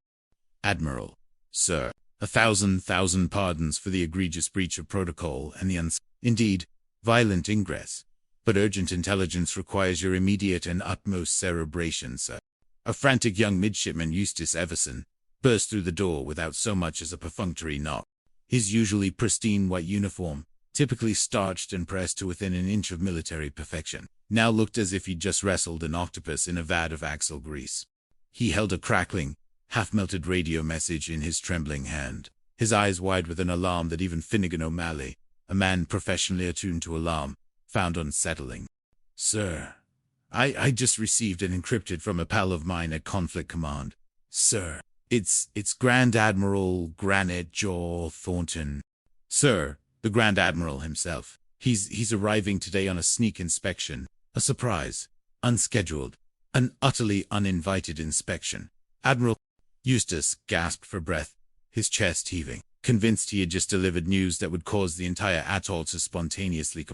"Admiral, sir, 1,000 pardons for the egregious breach of protocol and the indeed, violent ingress, but urgent intelligence requires your immediate and utmost cerebration, sir." A frantic young midshipman, Eustace Everson, burst through the door without so much as a perfunctory knock. His usually pristine white uniform, typically starched and pressed to within an inch of military perfection, now looked as if he'd just wrestled an octopus in a vat of axle grease. He held a crackling, half-melted radio message in his trembling hand, his eyes wide with an alarm that even Finnegan O'Malley, a man professionally attuned to alarm, found unsettling. "Sir, I just received an encrypted from a pal of mine at Conflict Command. Sir, it's Grand Admiral Granite Jaw Thornton. Sir, the Grand Admiral himself. He's arriving today on a sneak inspection, a surprise, unscheduled, an utterly uninvited inspection. Admiral..." Eustace gasped for breath, his chest heaving, convinced he had just delivered news that would cause the entire atoll to spontaneously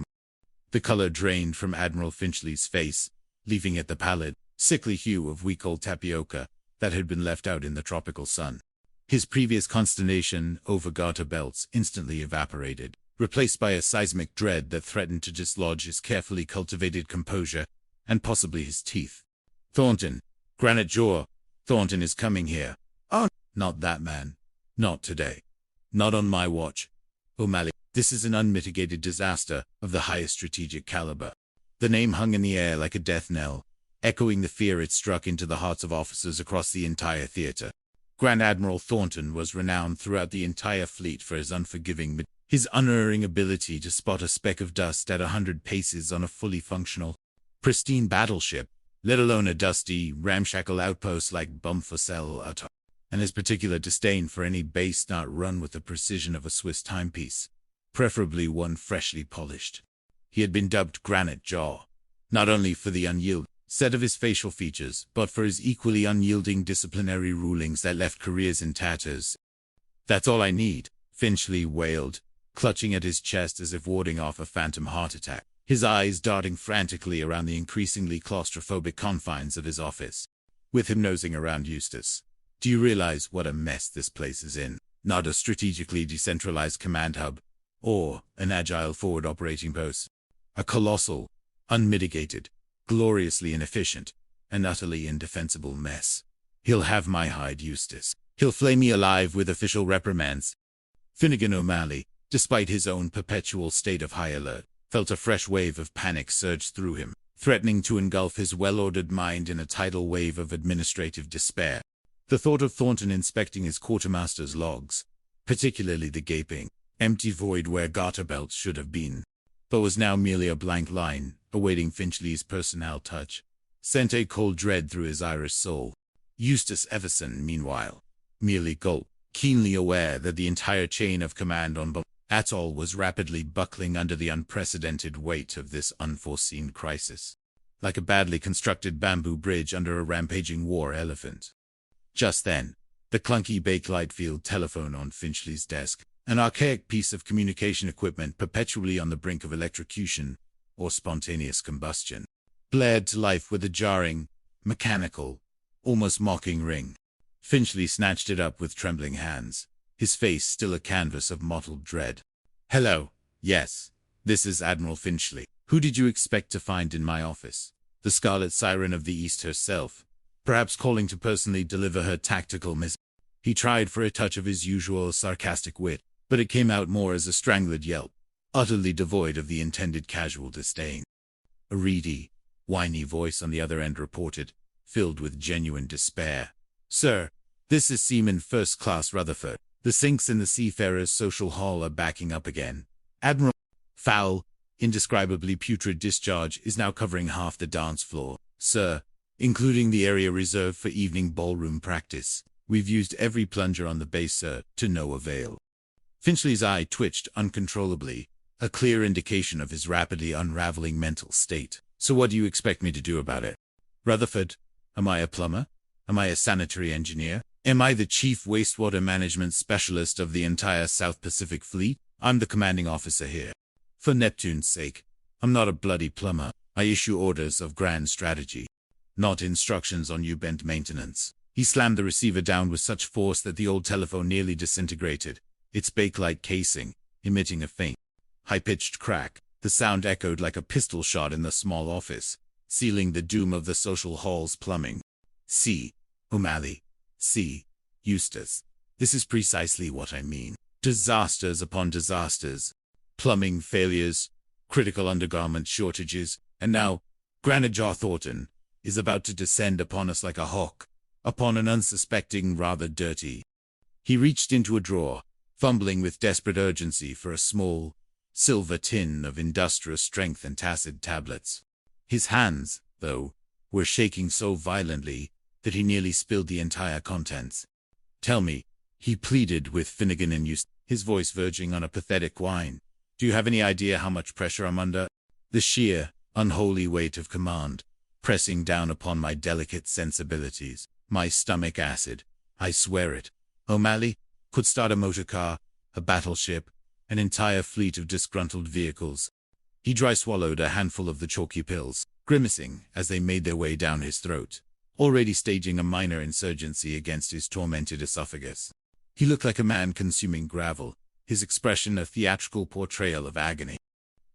The color drained from Admiral Finchley's face, leaving it the pallid, sickly hue of week-old tapioca that had been left out in the tropical sun. His previous consternation over garter belts instantly evaporated, replaced by a seismic dread that threatened to dislodge his carefully cultivated composure and possibly his teeth. "Thornton, Granite Jaw, Thornton is coming here." "Oh, not that man. Not today. Not on my watch. O'Malley, this is an unmitigated disaster of the highest strategic caliber." The name hung in the air like a death knell, echoing the fear it struck into the hearts of officers across the entire theater. Grand Admiral Thornton was renowned throughout the entire fleet for his unforgiving, his unerring ability to spot a speck of dust at 100 paces on a fully functional, pristine battleship, let alone a dusty, ramshackle outpost like Bumfussel Atoll, and his particular disdain for any base not run with the precision of a Swiss timepiece, preferably one freshly polished. He had been dubbed Granite Jaw, not only for the unyielding set of his facial features, but for his equally unyielding disciplinary rulings that left careers in tatters. "That's all I need," Finchley wailed, clutching at his chest as if warding off a phantom heart attack, his eyes darting frantically around the increasingly claustrophobic confines of his office. With him nosing around Eustace. "Do you realize what a mess this place is in? Not a strategically decentralized command hub, or an agile forward operating post. A colossal, unmitigated, gloriously inefficient, and utterly indefensible mess. He'll have my hide, Eustace. He'll flay me alive with official reprimands." Finnegan O'Malley, despite his own perpetual state of high alert, felt a fresh wave of panic surge through him, threatening to engulf his well-ordered mind in a tidal wave of administrative despair. The thought of Thornton inspecting his quartermaster's logs, particularly the gaping, empty void where garter belts should have been, but was now merely a blank line, awaiting Finchley's personnel touch, sent a cold dread through his Irish soul. Eustace Everson, meanwhile, merely gulped, keenly aware that the entire chain of command on Atoll was rapidly buckling under the unprecedented weight of this unforeseen crisis, like a badly constructed bamboo bridge under a rampaging war elephant. Just then, the clunky bakelite field telephone on Finchley's desk, an archaic piece of communication equipment perpetually on the brink of electrocution or spontaneous combustion, blared to life with a jarring, mechanical, almost mocking ring. Finchley snatched it up with trembling hands, his face still a canvas of mottled dread. "Hello, yes, this is Admiral Finchley. Who did you expect to find in my office? The Scarlet Siren of the East herself, perhaps calling to personally deliver her tactical miss." He tried for a touch of his usual sarcastic wit, but it came out more as a strangled yelp, utterly devoid of the intended casual disdain. A reedy, whiny voice on the other end reported, filled with genuine despair. "Sir, this is Seaman First Class Rutherford. The sinks in the Seafarers' Social Hall are backing up again. Admiral, foul, indescribably putrid discharge is now covering half the dance floor, sir, including the area reserved for evening ballroom practice. We've used every plunger on the base, sir, to no avail." Finchley's eye twitched uncontrollably, a clear indication of his rapidly unraveling mental state. "So what do you expect me to do about it? Rutherford, am I a plumber? Am I a sanitary engineer? Am I the chief wastewater management specialist of the entire South Pacific Fleet? I'm the commanding officer here. For Neptune's sake, I'm not a bloody plumber. I issue orders of grand strategy, not instructions on U-bent maintenance." He slammed the receiver down with such force that the old telephone nearly disintegrated, its bakelite casing emitting a faint, high-pitched crack. The sound echoed like a pistol shot in the small office, sealing the doom of the social hall's plumbing. "See, O'Malley. See, Eustace. This is precisely what I mean. Disasters upon disasters. Plumbing failures, critical undergarment shortages, and now Granajaw Thornton is about to descend upon us like a hawk, upon an unsuspecting, rather dirty." He reached into a drawer, fumbling with desperate urgency for a small, silver tin of industrious strength antacid tablets. His hands, though, were shaking so violently that he nearly spilled the entire contents. "Tell me," he pleaded with Finnegan and Eustace, his voice verging on a pathetic whine. "Do you have any idea how much pressure I'm under? The sheer, unholy weight of command, pressing down upon my delicate sensibilities, my stomach acid, I swear it. O'Malley could start a motor car, a battleship, an entire fleet of disgruntled vehicles." He dry swallowed a handful of the chalky pills, grimacing as they made their way down his throat, already staging a minor insurgency against his tormented esophagus. He looked like a man consuming gravel, his expression a theatrical portrayal of agony.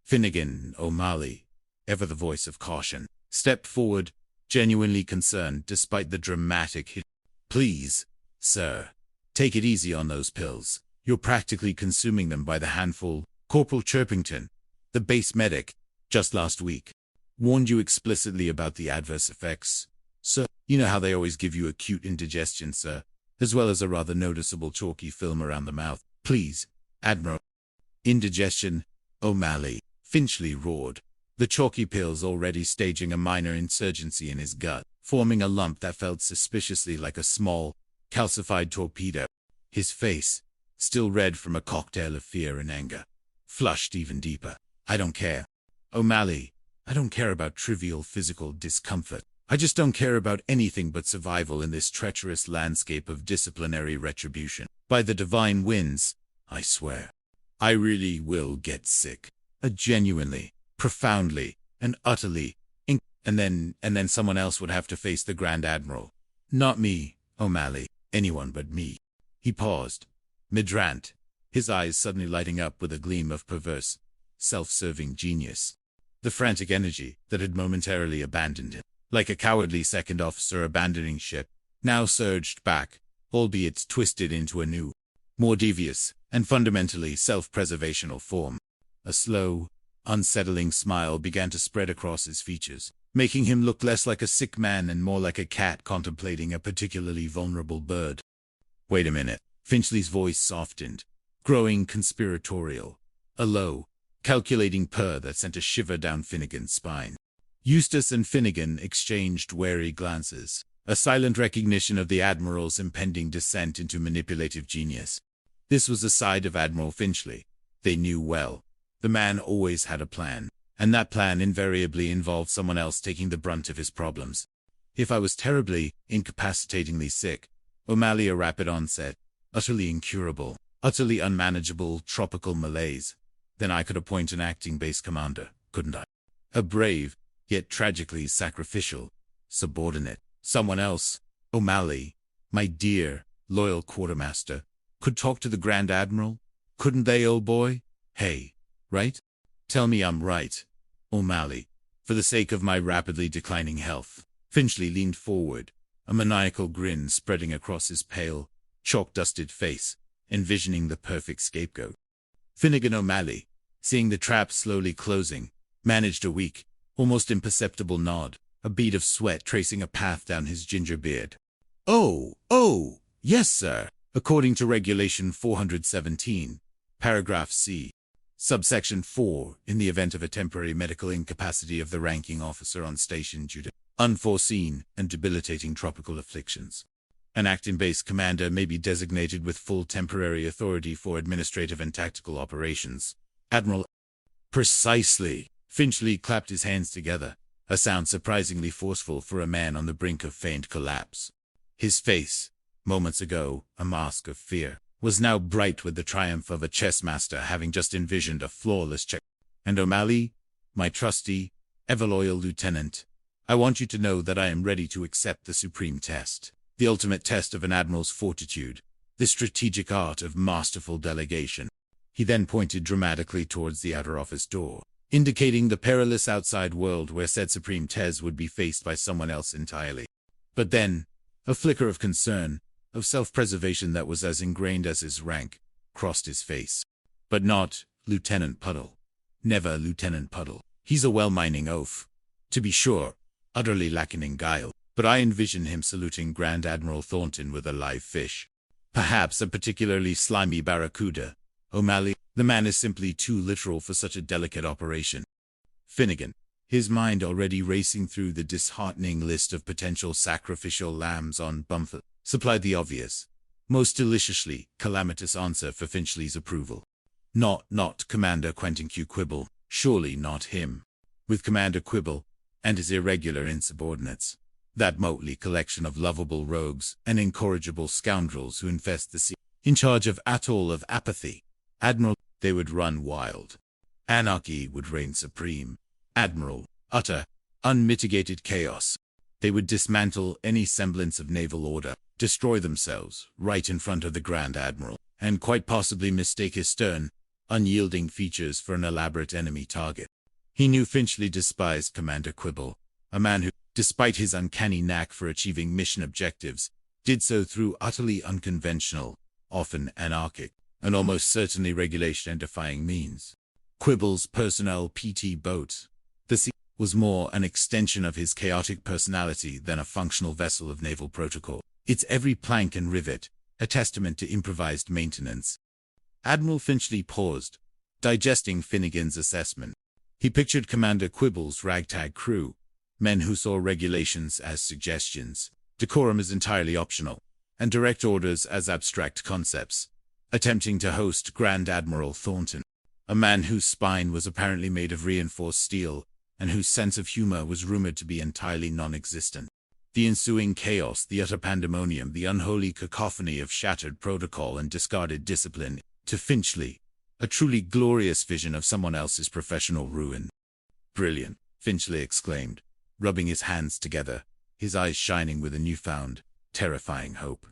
Finnegan O'Malley, ever the voice of caution, stepped forward, genuinely concerned despite the dramatic hit. "Please, sir, take it easy on those pills. You're practically consuming them by the handful. Corporal Chirpington, the base medic, just last week, warned you explicitly about the adverse effects. Sir, you know how they always give you acute indigestion, sir, as well as a rather noticeable chalky film around the mouth. Please, Admiral." "Indigestion, O'Malley," Finchley roared, the chalky pills already staging a minor insurgency in his gut, forming a lump that felt suspiciously like a small, calcified torpedo. His face, still red from a cocktail of fear and anger, flushed even deeper. "I don't care. O'Malley, I don't care about trivial physical discomfort. I just don't care about anything but survival in this treacherous landscape of disciplinary retribution. By the divine winds, I swear, I really will get sick. A genuinely, profoundly, and utterly, and then someone else would have to face the Grand Admiral. Not me, O'Malley, anyone but me." He paused, mid-rant, his eyes suddenly lighting up with a gleam of perverse, self-serving genius. The frantic energy that had momentarily abandoned him, like a cowardly second officer abandoning ship, now surged back, albeit twisted into a new, more devious, and fundamentally self-preservational form. A slow, unsettling smile began to spread across his features, making him look less like a sick man and more like a cat contemplating a particularly vulnerable bird. "Wait a minute." Finchley's voice softened, growing conspiratorial, a low, calculating purr that sent a shiver down Finnegan's spine. Eustace and Finnegan exchanged wary glances, a silent recognition of the Admiral's impending descent into manipulative genius. This was a side of Admiral Finchley they knew well. The man always had a plan, and that plan invariably involved someone else taking the brunt of his problems. "If I was terribly, incapacitatingly sick," O'Malley, a rapid onset, utterly incurable, utterly unmanageable tropical malaise, then I could appoint an acting base commander, couldn't I? A brave, yet tragically sacrificial, subordinate. Someone else, O'Malley, my dear, loyal quartermaster, could talk to the Grand Admiral, couldn't they, old boy? Hey, right? Tell me I'm right, O'Malley, for the sake of my rapidly declining health. Finchley leaned forward, a maniacal grin spreading across his pale, chalk-dusted face, envisioning the perfect scapegoat. Finnegan O'Malley, seeing the trap slowly closing, managed a weak, almost imperceptible nod, a bead of sweat tracing a path down his ginger beard. Oh, yes, sir. According to Regulation 417, Paragraph C, Subsection 4, in the event of a temporary medical incapacity of the ranking officer on station due to unforeseen and debilitating tropical afflictions, an acting-base commander may be designated with full temporary authority for administrative and tactical operations. Admiral. Precisely. Finchley clapped his hands together, a sound surprisingly forceful for a man on the brink of feigned collapse. His face, moments ago a mask of fear, was now bright with the triumph of a chess master having just envisioned a flawless check. And O'Malley, my trusty, ever-loyal lieutenant, I want you to know that I am ready to accept the supreme test, the ultimate test of an admiral's fortitude, the strategic art of masterful delegation. He then pointed dramatically towards the outer office door, indicating the perilous outside world where said supreme test would be faced by someone else entirely. But then, a flicker of concern, of self-preservation that was as ingrained as his rank, crossed his face. But not Lieutenant Puddle. Never Lieutenant Puddle. He's a well-meaning oaf, to be sure, utterly lacking in guile, but I envision him saluting Grand Admiral Thornton with a live fish. Perhaps a particularly slimy barracuda. O'Malley, the man is simply too literal for such a delicate operation. Finnegan, his mind already racing through the disheartening list of potential sacrificial lambs on Bumford, supplied the obvious, most deliciously calamitous answer for Finchley's approval. Not Commander Quentin Q. Quibble, surely not him. With Commander Quibble and his irregular insubordinates, that motley collection of lovable rogues and incorrigible scoundrels who infest the sea, in charge of atoll of apathy, Admiral, they would run wild. Anarchy would reign supreme. Admiral, utter, unmitigated chaos. They would dismantle any semblance of naval order, destroy themselves right in front of the Grand Admiral, and quite possibly mistake his stern, unyielding features for an elaborate enemy target. He knew Finchley despised Commander Quibble, a man who, despite his uncanny knack for achieving mission objectives, did so through utterly unconventional, often anarchic, and almost certainly regulation-defying means. Quibble's personnel PT boat, the sea, was more an extension of his chaotic personality than a functional vessel of naval protocol, its every plank and rivet a testament to improvised maintenance. Admiral Finchley paused, digesting Finnegan's assessment. He pictured Commander Quibble's ragtag crew, men who saw regulations as suggestions, decorum as entirely optional, and direct orders as abstract concepts, attempting to host Grand Admiral Thornton, a man whose spine was apparently made of reinforced steel and whose sense of humor was rumored to be entirely non-existent. The ensuing chaos, the utter pandemonium, the unholy cacophony of shattered protocol and discarded discipline, to Finchley, a truly glorious vision of someone else's professional ruin. Brilliant, Finchley exclaimed, rubbing his hands together, his eyes shining with a newfound, terrifying hope.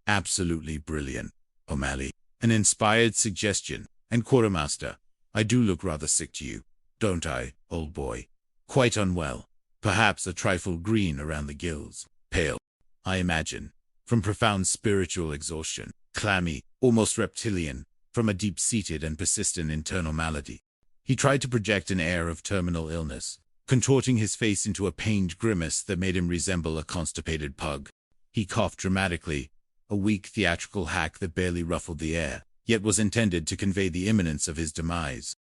Absolutely brilliant, O'Malley. An inspired suggestion. And Quartermaster, I do look rather sick to you, don't I, old boy? Quite unwell. Perhaps a trifle green around the gills. Pale, I imagine, from profound spiritual exhaustion. Clammy, almost reptilian, from a deep-seated and persistent internal malady. He tried to project an air of terminal illness, contorting his face into a pained grimace that made him resemble a constipated pug. He coughed dramatically, a weak theatrical hack that barely ruffled the air, yet was intended to convey the imminence of his demise.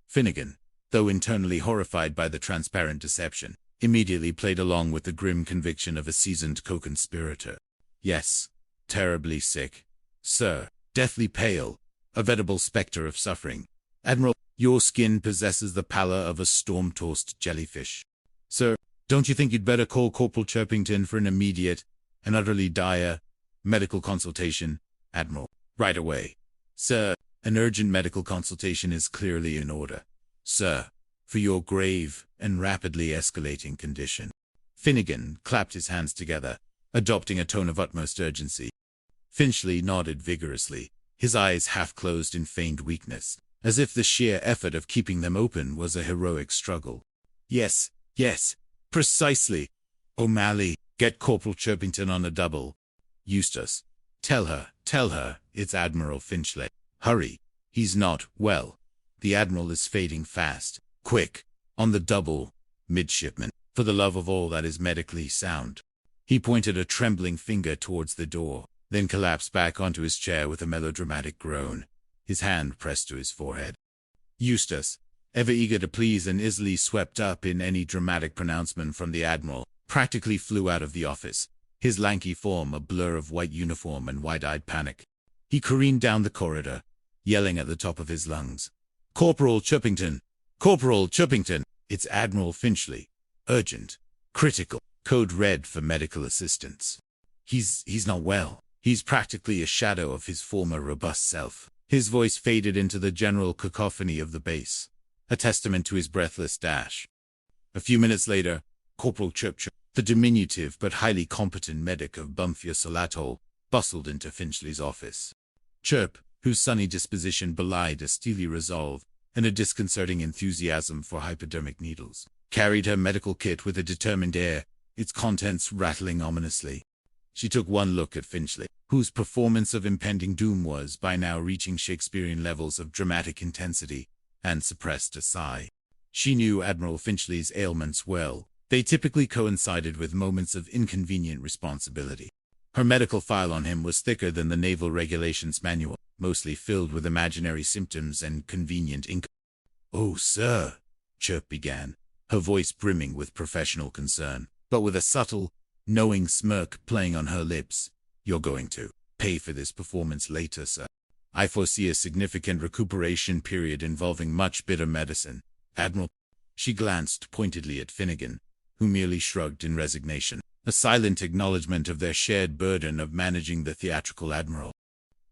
Finnegan, though internally horrified by the transparent deception, immediately played along with the grim conviction of a seasoned co-conspirator. Yes, terribly sick. Sir, deathly pale, a veritable spectre of suffering. Admiral, your skin possesses the pallor of a storm-tossed jellyfish. Sir, don't you think you'd better call Corporal Chirpington for an immediate and utterly dire medical consultation? Admiral, right away. Sir, an urgent medical consultation is clearly in order. Sir, for your grave and rapidly escalating condition. Finnegan clapped his hands together, adopting a tone of utmost urgency. Finchley nodded vigorously, his eyes half closed in feigned weakness, as if the sheer effort of keeping them open was a heroic struggle. Yes, precisely. O'Malley, get Corporal Chirpington on a double. Eustace, tell her Tell her it's Admiral Finchley. Hurry. He's not well. The Admiral is fading fast. Quick. On the double. Midshipman. For the love of all that is medically sound. He pointed a trembling finger towards the door, then collapsed back onto his chair with a melodramatic groan, his hand pressed to his forehead. Eustace, ever eager to please and easily swept up in any dramatic pronouncement from the Admiral, practically flew out of the office, his lanky form a blur of white uniform and wide-eyed panic. He careened down the corridor, yelling at the top of his lungs. Corporal Chirpington! Corporal Chirpington! It's Admiral Finchley. Urgent. Critical. Code red for medical assistance. He's not well. He's practically a shadow of his former robust self. His voice faded into the general cacophony of the base, a testament to his breathless dash. A few minutes later, Corporal Chirp, the diminutive but highly competent medic of Bumfussel Atoll, bustled into Finchley's office. Chirp, whose sunny disposition belied a steely resolve and a disconcerting enthusiasm for hypodermic needles, carried her medical kit with a determined air, its contents rattling ominously. She took one look at Finchley, whose performance of impending doom was by now reaching Shakespearean levels of dramatic intensity, and suppressed a sigh. She knew Admiral Finchley's ailments well. They typically coincided with moments of inconvenient responsibility. Her medical file on him was thicker than the Naval Regulations Manual, mostly filled with imaginary symptoms and convenient ink. "Oh, sir," Chirp began, her voice brimming with professional concern, but with a subtle, knowing smirk playing on her lips. "You're going to pay for this performance later, sir. I foresee a significant recuperation period involving much bitter medicine, Admiral." She glanced pointedly at Finnegan, who merely shrugged in resignation, a silent acknowledgement of their shared burden of managing the theatrical Admiral.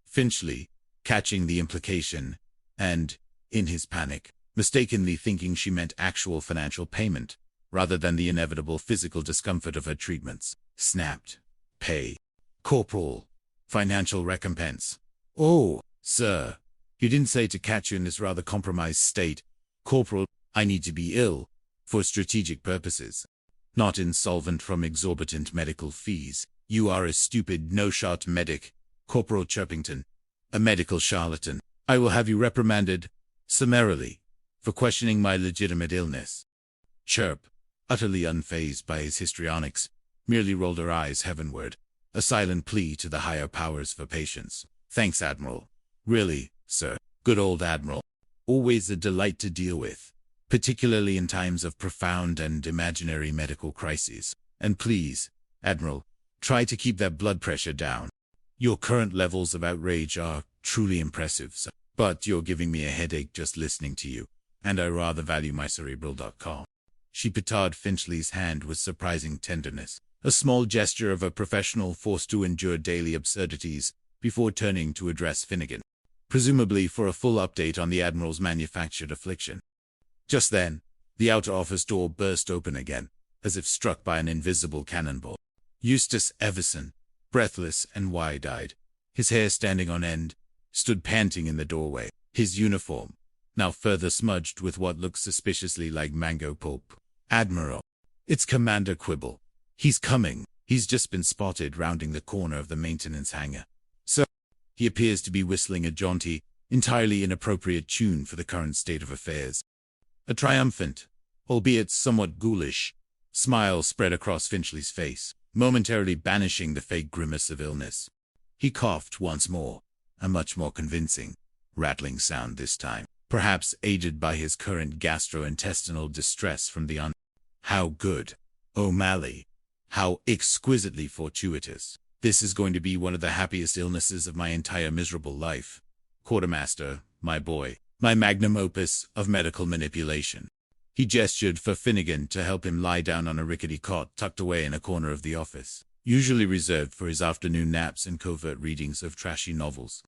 Finchley, catching the implication, and, in his panic, mistakenly thinking she meant actual financial payment, rather than the inevitable physical discomfort of her treatments, snapped. "Pay. Corporal. Financial recompense. Oh, sir, you didn't say to catch you in this rather compromised state. Corporal, I need to be ill, for strategic purposes. Not insolvent from exorbitant medical fees. You are a stupid, no-shot medic, Corporal Chirpington, a medical charlatan. I will have you reprimanded, summarily, for questioning my legitimate illness." Chirp, utterly unfazed by his histrionics, merely rolled her eyes heavenward, a silent plea to the higher powers for patience. "Thanks, Admiral. Really, sir. Good old Admiral. Always a delight to deal with, particularly in times of profound and imaginary medical crises. And please, Admiral, try to keep that blood pressure down. Your current levels of outrage are truly impressive, sir. But you're giving me a headache just listening to you, and I rather value my cerebral.com." She petarded Finchley's hand with surprising tenderness, a small gesture of a professional forced to endure daily absurdities, before turning to address Finnegan, presumably for a full update on the Admiral's manufactured affliction. Just then, the outer office door burst open again, as if struck by an invisible cannonball. Eustace Everson, breathless and wide-eyed, his hair standing on end, stood panting in the doorway, his uniform, now further smudged with what looked suspiciously like mango pulp. "Admiral, it's Commander Quibble. He's coming. He's just been spotted rounding the corner of the maintenance hangar. Sir, he appears to be whistling a jaunty, entirely inappropriate tune for the current state of affairs." A triumphant, albeit somewhat ghoulish, smile spread across Finchley's face, momentarily banishing the fake grimace of illness. He coughed once more, a much more convincing, rattling sound this time, perhaps aided by his current gastrointestinal distress from the How good. O'Malley. How exquisitely fortuitous. This is going to be one of the happiest illnesses of my entire miserable life. Quartermaster, my boy, my magnum opus of medical manipulation. He gestured for Finnegan to help him lie down on a rickety cot tucked away in a corner of the office, usually reserved for his afternoon naps and covert readings of trashy novels.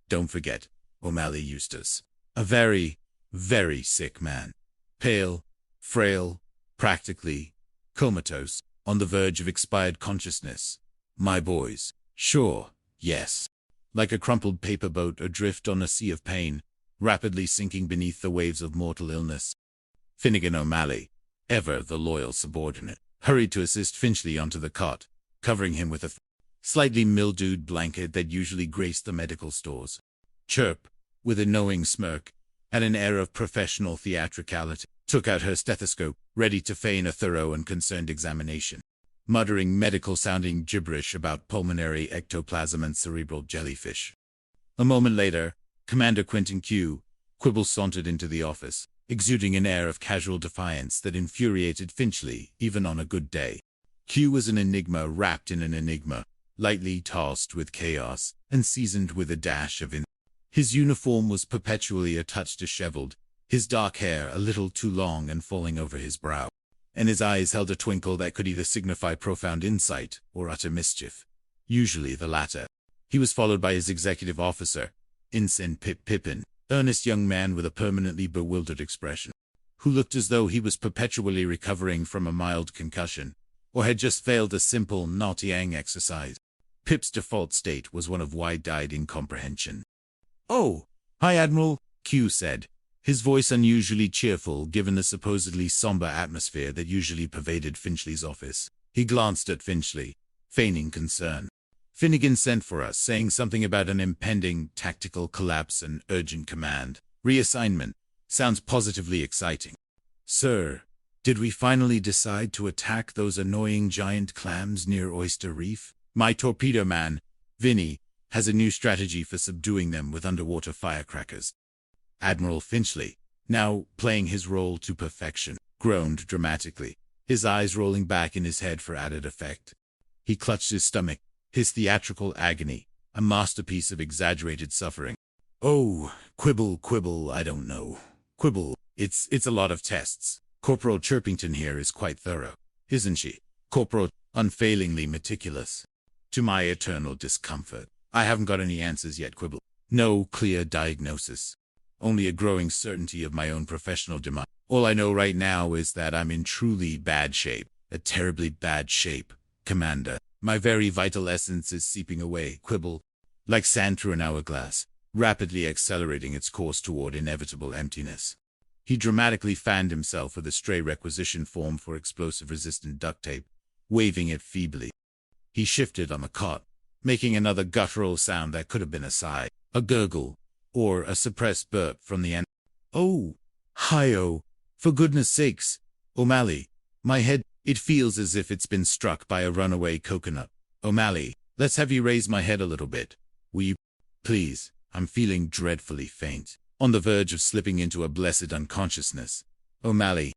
"Don't forget, O'Malley Eustace. A very, very sick man. Pale, frail, practically comatose, on the verge of expired consciousness. My boys. Sure, yes. Like a crumpled paper boat adrift on a sea of pain, rapidly sinking beneath the waves of mortal illness." Finnegan O'Malley, ever the loyal subordinate, hurried to assist Finchley onto the cot, covering him with a slightly mildewed blanket that usually graced the medical stores. Chirp, with a knowing smirk, and an air of professional theatricality, took out her stethoscope, ready to feign a thorough and concerned examination, muttering medical-sounding gibberish about pulmonary ectoplasm and cerebral jellyfish. A moment later, Commander Quentin Q. Quibble sauntered into the office, exuding an air of casual defiance that infuriated Finchley, even on a good day. Q was an enigma wrapped in an enigma, lightly tossed with chaos, and seasoned with a dash of His uniform was perpetually a touch disheveled, his dark hair a little too long and falling over his brow, and his eyes held a twinkle that could either signify profound insight or utter mischief, usually the latter. He was followed by his executive officer, Ensign Pippin, earnest young man with a permanently bewildered expression, who looked as though he was perpetually recovering from a mild concussion, or had just failed a simple Naughty-ang exercise. Pip's default state was one of wide-eyed incomprehension. "Oh, hi, Admiral," Q said, his voice unusually cheerful given the supposedly somber atmosphere that usually pervaded Finchley's office. He glanced at Finchley, feigning concern. "Finnegan sent for us, saying something about an impending tactical collapse and urgent command. Reassignment. Sounds positively exciting." "Sir, did we finally decide to attack those annoying giant clams near Oyster Reef? My torpedo man, Vinny, has a new strategy for subduing them with underwater firecrackers." Admiral Finchley, now playing his role to perfection, groaned dramatically, his eyes rolling back in his head for added effect. He clutched his stomach, his theatrical agony, a masterpiece of exaggerated suffering. "Oh, quibble, I don't know. Quibble, it's a lot of tests. Corporal Chirpington here is quite thorough, isn't she? Corporal, unfailingly meticulous. To my eternal discomfort. I haven't got any answers yet, Quibble. No clear diagnosis. Only a growing certainty of my own professional demise. All I know right now is that I'm in truly bad shape, a terribly bad shape, Commander. My very vital essence is seeping away, Quibble, like sand through an hourglass, rapidly accelerating its course toward inevitable emptiness." He dramatically fanned himself with a stray requisition form for explosive-resistant duct tape, waving it feebly. He shifted on the cot, making another guttural sound that could have been a sigh, a gurgle, or a suppressed burp from the end. "Oh, hi-oh, for goodness sakes, O'Malley, my head, it feels as if it's been struck by a runaway coconut. O'Malley, let's have you raise my head a little bit. Will you? Please, I'm feeling dreadfully faint, on the verge of slipping into a blessed unconsciousness. O'Malley."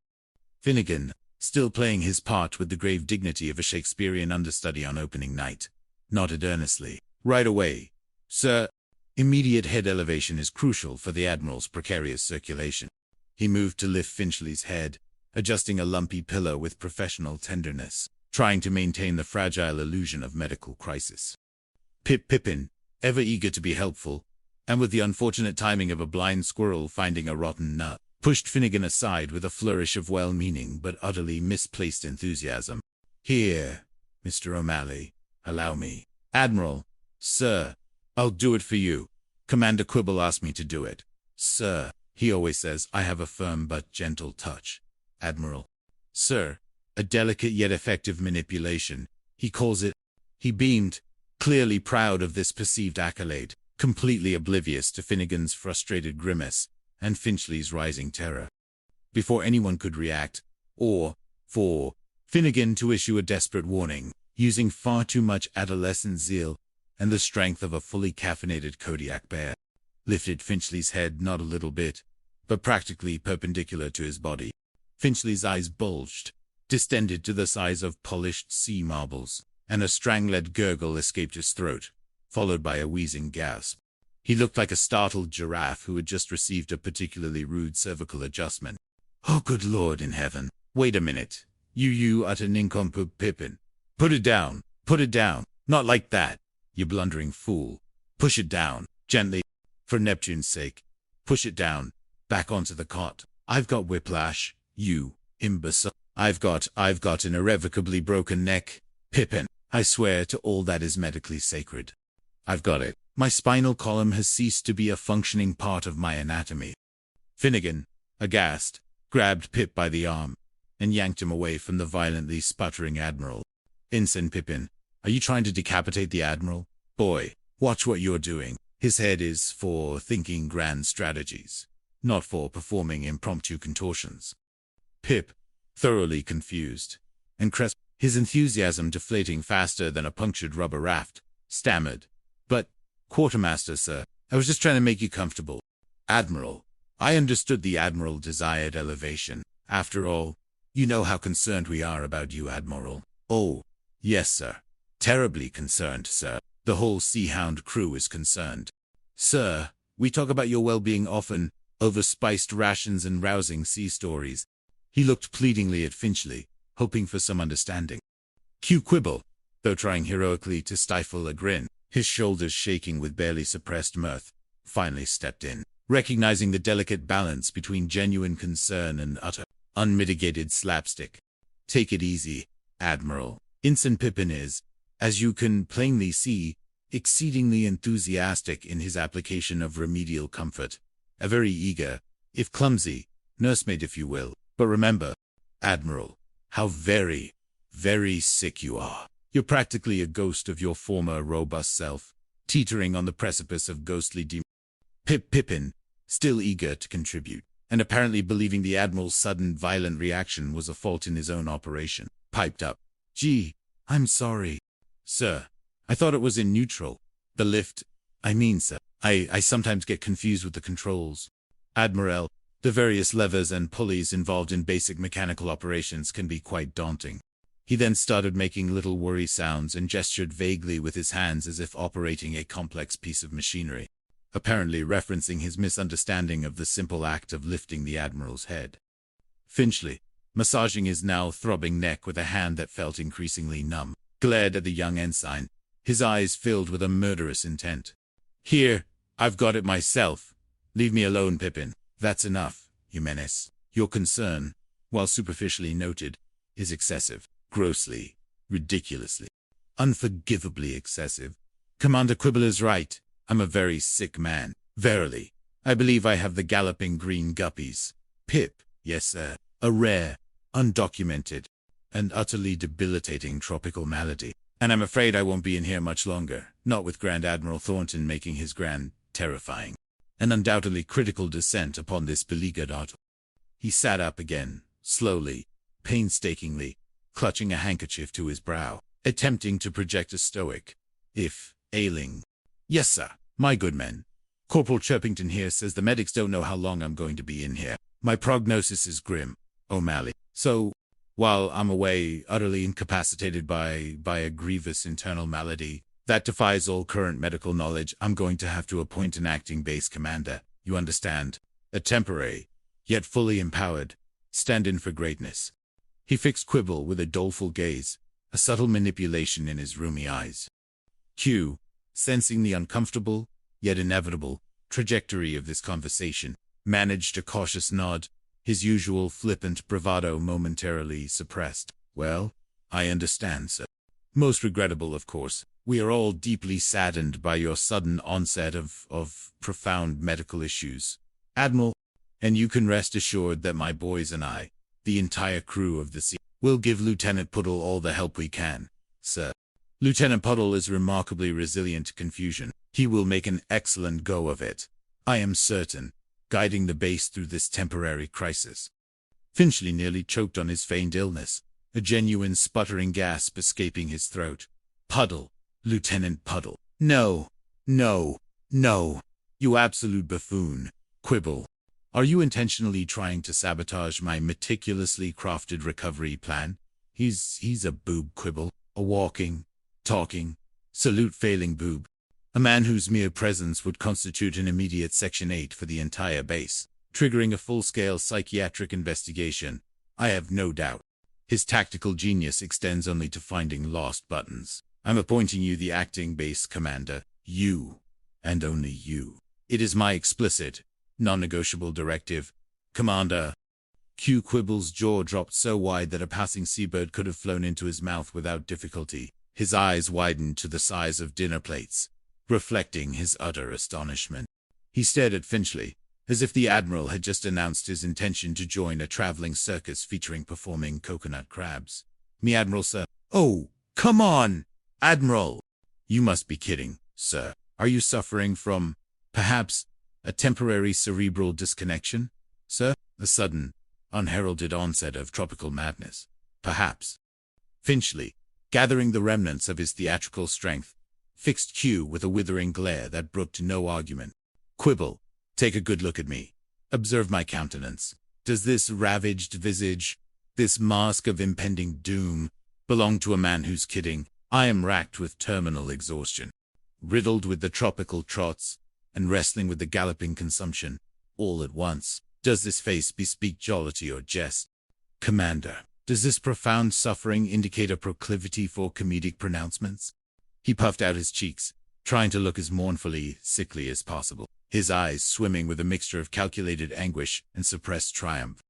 Finnegan, still playing his part with the grave dignity of a Shakespearean understudy on opening night, nodded earnestly. "Right away, sir. Immediate head elevation is crucial for the Admiral's precarious circulation." He moved to lift Finchley's head, adjusting a lumpy pillow with professional tenderness, trying to maintain the fragile illusion of medical crisis. Pippin, ever eager to be helpful, and with the unfortunate timing of a blind squirrel finding a rotten nut, pushed Finnegan aside with a flourish of well-meaning but utterly misplaced enthusiasm. "Here, Mr. O'Malley, allow me." "Admiral." "Sir, I'll do it for you. Commander Quibble asked me to do it." "Sir, he always says I have a firm but gentle touch." "Admiral." "Sir, a delicate yet effective manipulation, he calls it." He beamed, clearly proud of this perceived accolade, completely oblivious to Finnegan's frustrated grimace and Finchley's rising terror. Before anyone could react, or for Finnegan to issue a desperate warning, using far too much adolescent zeal and the strength of a fully caffeinated Kodiak bear, lifted Finchley's head not a little bit, but practically perpendicular to his body. Finchley's eyes bulged, distended to the size of polished sea marbles, and a strangled gurgle escaped his throat, followed by a wheezing gasp. He looked like a startled giraffe who had just received a particularly rude cervical adjustment. "Oh, good Lord in heaven. Wait a minute. You utter nincompoop Pippin. Put it down. Put it down. Not like that, you blundering fool. Push it down. Gently. For Neptune's sake. Push it down. Back onto the cot. I've got whiplash, you imbecile. I've got an irrevocably broken neck. Pippin, I swear to all that is medically sacred. I've got it. My spinal column has ceased to be a functioning part of my anatomy." Finnegan, aghast, grabbed Pip by the arm and yanked him away from the violently sputtering Admiral. Ensign Pippin, Are you trying to decapitate the Admiral? Boy, watch what you're doing. His head is for thinking grand strategies, not for performing impromptu contortions. Pip, thoroughly confused, and Crest, his enthusiasm deflating faster than a punctured rubber raft, stammered. But, Quartermaster, sir, I was just trying to make you comfortable. Admiral, I understood the Admiral desired elevation. After all, you know how concerned we are about you, Admiral. Oh, yes, sir. Terribly concerned, sir. The whole Sea-Hound crew is concerned. Sir, we talk about your well-being often, over spiced rations and rousing sea stories. He looked pleadingly at Finchley, hoping for some understanding. Q Quibble, though trying heroically to stifle a grin, his shoulders shaking with barely suppressed mirth, finally stepped in, recognizing the delicate balance between genuine concern and utter, unmitigated slapstick. Take it easy, Admiral. Ensign Pippin is, as you can plainly see, exceedingly enthusiastic in his application of remedial comfort. A very eager, if clumsy, nursemaid if you will. But remember, Admiral, how very, very sick you are. You're practically a ghost of your former robust self, teetering on the precipice of ghostly Pippin, still eager to contribute, and apparently believing the Admiral's sudden violent reaction was a fault in his own operation, piped up. Gee, I'm sorry. Sir, I thought it was in neutral. The lift, sir, I sometimes get confused with the controls. Admiral, the various levers and pulleys involved in basic mechanical operations can be quite daunting. He then started making little worry sounds and gestured vaguely with his hands as if operating a complex piece of machinery, apparently referencing his misunderstanding of the simple act of lifting the Admiral's head. Finchley, massaging his now throbbing neck with a hand that felt increasingly numb, glared at the young ensign, his eyes filled with a murderous intent. Here, I've got it myself. Leave me alone, Pippin. That's enough, you menace. Your concern, while superficially noted, is excessive, grossly, ridiculously, unforgivably excessive. Commander Quibble is right. I'm a very sick man. Verily, I believe I have the galloping green guppies. Pip, yes, sir. A rare, undocumented, and utterly debilitating tropical malady. And I'm afraid I won't be in here much longer, not with Grand Admiral Thornton making his grand, terrifying, and undoubtedly critical descent upon this beleaguered atoll. He sat up again, slowly, painstakingly, clutching a handkerchief to his brow, attempting to project a stoic, if ailing. Yes, sir, my good men. Corporal Chirpington here says the medics don't know how long I'm going to be in here. My prognosis is grim, O'Malley. So, while I'm away, utterly incapacitated by a grievous internal malady that defies all current medical knowledge, I'm going to have to appoint an acting base commander, you understand? A temporary, yet fully empowered, stand-in for greatness. He fixed Quibble with a doleful gaze, a subtle manipulation in his rheumy eyes. Q, sensing the uncomfortable, yet inevitable, trajectory of this conversation, managed a cautious nod, his usual flippant bravado momentarily suppressed. Well, I understand, sir. Most regrettable, of course. We are all deeply saddened by your sudden onset of profound medical issues, Admiral, and you can rest assured that my boys and I, the entire crew of the sea, will give Lieutenant Puddle all the help we can, sir. Lieutenant Puddle is remarkably resilient to confusion. He will make an excellent go of it, I am certain, guiding the base through this temporary crisis. Finchley nearly choked on his feigned illness, a genuine sputtering gasp escaping his throat. Puddle, Lieutenant Puddle. No, no, no, you absolute buffoon, Quibble. Are you intentionally trying to sabotage my meticulously crafted recovery plan? He's a boob, Quibble, a walking, talking, salute-failing boob. A man whose mere presence would constitute an immediate Section 8 for the entire base, triggering a full-scale psychiatric investigation, I have no doubt. His tactical genius extends only to finding lost buttons. I'm appointing you the acting base commander. You, and only you. It is my explicit, non-negotiable directive. Commander. Q Quibble's jaw dropped so wide that a passing seabird could have flown into his mouth without difficulty. His eyes widened to the size of dinner plates, reflecting his utter astonishment. He stared at Finchley, as if the Admiral had just announced his intention to join a traveling circus featuring performing coconut crabs. Me Admiral, sir. Oh, come on! Admiral, you must be kidding, sir. Are you suffering from, perhaps, a temporary cerebral disconnection, sir? A sudden, unheralded onset of tropical madness, perhaps. Finchley, gathering the remnants of his theatrical strength, fixed Q with a withering glare that brooked no argument. Quibble, take a good look at me. Observe my countenance. Does this ravaged visage, this mask of impending doom, belong to a man who's kidding? I am racked with terminal exhaustion, riddled with the tropical trots, and wrestling with the galloping consumption, all at once. Does this face bespeak jollity or jest? Commander, does this profound suffering indicate a proclivity for comedic pronouncements? He puffed out his cheeks, trying to look as mournfully sickly as possible, his eyes swimming with a mixture of calculated anguish and suppressed triumph.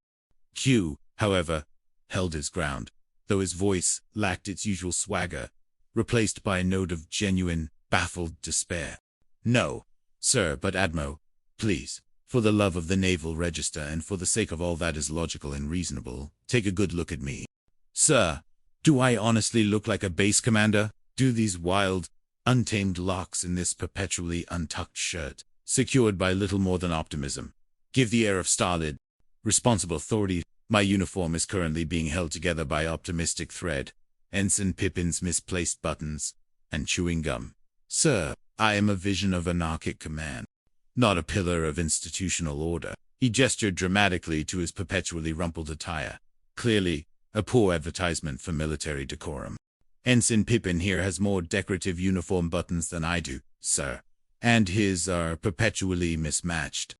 Q, however, held his ground, though his voice lacked its usual swagger, replaced by a note of genuine, baffled despair. No, sir, but Admo, please, for the love of the Naval Register and for the sake of all that is logical and reasonable, take a good look at me. Sir, do I honestly look like a base commander? Do these wild, untamed locks in this perpetually untucked shirt, secured by little more than optimism, give the air of stolid, responsible authority? My uniform is currently being held together by optimistic thread, Ensign Pippin's misplaced buttons, and chewing gum. Sir, I am a vision of anarchic command, not a pillar of institutional order. He gestured dramatically to his perpetually rumpled attire, clearly a poor advertisement for military decorum. Ensign Pippin here has more decorative uniform buttons than I do, sir, and his are perpetually mismatched.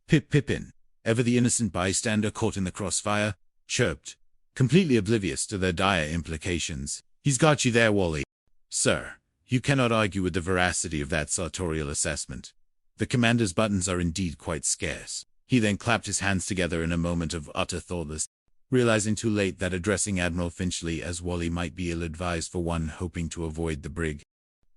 Pippin, ever the innocent bystander caught in the crossfire, chirped, completely oblivious to their dire implications. He's got you there, Wally. Sir, you cannot argue with the veracity of that sartorial assessment. The commander's buttons are indeed quite scarce. He then clapped his hands together in a moment of utter thoughtlessness, realizing too late that addressing Admiral Finchley as Wally might be ill-advised for one hoping to avoid the brig.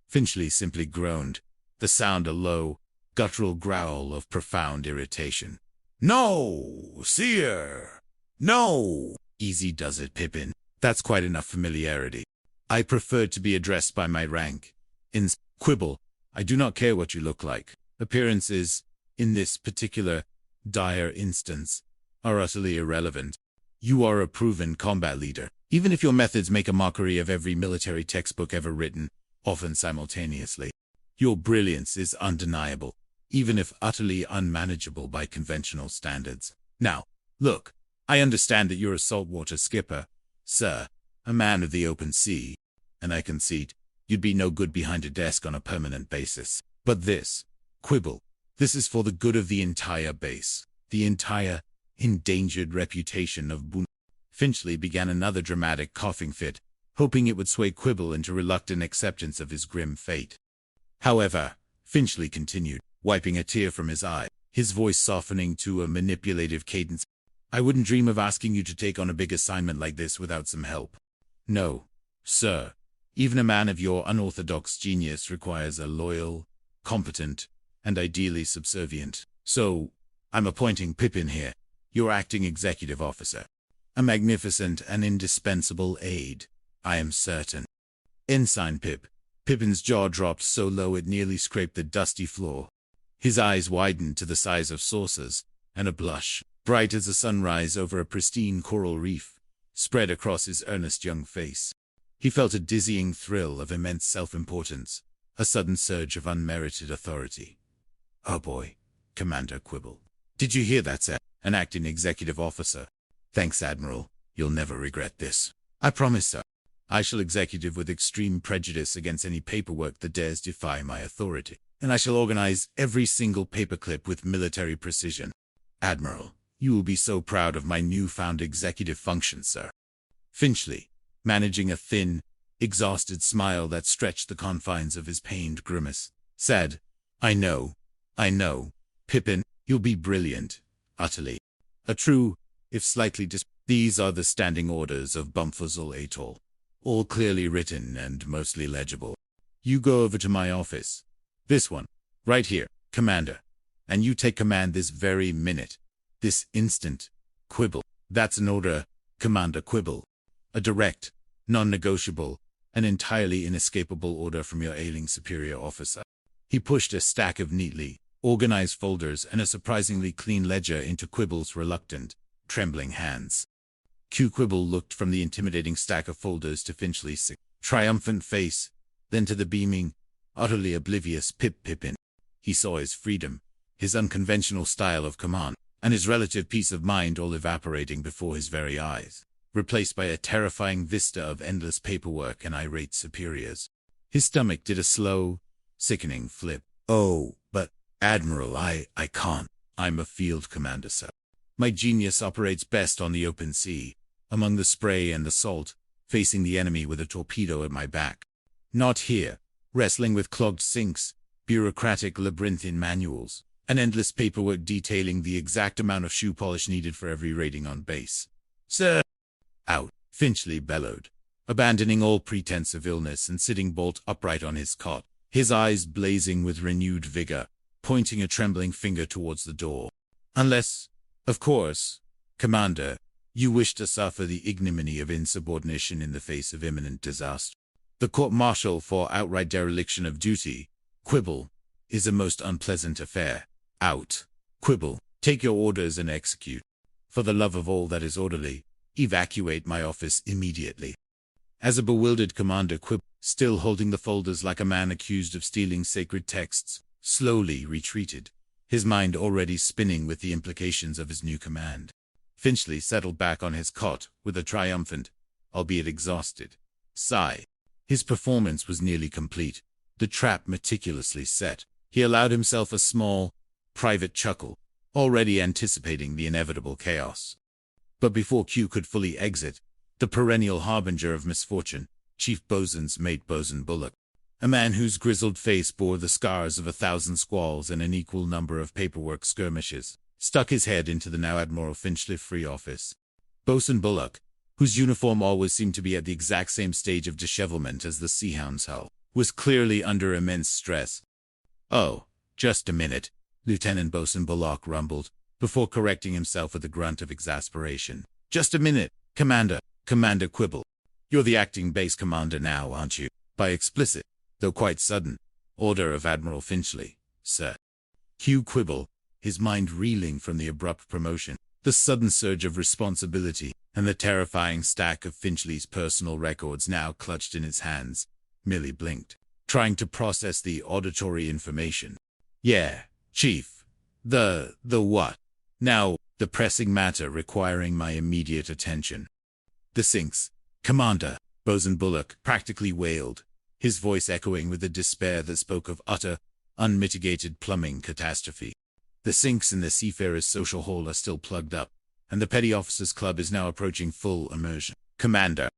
Finchley simply groaned, the sound a low, guttural growl of profound irritation. No, sir! No! Easy does it, Pippin. That's quite enough familiarity. I prefer to be addressed by my rank. In Quibble, I do not care what you look like. Appearances, in this particular, dire instance, are utterly irrelevant. You are a proven combat leader, even if your methods make a mockery of every military textbook ever written, often simultaneously. Your brilliance is undeniable, even if utterly unmanageable by conventional standards. Now, look, I understand that you're a saltwater skipper, sir, a man of the open sea, and I concede you'd be no good behind a desk on a permanent basis. But this, Quibble, this is for the good of the entire base, the entire endangered reputation of Boone. Finchley began another dramatic coughing fit, hoping it would sway Quibble into reluctant acceptance of his grim fate. However, Finchley continued, wiping a tear from his eye, his voice softening to a manipulative cadence. I wouldn't dream of asking you to take on a big assignment like this without some help. No, sir. Even a man of your unorthodox genius requires a loyal, competent, and ideally subservient. So, I'm appointing Pippin here, your acting executive officer. A magnificent and indispensable aide, I am certain. Ensign Pip. Pippin's jaw dropped so low it nearly scraped the dusty floor. His eyes widened to the size of saucers, and a blush, bright as a sunrise over a pristine coral reef, spread across his earnest young face. He felt a dizzying thrill of immense self-importance, a sudden surge of unmerited authority. Oh boy, Commander Quibble. Did you hear that, sir? An acting executive officer. Thanks, Admiral. You'll never regret this. I promise, sir. I shall executive with extreme prejudice against any paperwork that dares defy my authority, and I shall organize every single paperclip with military precision. Admiral, you will be so proud of my newfound executive function, sir. Finchley, managing a thin, exhausted smile that stretched the confines of his pained grimace, said, I know, Pippin, you'll be brilliant, utterly. A true, if slightly These are the standing orders of Bumfuzzle Atoll, all clearly written and mostly legible. You go over to my office. This one, right here, Commander. And you take command this very minute. This instant. Quibble. That's an order, Commander Quibble. A direct, non-negotiable, an entirely inescapable order from your ailing superior officer. He pushed a stack of neatly organized folders and a surprisingly clean ledger into Quibble's reluctant, trembling hands. Q. Quibble looked from the intimidating stack of folders to Finchley's triumphant face, then to the beaming, utterly oblivious Pip Pippin. He saw his freedom, his unconventional style of command, and his relative peace of mind all evaporating before his very eyes, replaced by a terrifying vista of endless paperwork and irate superiors. His stomach did a slow, sickening flip. Oh, but, Admiral, I can't. I'm a field commander, sir. My genius operates best on the open sea, among the spray and the salt, facing the enemy with a torpedo at my back. Not here, wrestling with clogged sinks, bureaucratic labyrinthine manuals, and endless paperwork detailing the exact amount of shoe polish needed for every rating on base. Sir! Out, Finchley bellowed, abandoning all pretense of illness and sitting bolt upright on his cot, his eyes blazing with renewed vigor, pointing a trembling finger towards the door. Unless, of course, Commander, you wish to suffer the ignominy of insubordination in the face of imminent disaster. The court-martial for outright dereliction of duty, Quibble, is a most unpleasant affair. Out. Quibble, take your orders and execute. For the love of all that is orderly, evacuate my office immediately. As a bewildered Commander Quibble, still holding the folders like a man accused of stealing sacred texts, slowly retreated, his mind already spinning with the implications of his new command. Finchley settled back on his cot with a triumphant, albeit exhausted, sigh. His performance was nearly complete, the trap meticulously set. He allowed himself a small, private chuckle, already anticipating the inevitable chaos. But before Q could fully exit, the perennial harbinger of misfortune, Chief Bosun's mate Bosun Bullock, a man whose grizzled face bore the scars of 1,000 squalls and an equal number of paperwork skirmishes, stuck his head into the now Admiral Finchley free office. Bosun Bullock, whose uniform always seemed to be at the exact same stage of dishevelment as the Seahound's hull, was clearly under immense stress. Oh, just a minute, Lieutenant Bosun Bullock rumbled, before correcting himself with a grunt of exasperation. Just a minute, Commander Quibble. You're the acting base commander now, aren't you? By explicit, though quite sudden, order of Admiral Finchley, sir. Q. Quibble, his mind reeling from the abrupt promotion, the sudden surge of responsibility, and the terrifying stack of Finchley's personal records now clutched in his hands, merely blinked, trying to process the auditory information. Yeah, Chief. The what? Now, the pressing matter requiring my immediate attention. The sinks. Commander, Bosun Bullock practically wailed, his voice echoing with a despair that spoke of utter, unmitigated plumbing catastrophe. The sinks in the Seafarers' Social Hall are still plugged up, and the Petty Officers Club is now approaching full immersion. Commander,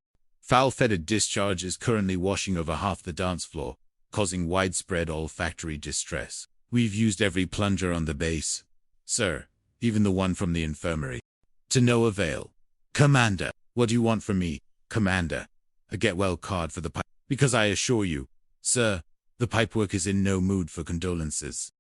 foul-fetid discharge is currently washing over half the dance floor, causing widespread olfactory distress. We've used every plunger on the base, sir, even the one from the infirmary. To no avail. Commander, what do you want from me, Commander? A get-well card for the pipe? Because I assure you, sir, the pipework is in no mood for condolences.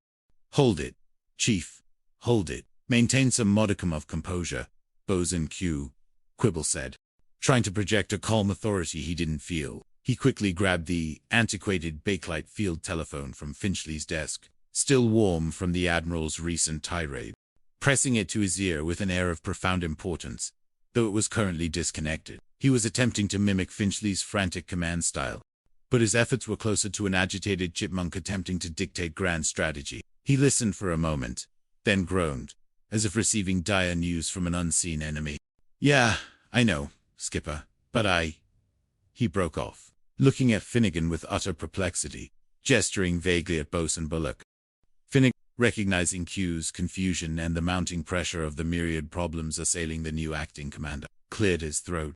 Hold it, Chief, hold it. Maintain some modicum of composure, Bosun Q. Quibble said, trying to project a calm authority he didn't feel. He quickly grabbed the antiquated Bakelite field telephone from Finchley's desk, still warm from the Admiral's recent tirade, pressing it to his ear with an air of profound importance, though it was currently disconnected. He was attempting to mimic Finchley's frantic command style, but his efforts were closer to an agitated chipmunk attempting to dictate grand strategy. He listened for a moment, then groaned, as if receiving dire news from an unseen enemy. Yeah, I know, Skipper, but He broke off, looking at Finnegan with utter perplexity, gesturing vaguely at Bosun Bullock. Finnegan, recognizing Q's confusion and the mounting pressure of the myriad problems assailing the new acting commander, cleared his throat.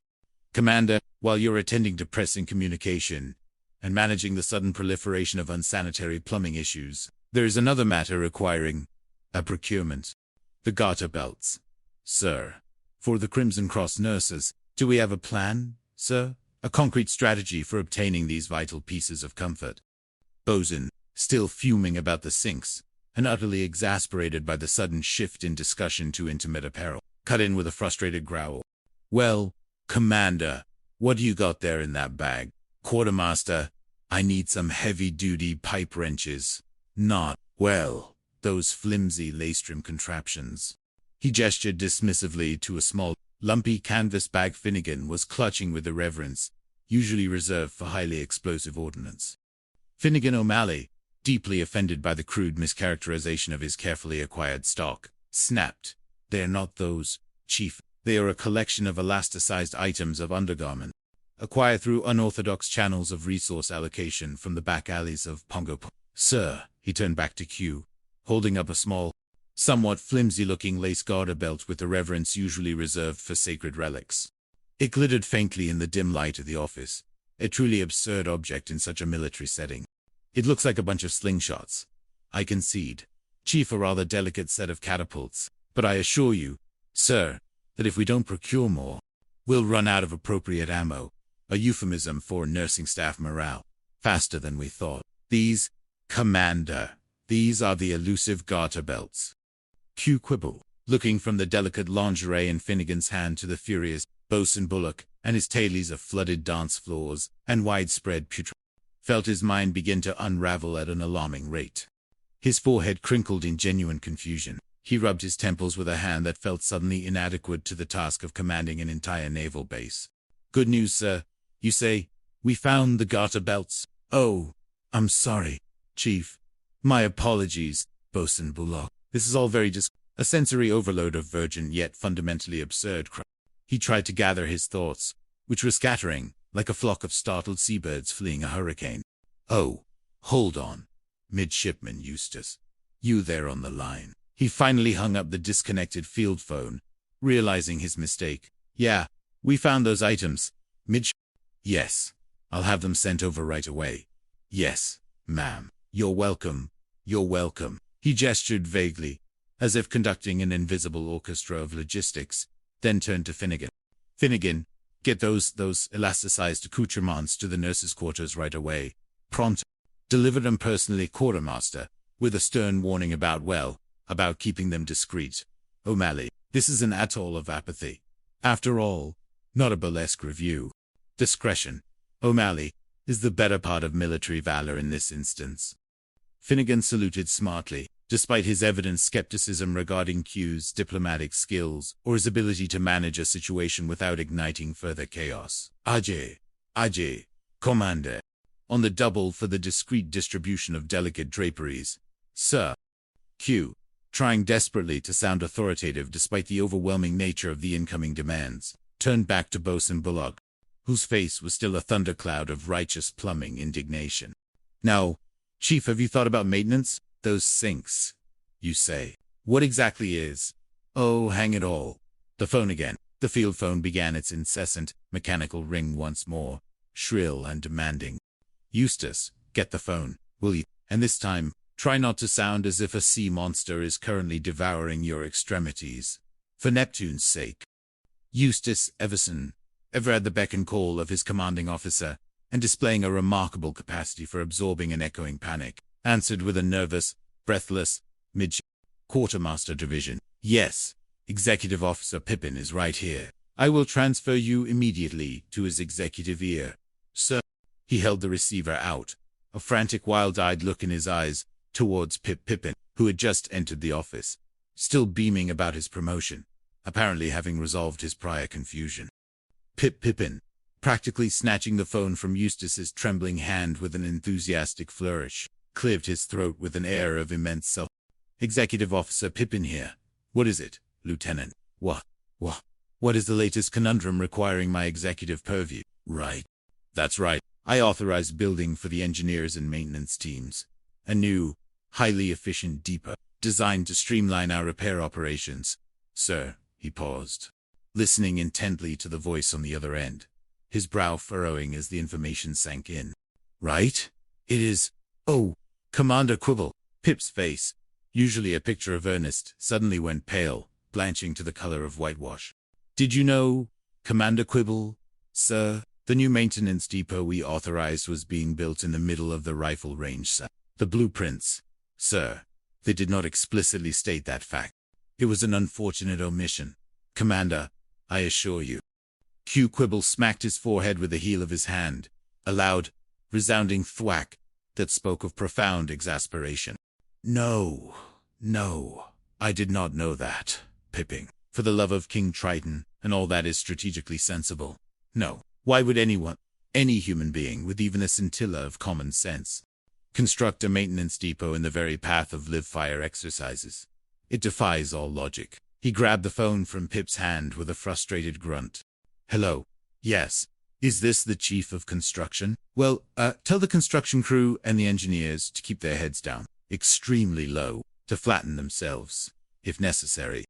Commander, while you're attending to pressing communication and managing the sudden proliferation of unsanitary plumbing issues, there is another matter requiring a procurement. The garter belts. Sir. For the Crimson Cross nurses, do we have a plan, sir? A concrete strategy for obtaining these vital pieces of comfort? Bosun, still fuming about the sinks, and utterly exasperated by the sudden shift in discussion to intimate apparel, cut in with a frustrated growl. Well, Commander, what do you got there in that bag? Quartermaster, I need some heavy-duty pipe wrenches. Not, well, those flimsy lace-trim contraptions. He gestured dismissively to a small, lumpy canvas bag Finnegan was clutching with the reverence usually reserved for highly explosive ordnance. Finnegan O'Malley, deeply offended by the crude mischaracterization of his carefully acquired stock, snapped, "They're not those, Chief. They are a collection of elasticized items of undergarment, acquired through unorthodox channels of resource allocation from the back alleys of Pongo. Sir," he turned back to Q, holding up a small, somewhat flimsy-looking lace garter belt with the reverence usually reserved for sacred relics. It glittered faintly in the dim light of the office, a truly absurd object in such a military setting. "It looks like a bunch of slingshots. I concede. Chief, a rather delicate set of catapults, but I assure you, sir, that if we don't procure more, we'll run out of appropriate ammo, a euphemism for nursing staff morale, faster than we thought. These, Commander, these are the elusive garter belts." Q quibbled, looking from the delicate lingerie in Finnegan's hand to the furious Bosun Bullock and his tailies of flooded dance floors and widespread putrid. Felt his mind begin to unravel at an alarming rate. His forehead crinkled in genuine confusion. He rubbed his temples with a hand that felt suddenly inadequate to the task of commanding an entire naval base. "Good news, sir. You say, we found the garter belts." "Oh, I'm sorry, Chief. My apologies, Bosun Bullock. This is all very a sensory overload of virgin yet fundamentally absurd crap." He tried to gather his thoughts, which were scattering, like a flock of startled seabirds fleeing a hurricane. "Oh, hold on, Midshipman Eustace. You there on the line." He finally hung up the disconnected field phone, realizing his mistake. "Yeah, we found those items, Yes, I'll have them sent over right away." "Yes, ma'am. You're welcome. You're welcome." He gestured vaguely, as if conducting an invisible orchestra of logistics, then turned to Finnegan. "Finnegan, get those elasticized accoutrements to the nurses' quarters right away. Pronto. Deliver them personally, Quartermaster, with a stern warning about keeping them discreet. O'Malley, this is an atoll of apathy. After all, not a burlesque review. Discretion, O'Malley, is the better part of military valor in this instance." Finnegan saluted smartly, despite his evident skepticism regarding Q's diplomatic skills or his ability to manage a situation without igniting further chaos. Ajay, Commander. On the double for the discreet distribution of delicate draperies. Sir. Q, trying desperately to sound authoritative despite the overwhelming nature of the incoming demands, turned back to Bosun Bullock, whose face was still a thundercloud of righteous plumbing indignation. "Now, Chief, have you thought about maintenance? Those sinks, you say. What exactly is?" "Oh, hang it all." The phone again. The field phone began its incessant, mechanical ring once more, shrill and demanding. "Eustace, get the phone, will you? And this time, try not to sound as if a sea monster is currently devouring your extremities. For Neptune's sake." Eustace Everson, ever at the beck and call of his commanding officer, and displaying a remarkable capacity for absorbing and echoing panic, answered with a nervous, breathless, Quartermaster Division. "Yes, Executive Officer Pippin is right here. I will transfer you immediately to his executive ear. Sir." He held the receiver out, a frantic wild-eyed look in his eyes, towards Pippin, who had just entered the office, still beaming about his promotion, apparently having resolved his prior confusion. Pippin, practically snatching the phone from Eustace's trembling hand with an enthusiastic flourish, cleared his throat with an air of immense self. "Executive Officer Pippin here. What is it, Lieutenant?" What is the latest conundrum requiring my executive purview?" "Right. That's right. I authorized building for the engineers and maintenance teams. A new, highly efficient depot, designed to streamline our repair operations. Sir." He paused, listening intently to the voice on the other end, his brow furrowing as the information sank in. "Right? It is. Oh, Commander Quibble." Pip's face, usually a picture of earnest, suddenly went pale, blanching to the color of whitewash. "Did you know, Commander Quibble, sir, the new maintenance depot we authorized was being built in the middle of the rifle range, sir. The blueprints, sir, they did not explicitly state that fact. It was an unfortunate omission, Commander, I assure you." Q Quibble smacked his forehead with the heel of his hand, A loud, resounding thwack that spoke of profound exasperation. No, no, I did not know that, Pipping. For the love of King Triton and all that is strategically sensible. No, why would anyone, any human being with even a scintilla of common sense, construct a maintenance depot in the very path of live-fire exercises? It defies all logic. He grabbed the phone from Pip's hand with a frustrated grunt. Hello. Yes. Is this the chief of construction? Well, tell the construction crew and the engineers to keep their heads down, extremely low, to flatten themselves, if necessary.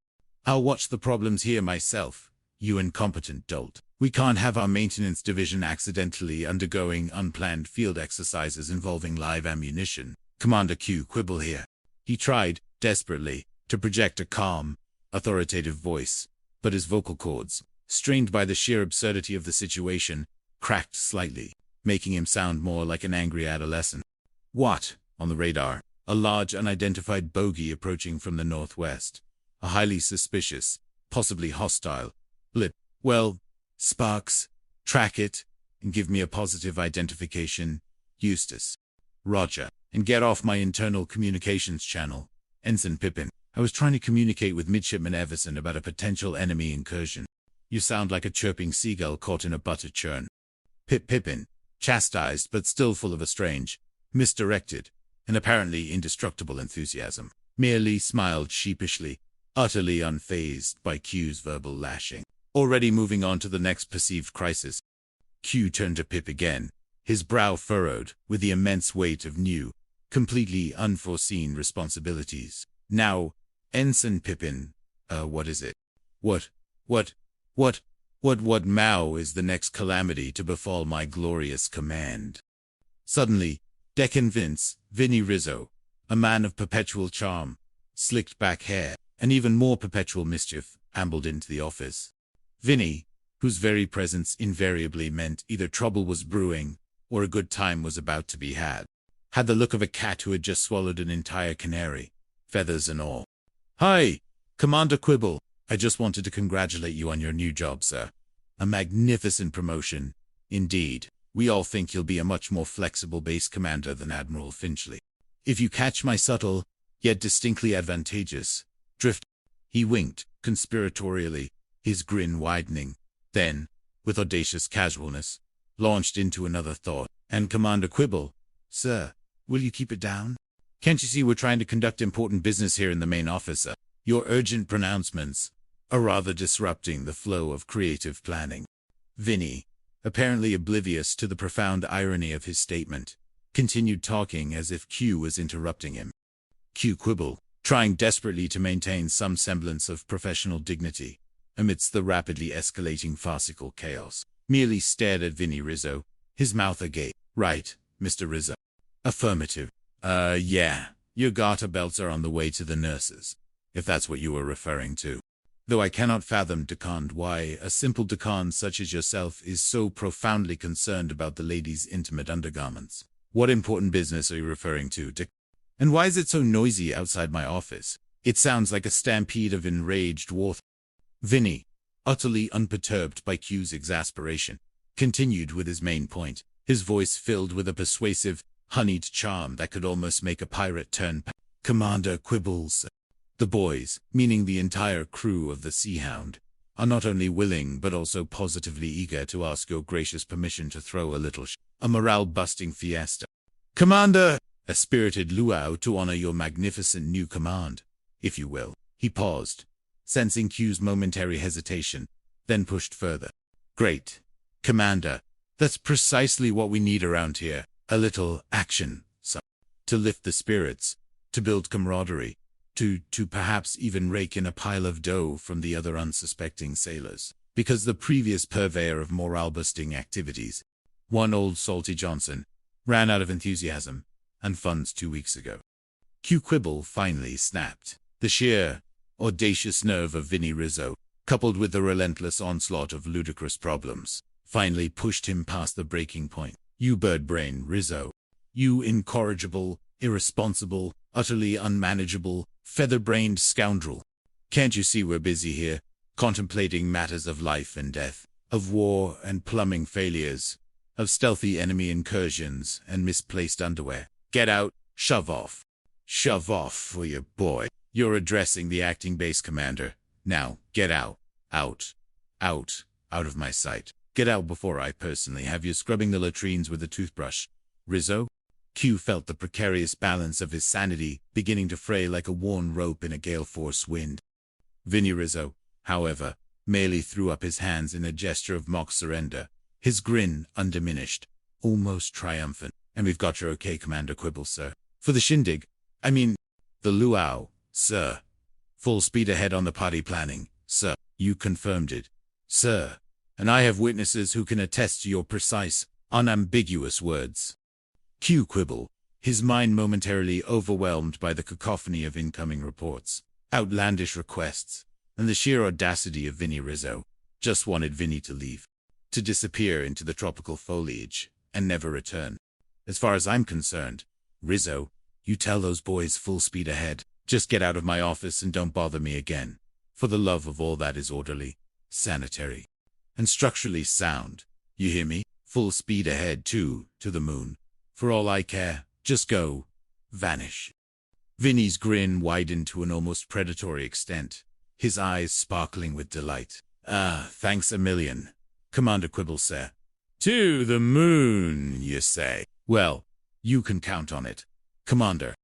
I'll watch the problems here myself, you incompetent dolt. We can't have our maintenance division accidentally undergoing unplanned field exercises involving live ammunition. Commander Q Quibble here. He tried, desperately, to project a calm, authoritative voice, but his vocal cords, strained by the sheer absurdity of the situation, cracked slightly, making him sound more like an angry adolescent. What? On the radar, a large unidentified bogey approaching from the northwest. A highly suspicious, possibly hostile, blip. Well, Sparks, track it, and give me a positive identification. Eustace. Roger. And get off my internal communications channel. Ensign Pippin. I was trying to communicate with Midshipman Everson about a potential enemy incursion. You sound like a chirping seagull caught in a butter churn. Pippin, chastised but still full of a strange, misdirected, and apparently indestructible enthusiasm, merely smiled sheepishly, utterly unfazed by Q's verbal lashing. Already moving on to the next perceived crisis. Q turned to Pip again, his brow furrowed with the immense weight of new, completely unforeseen responsibilities. Now, Ensign Pippin, what is it? What Mao is the next calamity to befall my glorious command? Suddenly, Deccan Vinny Rizzo, a man of perpetual charm, slicked back hair, and even more perpetual mischief, ambled into the office. Vinny, whose very presence invariably meant either trouble was brewing or a good time was about to be had the look of a cat who had just swallowed an entire canary, feathers and all. Hi, Commander Quibble. I just wanted to congratulate you on your new job, sir. A magnificent promotion, indeed. We all think you'll be a much more flexible base commander than Admiral Finchley. If you catch my subtle, yet distinctly advantageous, drift. He winked, conspiratorially, his grin widening, then, with audacious casualness, launched into another thought. And Commander Quibble, sir, will you keep it down? Can't you see we're trying to conduct important business here in the main office, sir? Your urgent pronouncements are rather disrupting the flow of creative planning. Vinny, apparently oblivious to the profound irony of his statement, continued talking as if Q was interrupting him. Q Quibble, trying desperately to maintain some semblance of professional dignity amidst the rapidly escalating farcical chaos, merely stared at Vinny Rizzo, his mouth agape. Right, Mr. Rizzo. Affirmative. Yeah, your garter belts are on the way to the nurses, if that's what you were referring to. Though I cannot fathom, Decant, why a simple Decant such as yourself is so profoundly concerned about the ladies' intimate undergarments. What important business are you referring to, Dick? And why is it so noisy outside my office? It sounds like a stampede of enraged war. Vinny, utterly unperturbed by Q's exasperation, continued with his main point, his voice filled with a persuasive, honeyed charm that could almost make a pirate turn. Commander Quibbles. The boys, meaning the entire crew of the Sea Hound, are not only willing but also positively eager to ask your gracious permission to throw a morale-busting fiesta. Commander! A spirited luau to honor your magnificent new command, if you will. He paused, sensing Q's momentary hesitation, then pushed further. Great. Commander, that's precisely what we need around here. A little action, some. To lift the spirits, to build camaraderie, to perhaps even rake in a pile of dough from the other unsuspecting sailors. Because the previous purveyor of morale-boosting activities, one old Salty Johnson, ran out of enthusiasm and funds 2 weeks ago. Q Quibble finally snapped. The sheer, audacious nerve of Vinny Rizzo, coupled with the relentless onslaught of ludicrous problems, finally pushed him past the breaking point. You bird-brain Rizzo. You incorrigible, irresponsible, utterly unmanageable, feather-brained scoundrel. Can't you see we're busy here, contemplating matters of life and death, of war and plumbing failures, of stealthy enemy incursions and misplaced underwear. Get out, shove off. Shove off for your boy. You're addressing the acting base commander. Now, get out. Out. Out. Out of my sight. Get out before I personally have you scrubbing the latrines with a toothbrush. Rizzo? Q felt the precarious balance of his sanity beginning to fray like a worn rope in a gale-force wind. Vinny Rizzo, however, merely threw up his hands in a gesture of mock surrender, his grin undiminished, almost triumphant. And we've got your okay, Commander Quibble, sir. For the shindig, I mean, the luau, sir. Full speed ahead on the party planning, sir. You confirmed it, sir. And I have witnesses who can attest to your precise, unambiguous words. Q Quibble, his mind momentarily overwhelmed by the cacophony of incoming reports, outlandish requests, and the sheer audacity of Vinny Rizzo, just wanted Vinny to leave, to disappear into the tropical foliage, and never return. As far as I'm concerned, Rizzo, you tell those boys full speed ahead. Just get out of my office and don't bother me again. For the love of all that is orderly, sanitary, and structurally sound. You hear me? Full speed ahead, too, to the moon. For all I care, just go. Vanish. Vinny's grin widened to an almost predatory extent, his eyes sparkling with delight. Thanks a million. Commander Quibble, sir. To the moon, you say? Well, you can count on it. Commander,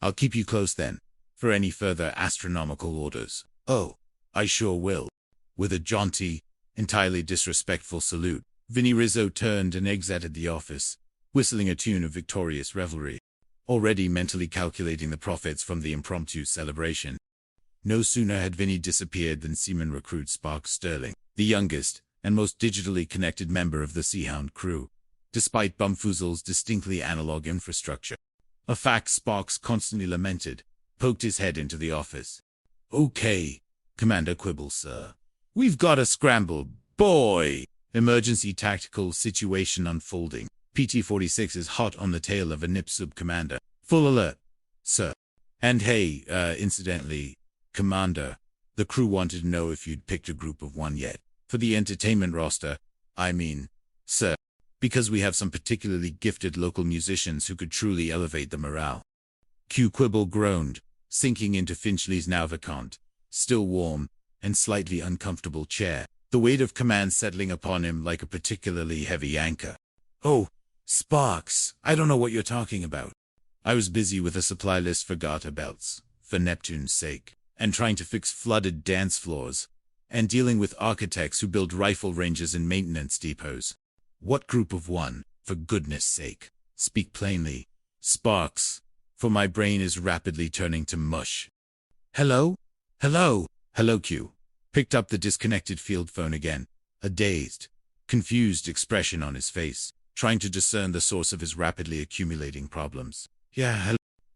I'll keep you close then, for any further astronomical orders. Oh, I sure will. With a jaunty, entirely disrespectful salute, Vinny Rizzo turned and exited the office, whistling a tune of victorious revelry, already mentally calculating the profits from the impromptu celebration. No sooner had Vinny disappeared than Seaman recruit Sparks Sterling, the youngest and most digitally connected member of the Seahound crew, despite Bumfoozle's distinctly analog infrastructure. A fact Sparks constantly lamented, poked his head into the office. Okay, Commander Quibble, sir. We've got a scramble, boy! Emergency tactical situation unfolding. PT-46 is hot on the tail of a NIP sub-commander. Full alert, sir. And hey, incidentally, Commander, the crew wanted to know if you'd picked a group of one yet. For the entertainment roster, I mean, sir. Because we have some particularly gifted local musicians who could truly elevate the morale. Q Quibble groaned, sinking into Finchley's now vacant, still warm, and slightly uncomfortable chair, the weight of command settling upon him like a particularly heavy anchor. Oh, Sparks, I don't know what you're talking about. I was busy with a supply list for garter belts, for Neptune's sake, and trying to fix flooded dance floors, and dealing with architects who build rifle ranges and maintenance depots. What group of one, for goodness sake? Speak plainly, Sparks, for my brain is rapidly turning to mush. Hello? Hello? Hello, Q. Picked up the disconnected field phone again, a dazed, confused expression on his face, trying to discern the source of his rapidly accumulating problems. Yeah,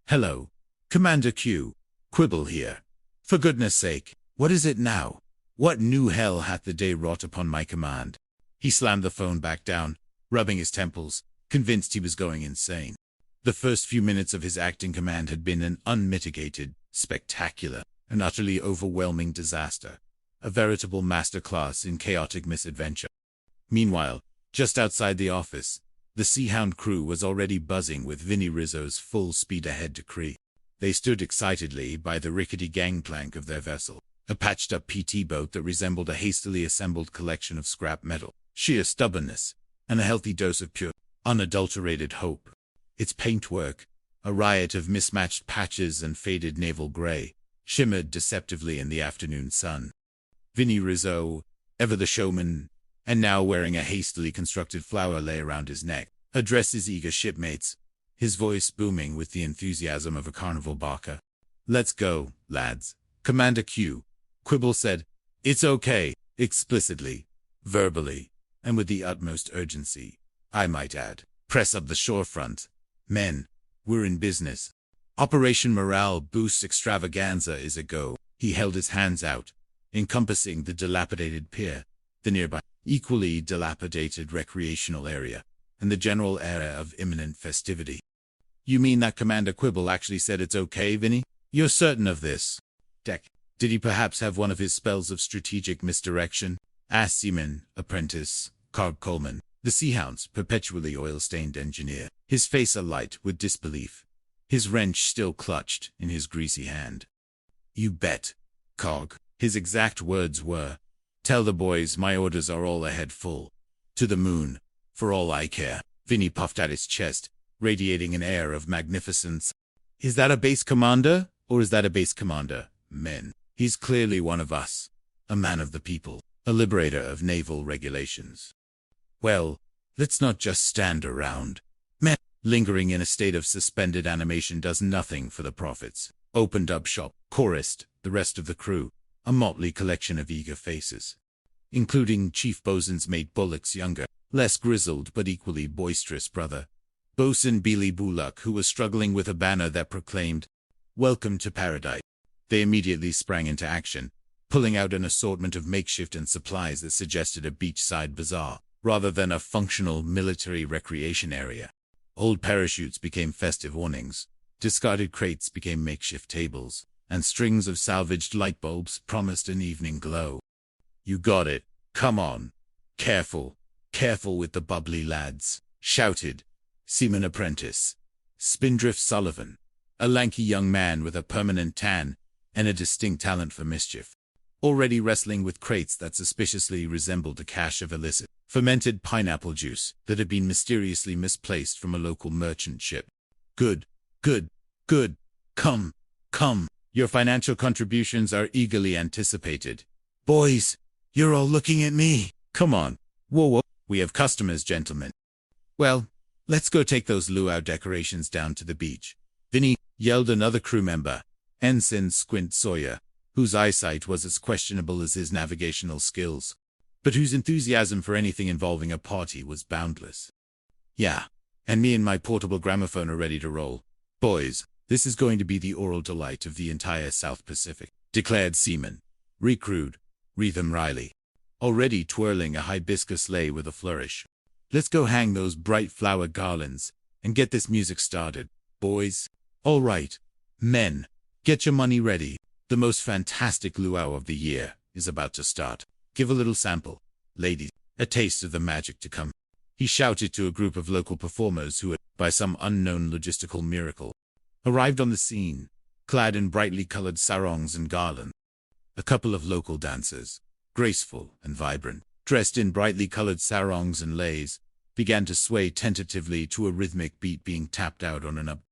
hello. Commander Q. Quibble here. For goodness sake, what is it now? What new hell hath the day wrought upon my command? He slammed the phone back down, rubbing his temples, convinced he was going insane. The first few minutes of his acting command had been an unmitigated, spectacular, and utterly overwhelming disaster, a veritable masterclass in chaotic misadventure. Meanwhile, just outside the office, the Seahound crew was already buzzing with Vinny Rizzo's full speed ahead decree. They stood excitedly by the rickety gangplank of their vessel, a patched-up PT boat that resembled a hastily assembled collection of scrap metal, sheer stubbornness, and a healthy dose of pure, unadulterated hope. Its paintwork, a riot of mismatched patches and faded naval gray, shimmered deceptively in the afternoon sun. Vinny Rizzo, ever the showman, and now wearing a hastily constructed flower lei around his neck, addressed his eager shipmates, his voice booming with the enthusiasm of a carnival barker. Let's go, lads. Commander Q. Quibble said, It's okay, explicitly, verbally, and with the utmost urgency. I might add, press up the shorefront. Men, we're in business. Operation Morale Boost Extravaganza is a go. He held his hands out, encompassing the dilapidated pier, the nearby, equally dilapidated recreational area, and the general area of imminent festivity. You mean that Commander Quibble actually said it's okay, Vinny? You're certain of this? Deck, did he perhaps have one of his spells of strategic misdirection? Asked Seaman, apprentice, Carb Coleman, The Seahound's perpetually oil-stained engineer, his face alight with disbelief, his wrench still clutched in his greasy hand. "You bet, Cog." His exact words were, "Tell the boys my orders are all ahead full. To the moon, for all I care." Vinny puffed at his chest, radiating an air of magnificence. "Is that a base commander, or is that a base commander, men? He's clearly one of us, a man of the people, a liberator of naval regulations. Well, let's not just stand around. Men, lingering in a state of suspended animation does nothing for the profits." Opened up shop, chorused the rest of the crew, a motley collection of eager faces, including Chief Bosun's mate Bullock's younger, less grizzled but equally boisterous brother, Bosun Billy Bullock, who was struggling with a banner that proclaimed, "Welcome to Paradise." They immediately sprang into action, pulling out an assortment of makeshift and supplies that suggested a beachside bazaar, rather than a functional military recreation area. Old parachutes became festive awnings, discarded crates became makeshift tables, and strings of salvaged light bulbs promised an evening glow. "You got it. Come on. Careful, careful with the bubbly lads," shouted Seaman Apprentice Spindrift Sullivan, a lanky young man with a permanent tan and a distinct talent for mischief, already wrestling with crates that suspiciously resembled a cache of illicit, fermented pineapple juice that had been mysteriously misplaced from a local merchant ship. "Good, good, good. Come, come. Your financial contributions are eagerly anticipated. Boys, you're all looking at me. Come on. Whoa, whoa. We have customers, gentlemen. Well, let's go take those luau decorations down to the beach." Vinny, yelled another crew member, Ensign Squint Sawyer, whose eyesight was as questionable as his navigational skills, but whose enthusiasm for anything involving a party was boundless. "Yeah, and me and my portable gramophone are ready to roll. Boys, this is going to be the oral delight of the entire South Pacific," declared Seaman Recruit Rhythm Riley, already twirling a hibiscus lei with a flourish. "Let's go hang those bright flower garlands and get this music started, boys. All right, men, get your money ready. The most fantastic luau of the year is about to start. Give a little sample, ladies, a taste of the magic to come." He shouted to a group of local performers who had, by some unknown logistical miracle, arrived on the scene, clad in brightly colored sarongs and garlands. A couple of local dancers, graceful and vibrant, dressed in brightly colored sarongs and leis, began to sway tentatively to a rhythmic beat being tapped out on an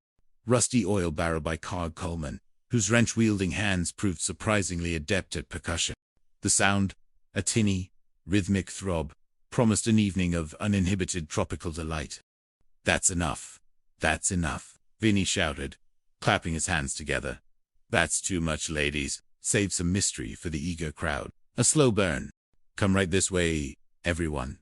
rusty oil barrel by Cog Coleman, whose wrench-wielding hands proved surprisingly adept at percussion. The sound, a tinny, rhythmic throb, promised an evening of uninhibited tropical delight. "That's enough. That's enough," Vinny shouted, clapping his hands together. "That's too much, ladies. Save some mystery for the eager crowd. A slow burn. Come right this way, everyone.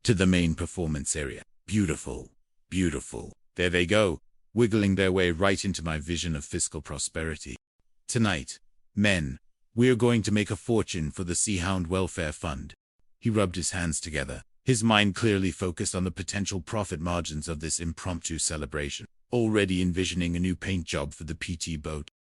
To the main performance area. Beautiful, beautiful. There they go, wiggling their way right into my vision of fiscal prosperity. Tonight, men, we're going to make a fortune for the Seahound Welfare Fund." He rubbed his hands together, his mind clearly focused on the potential profit margins of this impromptu celebration, already envisioning a new paint job for the PT boat.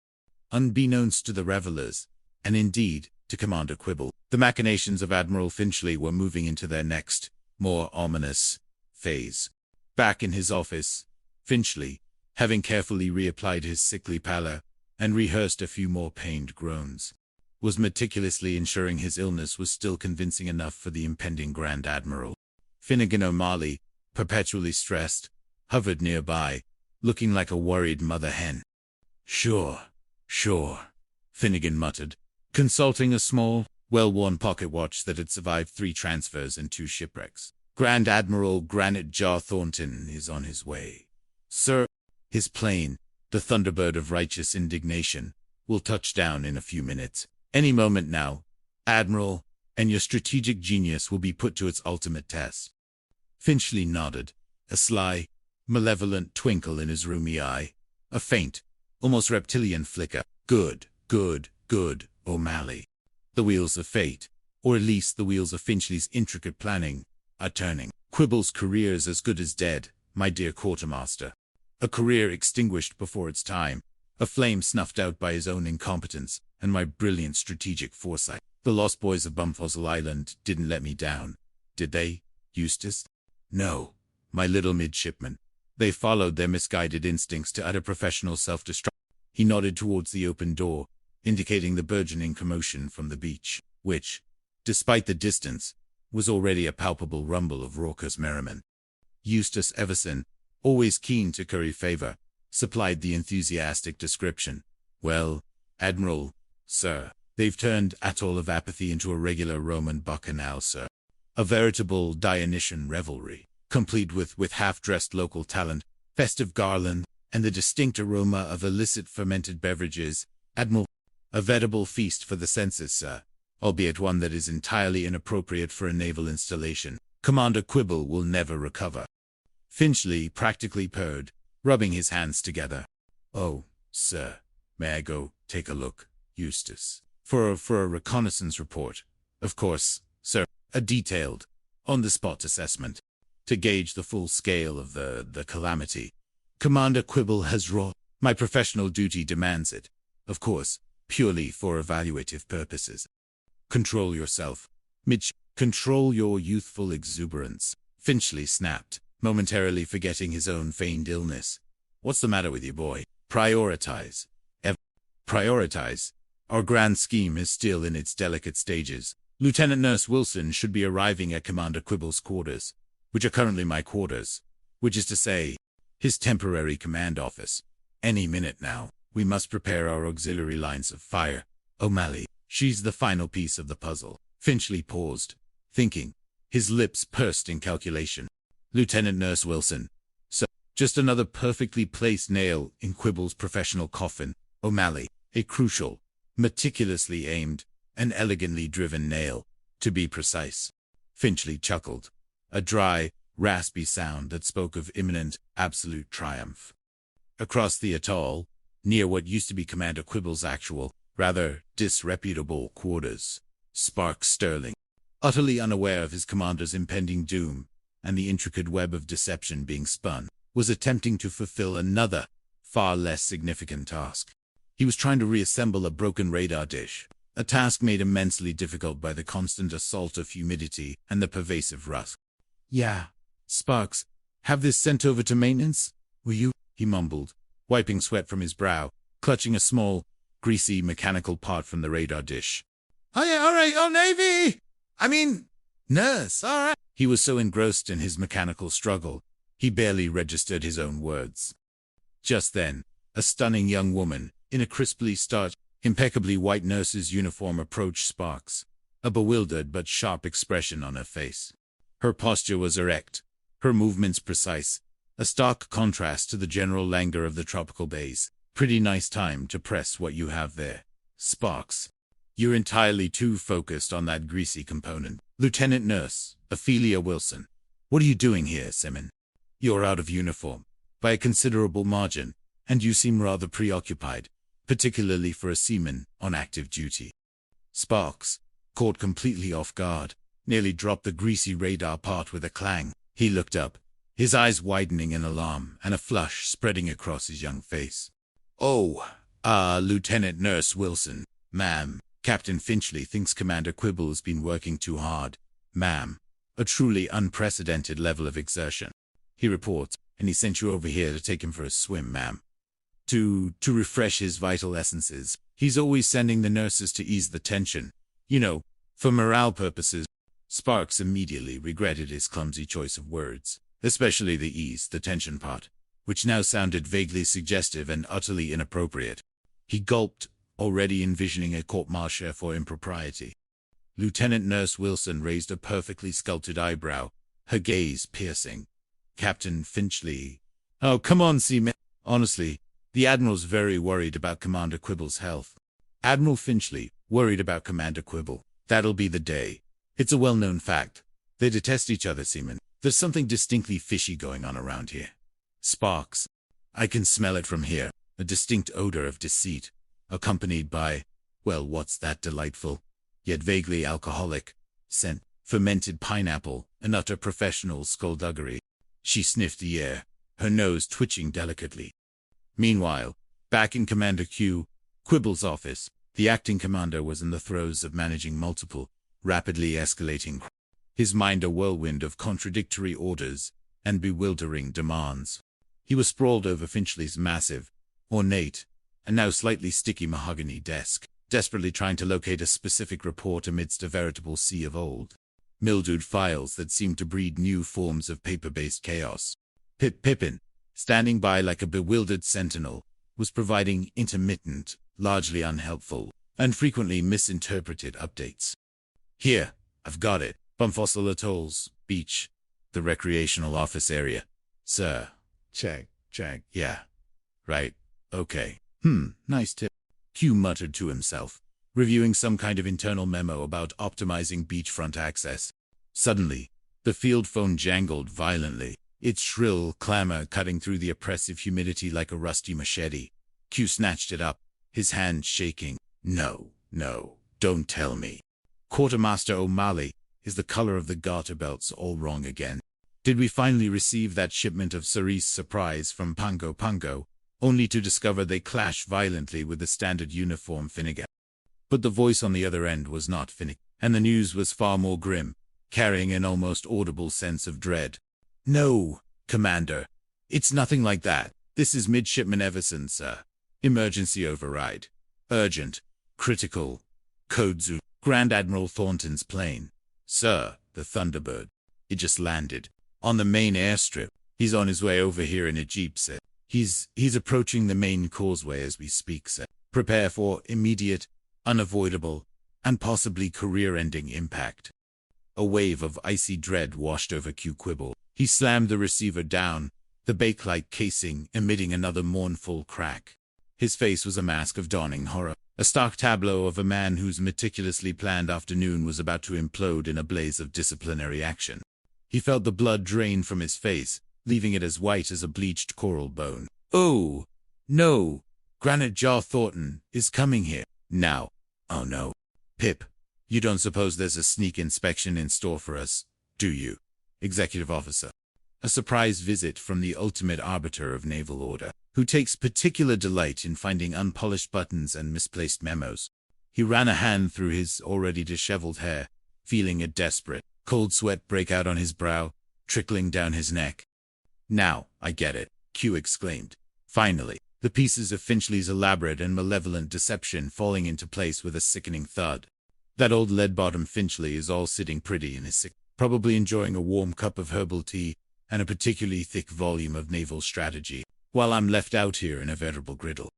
Unbeknownst to the revelers, and indeed to Commander Quibble, the machinations of Admiral Finchley were moving into their next, more ominous, phase. Back in his office, Finchley, having carefully reapplied his sickly pallor and rehearsed a few more pained groans, was meticulously ensuring his illness was still convincing enough for the impending Grand Admiral. Finnegan O'Malley, perpetually stressed, hovered nearby, looking like a worried mother hen. Sure, Finnegan muttered, consulting a small, well-worn pocket watch that had survived 3 transfers and 2 shipwrecks. "Grand Admiral Granite Jaw Thornton is on his way. Sir, his plane, the Thunderbird of Righteous Indignation, will touch down in a few minutes. Any moment now, Admiral, and your strategic genius will be put to its ultimate test." Finchley nodded, a sly, malevolent twinkle in his rheumy eye, a faint, almost reptilian flicker. Good, O'Malley. The wheels of fate, or at least the wheels of Finchley's intricate planning, are turning. Quibble's career's as good as dead, my dear quartermaster. A career extinguished before its time, a flame snuffed out by his own incompetence and my brilliant strategic foresight. The Lost Boys of Bumfuzzle Island didn't let me down, did they, Eustace? No, my little midshipman. They followed their misguided instincts to utter professional self-destruction. He nodded towards the open door, indicating the burgeoning commotion from the beach, which, despite the distance, was already a palpable rumble of raucous merriment. Eustace Everson, always keen to curry favor, supplied the enthusiastic description. Well, Admiral, sir, they've turned atoll of apathy into a regular Roman bacchanal, sir. A veritable Dionysian revelry, complete with half-dressed local talent, festive garland, and the distinct aroma of illicit fermented beverages. Admiral, a veritable feast for the senses, sir, albeit one that is entirely inappropriate for a naval installation. Commander Quibble will never recover. Finchley practically purred, rubbing his hands together. Oh, sir, may I go take a look, Eustace? For a reconnaissance report, of course, sir, a detailed, on-the-spot assessment, to gauge the full scale of the calamity. Commander Quibble has wrought. My professional duty demands it, of course, purely for evaluative purposes. Control yourself, Mitch. Control your youthful exuberance, Finchley snapped, momentarily forgetting his own feigned illness. What's the matter with you, boy? Prioritize. Prioritize. Our grand scheme is still in its delicate stages. Lieutenant Nurse Wilson should be arriving at Commander Quibble's quarters, which are currently my quarters, which is to say, his temporary command office. Any minute now, we must prepare our auxiliary lines of fire. O'Malley, she's the final piece of the puzzle. Finchley paused, thinking, his lips pursed in calculation. Lieutenant Nurse Wilson. So, just another perfectly placed nail in Quibble's professional coffin. O'Malley, a crucial, meticulously aimed, and elegantly driven nail, to be precise. Finchley chuckled, a dry, raspy sound that spoke of imminent, absolute triumph. Across the atoll, near what used to be Commander Quibble's actual, rather disreputable quarters, Sparks Sterling, utterly unaware of his commander's impending doom and the intricate web of deception being spun, was attempting to fulfill another, far less significant task. He was trying to reassemble a broken radar dish, a task made immensely difficult by the constant assault of humidity and the pervasive rust. Yeah, Sparks, have this sent over to maintenance? Will you? He mumbled, wiping sweat from his brow, clutching a small, greasy mechanical part from the radar dish. Oh yeah, all right, oh Navy! Nurse, all right. He was so engrossed in his mechanical struggle, he barely registered his own words. Just then, a stunning young woman, in a crisply starched, impeccably white nurse's uniform approached Sparks, a bewildered but sharp expression on her face. Her posture was erect, her movements precise, a stark contrast to the general languor of the tropical bays. Pretty nice time to press what you have there, Sparks. You're entirely too focused on that greasy component. Lieutenant Nurse, Ophelia Wilson. What are you doing here, Simon? You're out of uniform, by a considerable margin, and you seem rather preoccupied, particularly for a seaman on active duty. Sparks, caught completely off guard, nearly dropped the greasy radar part with a clang. He looked up, his eyes widening in alarm and a flush spreading across his young face. Oh, Lieutenant Nurse Wilson, ma'am. Captain Finchley thinks Commander Quibble has been working too hard, ma'am. A truly unprecedented level of exertion. He reports, and he sent you over here to take him for a swim, ma'am. To refresh his vital essences. He's always sending the nurses to ease the tension. You know, for morale purposes. Sparks immediately regretted his clumsy choice of words, especially the ease the tension part, which now sounded vaguely suggestive and utterly inappropriate. He gulped, already envisioning a court-martial for impropriety. Lieutenant Nurse Wilson raised a perfectly sculpted eyebrow, her gaze piercing. Captain Finchley. Oh, come on, seaman. Honestly, the Admiral's very worried about Commander Quibble's health. Admiral Finchley, worried about Commander Quibble. That'll be the day. It's a well-known fact. They detest each other, seaman. There's something distinctly fishy going on around here. Sparks. I can smell it from here. A distinct odor of deceit, accompanied by, well, what's that delightful, yet vaguely alcoholic, scent, fermented pineapple, an utter professional skullduggery. She sniffed the air, her nose twitching delicately. Meanwhile, back in Commander Quibble's office, the acting commander was in the throes of managing multiple, rapidly escalating. his mind a whirlwind of contradictory orders and bewildering demands. He was sprawled over Finchley's massive, ornate, and now slightly sticky mahogany desk, desperately trying to locate a specific report amidst a veritable sea of old, mildewed files that seemed to breed new forms of paper-based chaos. Pippin, standing by like a bewildered sentinel, was providing intermittent, largely unhelpful, and frequently misinterpreted updates. Here, I've got it. Bumfossil Atolls, beach, the recreational office area. Sir. Check. Yeah. Right. Okay. Nice tip. Q muttered to himself, reviewing some kind of internal memo about optimizing beachfront access. Suddenly, the field phone jangled violently, its shrill clamor cutting through the oppressive humidity like a rusty machete. Q snatched it up, his hand shaking. No, don't tell me. Quartermaster O'Malley, is the color of the garter belts all wrong again? Did we finally receive that shipment of cerise surprise from Pango, only to discover they clash violently with the standard uniform Finnegan? But the voice on the other end was not Finnegan, and the news was far more grim, carrying an almost audible sense of dread. No, Commander. It's nothing like that. This is Midshipman Everson, sir. Emergency override. Urgent. Critical. Code Zoo. Grand Admiral Thornton's plane. Sir, the Thunderbird. It just landed. On the main airstrip. He's on his way over here in a jeep, sir. He's approaching the main causeway as we speak, sir. Prepare for immediate, unavoidable, and possibly career-ending impact. A wave of icy dread washed over Q Quibble. He slammed the receiver down, the bakelite casing emitting another mournful crack. His face was a mask of dawning horror, a stark tableau of a man whose meticulously planned afternoon was about to implode in a blaze of disciplinary action. He felt the blood drain from his face, leaving it as white as a bleached coral bone. Oh, no! Granite Jaw Thornton is coming here. Now. Oh no. Pip, you don't suppose there's a sneak inspection in store for us, do you? Executive Officer. A surprise visit from the ultimate arbiter of naval order, who takes particular delight in finding unpolished buttons and misplaced memos. He ran a hand through his already disheveled hair, feeling a desperate, cold sweat break out on his brow, trickling down his neck. Now, I get it, Q exclaimed. Finally, the pieces of Finchley's elaborate and malevolent deception falling into place with a sickening thud. That old lead-bottom Finchley is all sitting pretty in his sick, probably enjoying a warm cup of herbal tea and a particularly thick volume of naval strategy, while I'm left out here in a veritable griddle.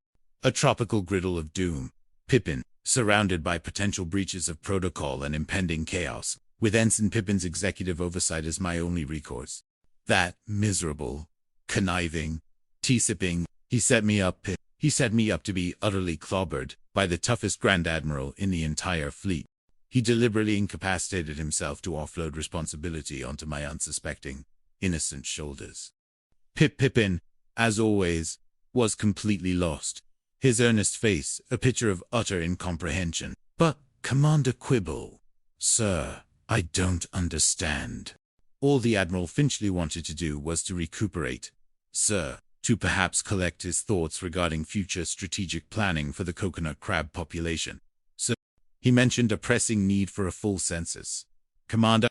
A tropical griddle of doom. Pippin, surrounded by potential breaches of protocol and impending chaos, with Ensign Pippin's executive oversight as my only recourse. That miserable, conniving, tea-sipping, he set me up to be utterly clobbered by the toughest Grand Admiral in the entire fleet. He deliberately incapacitated himself to offload responsibility onto my unsuspecting, innocent shoulders. Pippin, as always, was completely lost, his earnest face a picture of utter incomprehension. But, Commander Quibble, sir, I don't understand. All the Admiral Finchley wanted to do was to recuperate, sir, to perhaps collect his thoughts regarding future strategic planning for the coconut crab population. So, he mentioned a pressing need for a full census. Commander,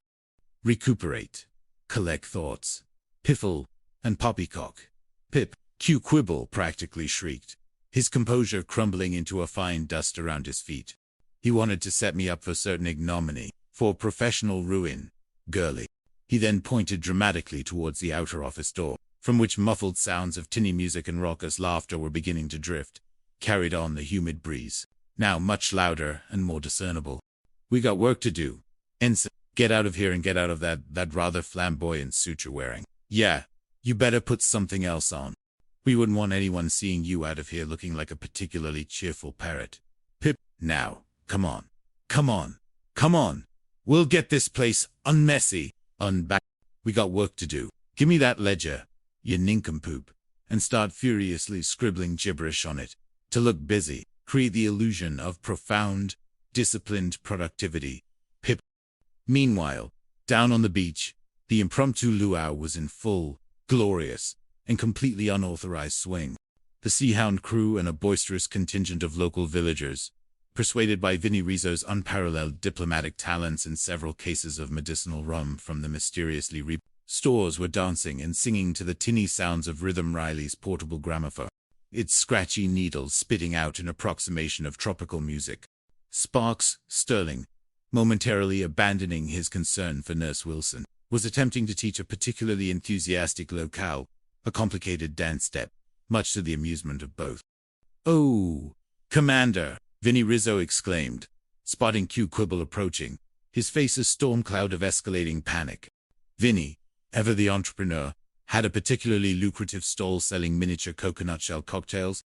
recuperate, collect thoughts, piffle, and poppycock. Pip, Q Quibble practically shrieked, his composure crumbling into a fine dust around his feet. He wanted to set me up for certain ignominy, for professional ruin, girly. He then pointed dramatically towards the outer office door, from which muffled sounds of tinny music and raucous laughter were beginning to drift, carried on the humid breeze, now much louder and more discernible. We got work to do. Ensign, get out of here and get out of that rather flamboyant suit you're wearing. Yeah, you better put something else on. We wouldn't want anyone seeing you out of here looking like a particularly cheerful parrot. Pip, now, come on. We'll get this place unmessy, unback. We got work to do. Give me that ledger, you nincompoop, and start furiously scribbling gibberish on it. To look busy, create the illusion of profound, disciplined productivity. Pip. Meanwhile, down on the beach, the impromptu luau was in full, glorious, and completely unauthorized swing. The Sea Hound crew and a boisterous contingent of local villagers, persuaded by Vinny Rizzo's unparalleled diplomatic talents and several cases of medicinal rum from the mysteriously stores were dancing and singing to the tinny sounds of Rhythm Riley's portable gramophone, its scratchy needles spitting out an approximation of tropical music. Sparks, Sterling, momentarily abandoning his concern for Nurse Wilson, was attempting to teach a particularly enthusiastic locale a complicated dance step, much to the amusement of both. "Oh, Commander!" Vinny Rizzo exclaimed, spotting Q Quibble approaching, his face a storm cloud of escalating panic. Vinny, ever the entrepreneur, had a particularly lucrative stall selling miniature coconut shell cocktails.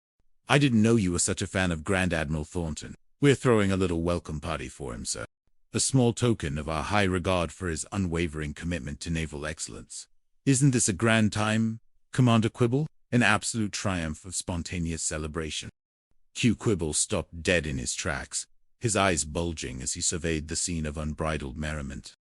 "I didn't know you were such a fan of Grand Admiral Thornton. We're throwing a little welcome party for him, sir. A small token of our high regard for his unwavering commitment to naval excellence. Isn't this a grand time, Commander Quibble? An absolute triumph of spontaneous celebration." Q Quibble stopped dead in his tracks, his eyes bulging as he surveyed the scene of unbridled merriment.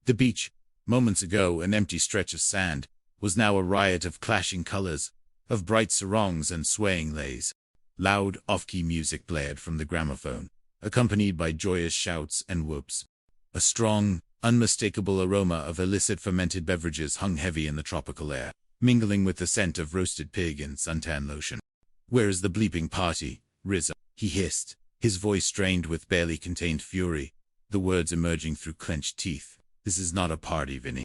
The beach, moments ago an empty stretch of sand, was now a riot of clashing colors, of bright sarongs and swaying lays. Loud, off-key music blared from the gramophone, accompanied by joyous shouts and whoops. A strong, unmistakable aroma of illicit fermented beverages hung heavy in the tropical air, mingling with the scent of roasted pig and suntan lotion. "Where is the bleeping party, Rizzo?" he hissed, his voice strained with barely contained fury, the words emerging through clenched teeth. "This is not a party, Vinny.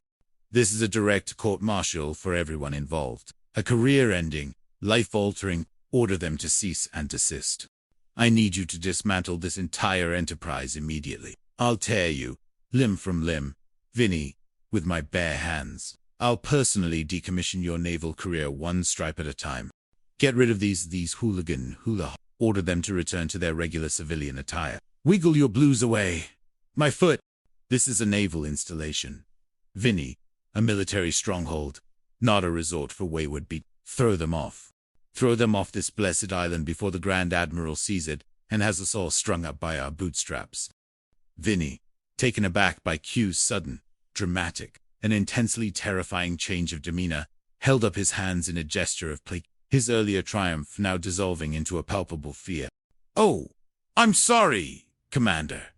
This is a direct court-martial for everyone involved. A career-ending, life-altering, order them to cease and desist. I need you to dismantle this entire enterprise immediately. I'll tear you, limb from limb, Vinny, with my bare hands. I'll personally decommission your naval career one stripe at a time. Get rid of these hooligan hula. Order them to return to their regular civilian attire. Wiggle your blues away. My foot. This is a naval installation, Vinny, a military stronghold, not a resort for wayward beat. Throw them off. Throw them off this blessed island before the Grand Admiral sees it and has us all strung up by our bootstraps." Vinny, taken aback by Q's sudden, dramatic, and intensely terrifying change of demeanor, held up his hands in a gesture of placate, his earlier triumph now dissolving into a palpable fear. "Oh, I'm sorry, Commander.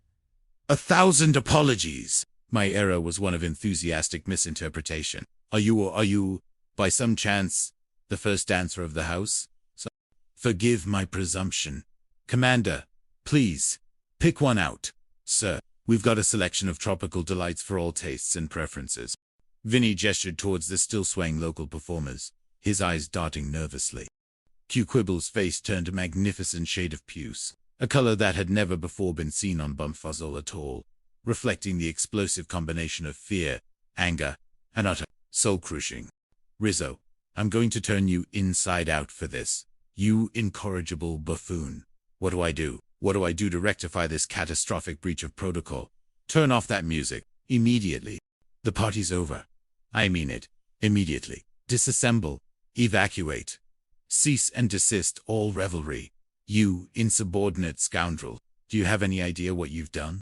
1,000 apologies." My error was one of enthusiastic misinterpretation. Are you, by some chance, the first dancer of the house? Forgive my presumption. Commander, please, pick one out. Sir, we've got a selection of tropical delights for all tastes and preferences. Vinny gestured towards the still swaying local performers, his eyes darting nervously. Q Quibble's face turned a magnificent shade of puce, a color that had never before been seen on Bumfuzzle at all, reflecting the explosive combination of fear, anger, and utter soul-crushing. "Rizzo, I'm going to turn you inside out for this, you incorrigible buffoon. What do I do? What do I do to rectify this catastrophic breach of protocol? Turn off that music, immediately. The party's over. I mean it, immediately. Disassemble, evacuate. Cease and desist all revelry. You insubordinate scoundrel, do you have any idea what you've done?"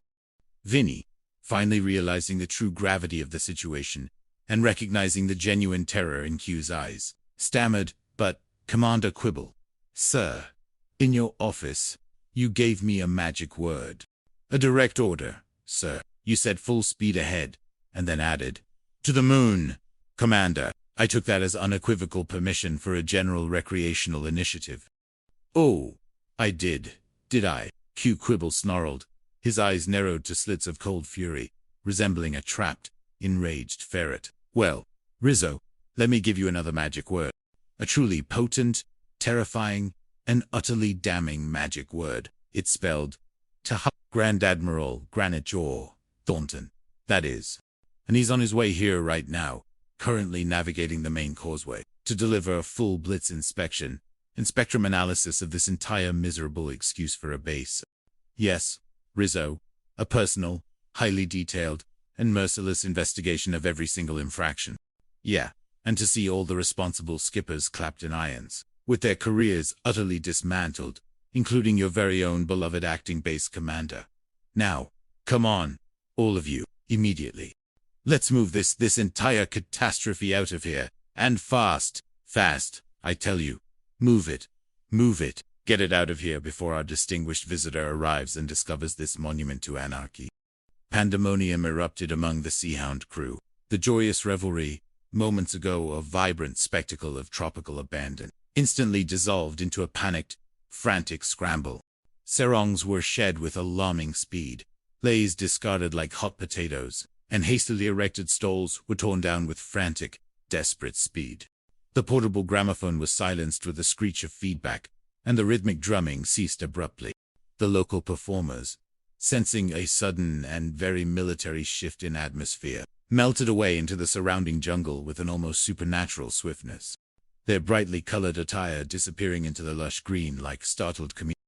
Vinny, finally realizing the true gravity of the situation, and recognizing the genuine terror in Q's eyes, stammered, "But, Commander Quibble, sir, in your office, you gave me a magic word. A direct order, sir. You said full speed ahead, and then added, 'To the moon, Commander.' I took that as unequivocal permission for a general recreational initiative." "Oh, I did I?" Q Quibble snarled, his eyes narrowed to slits of cold fury, resembling a trapped, enraged ferret. "Well, Rizzo, let me give you another magic word. A truly potent, terrifying, and utterly damning magic word. It's spelled Grand Admiral Granite Jaw Thornton, that is. And he's on his way here right now, currently navigating the main causeway, to deliver a full blitz inspection and spectrum analysis of this entire miserable excuse for a base. Yes, Rizzo, a personal, highly detailed, and merciless investigation of every single infraction. Yeah, and to see all the responsible skippers clapped in irons, with their careers utterly dismantled, including your very own beloved acting base commander. Now, come on, all of you, immediately. Let's move this entire catastrophe out of here, and fast, I tell you. Move it, Get it out of here before our distinguished visitor arrives and discovers this monument to anarchy. Pandemonium erupted among the Seahound crew. The joyous revelry, moments ago a vibrant spectacle of tropical abandon, instantly dissolved into a panicked, frantic scramble. Sarongs were shed with alarming speed, leis discarded like hot potatoes, and hastily erected stalls were torn down with frantic, desperate speed. The portable gramophone was silenced with a screech of feedback, and the rhythmic drumming ceased abruptly. The local performers, sensing a sudden and very military shift in atmosphere, melted away into the surrounding jungle with an almost supernatural swiftness, their brightly colored attire disappearing into the lush green like startled communities.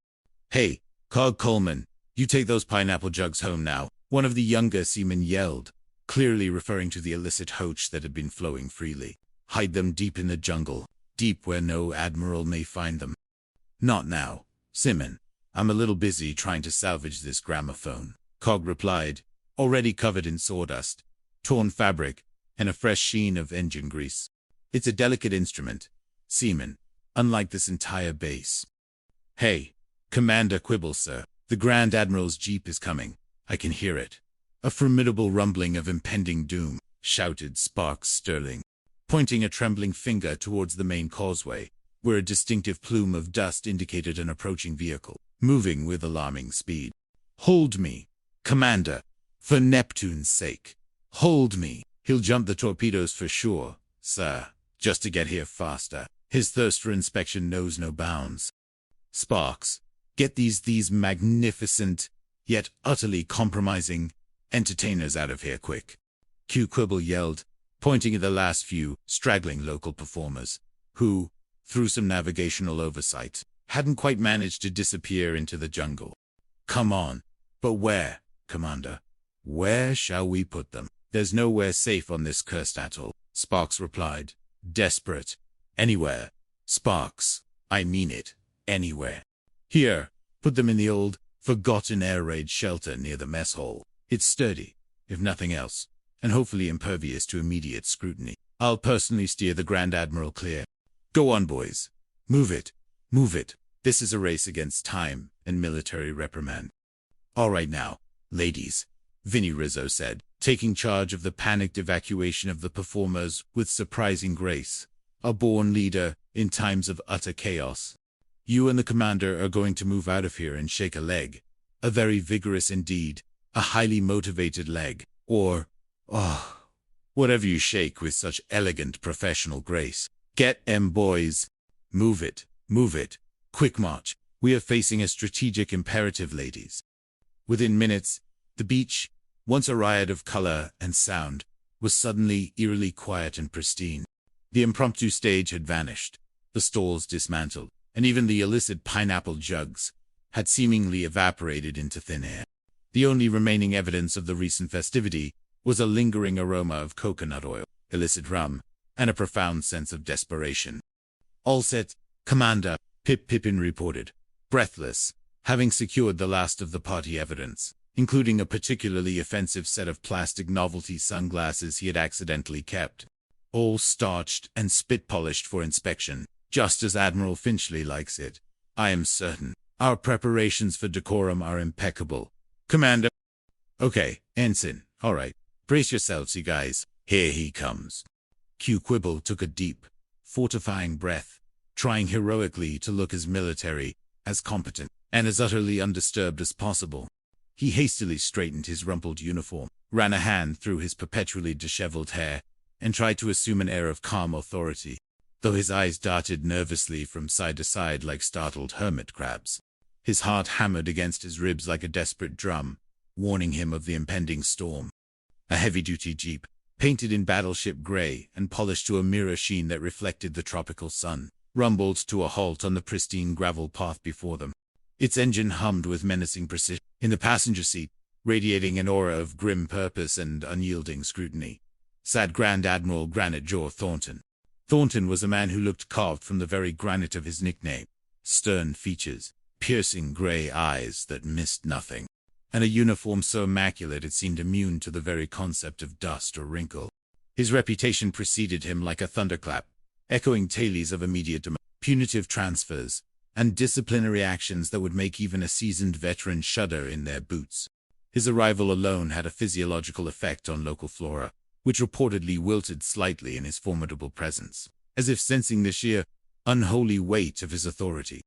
"Hey, Cog Coleman, you take those pineapple jugs home now," one of the younger seamen yelled, clearly referring to the illicit hoach that had been flowing freely. "Hide them deep in the jungle, deep where no admiral may find them." "Not now, Simon. I'm a little busy trying to salvage this gramophone," Cog replied, already covered in sawdust, torn fabric, and a fresh sheen of engine grease. "It's a delicate instrument, seaman, unlike this entire base." "Hey, Commander Quibble, sir. The Grand Admiral's jeep is coming. I can hear it." A formidable rumbling of impending doom, shouted Sparks Sterling, pointing a trembling finger towards the main causeway, where a distinctive plume of dust indicated an approaching vehicle, moving with alarming speed. "Hold me, Commander, for Neptune's sake. Hold me. He'll jump the torpedoes for sure, sir, just to get here faster." His thirst for inspection knows no bounds. "Sparks, get these magnificent, yet utterly compromising, entertainers out of here quick," Q Quibble yelled, pointing at the last few straggling local performers, who, through some navigational oversight, hadn't quite managed to disappear into the jungle. "Come on, but where, Commander? Where shall we put them?" "There's nowhere safe on this cursed atoll," Sparks replied, desperate. "Anywhere, Sparks. I mean it, anywhere. Here, put them in the old, forgotten air raid shelter near the mess hall. It's sturdy, if nothing else, and hopefully impervious to immediate scrutiny. I'll personally steer the Grand Admiral clear. Go on, boys. Move it. Move it. This is a race against time and military reprimand." "All right now, ladies," Vinny Rizzo said, taking charge of the panicked evacuation of the performers with surprising grace, a born leader in times of utter chaos. "You and the commander are going to move out of here and shake a leg, a very vigorous indeed, a highly motivated leg, or, whatever you shake with such elegant professional grace. Get 'em, boys. Move it, quick march. We are facing a strategic imperative, ladies." Within minutes, the beach, once a riot of color and sound, was suddenly eerily quiet and pristine. The impromptu stage had vanished, the stalls dismantled, and even the illicit pineapple jugs had seemingly evaporated into thin air. The only remaining evidence of the recent festivity was a lingering aroma of coconut oil, illicit rum, and a profound sense of desperation. "All set, Commander," Pippin reported, breathless, having secured the last of the party evidence, including a particularly offensive set of plastic novelty sunglasses he had accidentally kept. "All starched and spit-polished for inspection, just as Admiral Finchley likes it. I am certain our preparations for decorum are impeccable. Commander." "Okay, Ensign, all right. Brace yourselves, you guys. Here he comes." Q Quibble took a deep, fortifying breath, trying heroically to look as military, as competent, and as utterly undisturbed as possible. He hastily straightened his rumpled uniform, ran a hand through his perpetually disheveled hair, and tried to assume an air of calm authority, though his eyes darted nervously from side to side like startled hermit crabs. His heart hammered against his ribs like a desperate drum, warning him of the impending storm. A heavy-duty jeep, painted in battleship gray and polished to a mirror sheen that reflected the tropical sun, rumbled to a halt on the pristine gravel path before them. Its engine hummed with menacing precision. In the passenger seat, radiating an aura of grim purpose and unyielding scrutiny, sat Grand Admiral Granite Jaw Thornton. Thornton was a man who looked carved from the very granite of his nickname. Stern features, piercing gray eyes that missed nothing, and a uniform so immaculate it seemed immune to the very concept of dust or wrinkle. His reputation preceded him like a thunderclap, echoing tales of immediate punitive transfers, and disciplinary actions that would make even a seasoned veteran shudder in their boots. His arrival alone had a physiological effect on local flora, which reportedly wilted slightly in his formidable presence, as if sensing the sheer, unholy weight of his authority.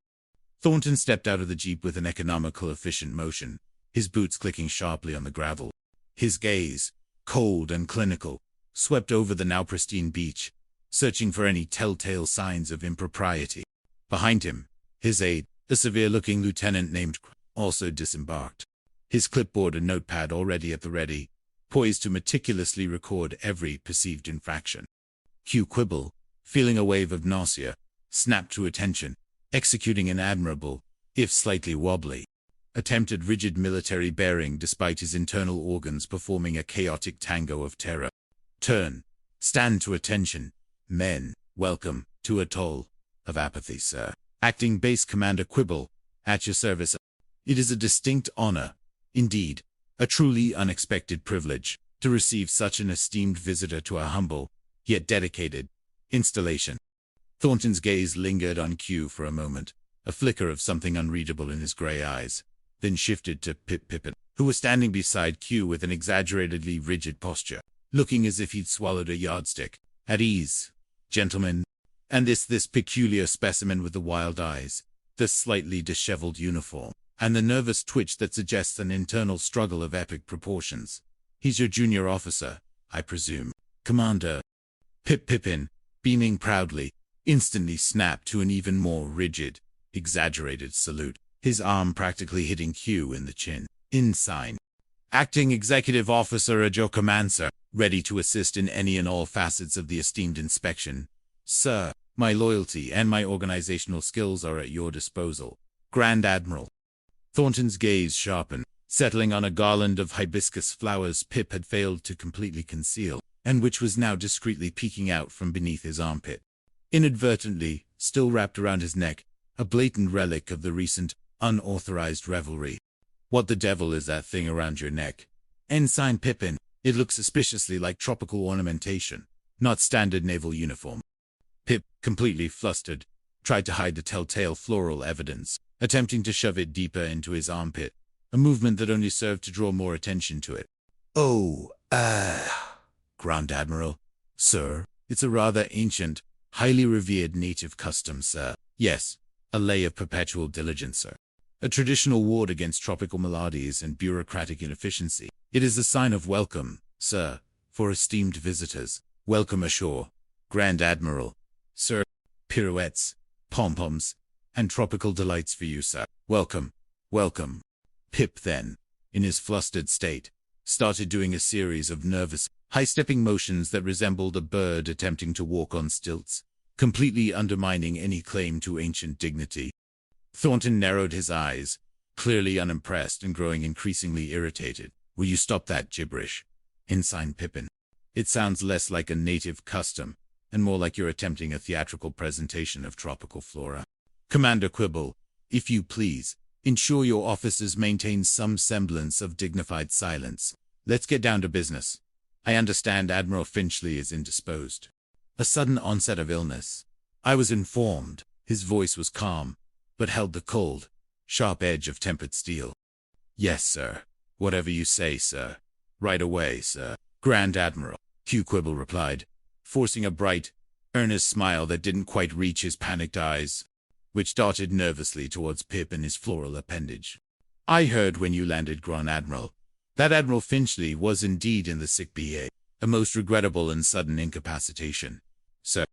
Thornton stepped out of the jeep with an economical, efficient motion, his boots clicking sharply on the gravel. His gaze, cold and clinical, swept over the now pristine beach, searching for any telltale signs of impropriety. Behind him, his aide, a severe-looking lieutenant named also disembarked, his clipboard and notepad already at the ready, poised to meticulously record every perceived infraction. Q Quibble, feeling a wave of nausea, snapped to attention, executing an admirable, if slightly wobbly, attempted rigid military bearing despite his internal organs performing a chaotic tango of terror. Turn. Stand to attention. Men, welcome to atoll of apathy, sir. Acting Base Commander Quibble, at your service. It is a distinct honor, indeed, a truly unexpected privilege, to receive such an esteemed visitor to our humble, yet dedicated, installation. Thornton's gaze lingered on Q for a moment, a flicker of something unreadable in his gray eyes, then shifted to Pip Pippin, who was standing beside Q with an exaggeratedly rigid posture, looking as if he'd swallowed a yardstick. At ease, gentlemen. And this peculiar specimen with the wild eyes, the slightly disheveled uniform, and the nervous twitch that suggests an internal struggle of epic proportions. He's your junior officer, I presume. Commander. Pip Pippin, beaming proudly, instantly snapped to an even more rigid, exaggerated salute, his arm practically hitting Q in the chin. Ensign. Acting Executive Officer at your command, sir, ready to assist in any and all facets of the esteemed inspection. Sir, my loyalty and my organizational skills are at your disposal. Grand Admiral. Thornton's gaze sharpened, settling on a garland of hibiscus flowers Pip had failed to completely conceal, and which was now discreetly peeking out from beneath his armpit. Inadvertently, still wrapped around his neck, a blatant relic of the recent, unauthorized revelry. What the devil is that thing around your neck? Ensign Pippin. It looks suspiciously like tropical ornamentation, not standard naval uniform. Pip, completely flustered, tried to hide the telltale floral evidence, attempting to shove it deeper into his armpit, a movement that only served to draw more attention to it. Oh, Grand Admiral. Sir, it's a rather ancient, highly revered native custom, sir. Yes, a lay of perpetual diligence, sir. A traditional ward against tropical maladies and bureaucratic inefficiency. It is a sign of welcome, sir, for esteemed visitors. Welcome ashore, Grand Admiral. Sir, pirouettes, pom-poms, and tropical delights for you, sir. Welcome, welcome. Pip then, in his flustered state, started doing a series of nervous, high-stepping motions that resembled a bird attempting to walk on stilts, completely undermining any claim to ancient dignity. Thornton narrowed his eyes, clearly unimpressed and growing increasingly irritated. Will you stop that gibberish? Ensign Pippin. It sounds less like a native custom, and more like you're attempting a theatrical presentation of tropical flora. Commander Quibble, if you please, ensure your officers maintain some semblance of dignified silence. Let's get down to business. I understand Admiral Finchley is indisposed. A sudden onset of illness. I was informed. His voice was calm, but held the cold, sharp edge of tempered steel. Yes, sir. Whatever you say, sir. Right away, sir. Grand Admiral, Q Quibble replied, forcing a bright, earnest smile that didn't quite reach his panicked eyes, which darted nervously towards Pip and his floral appendage. I heard when you landed, Grand Admiral, that Admiral Finchley was indeed in the sick bay. A most regrettable and sudden incapacitation, sir.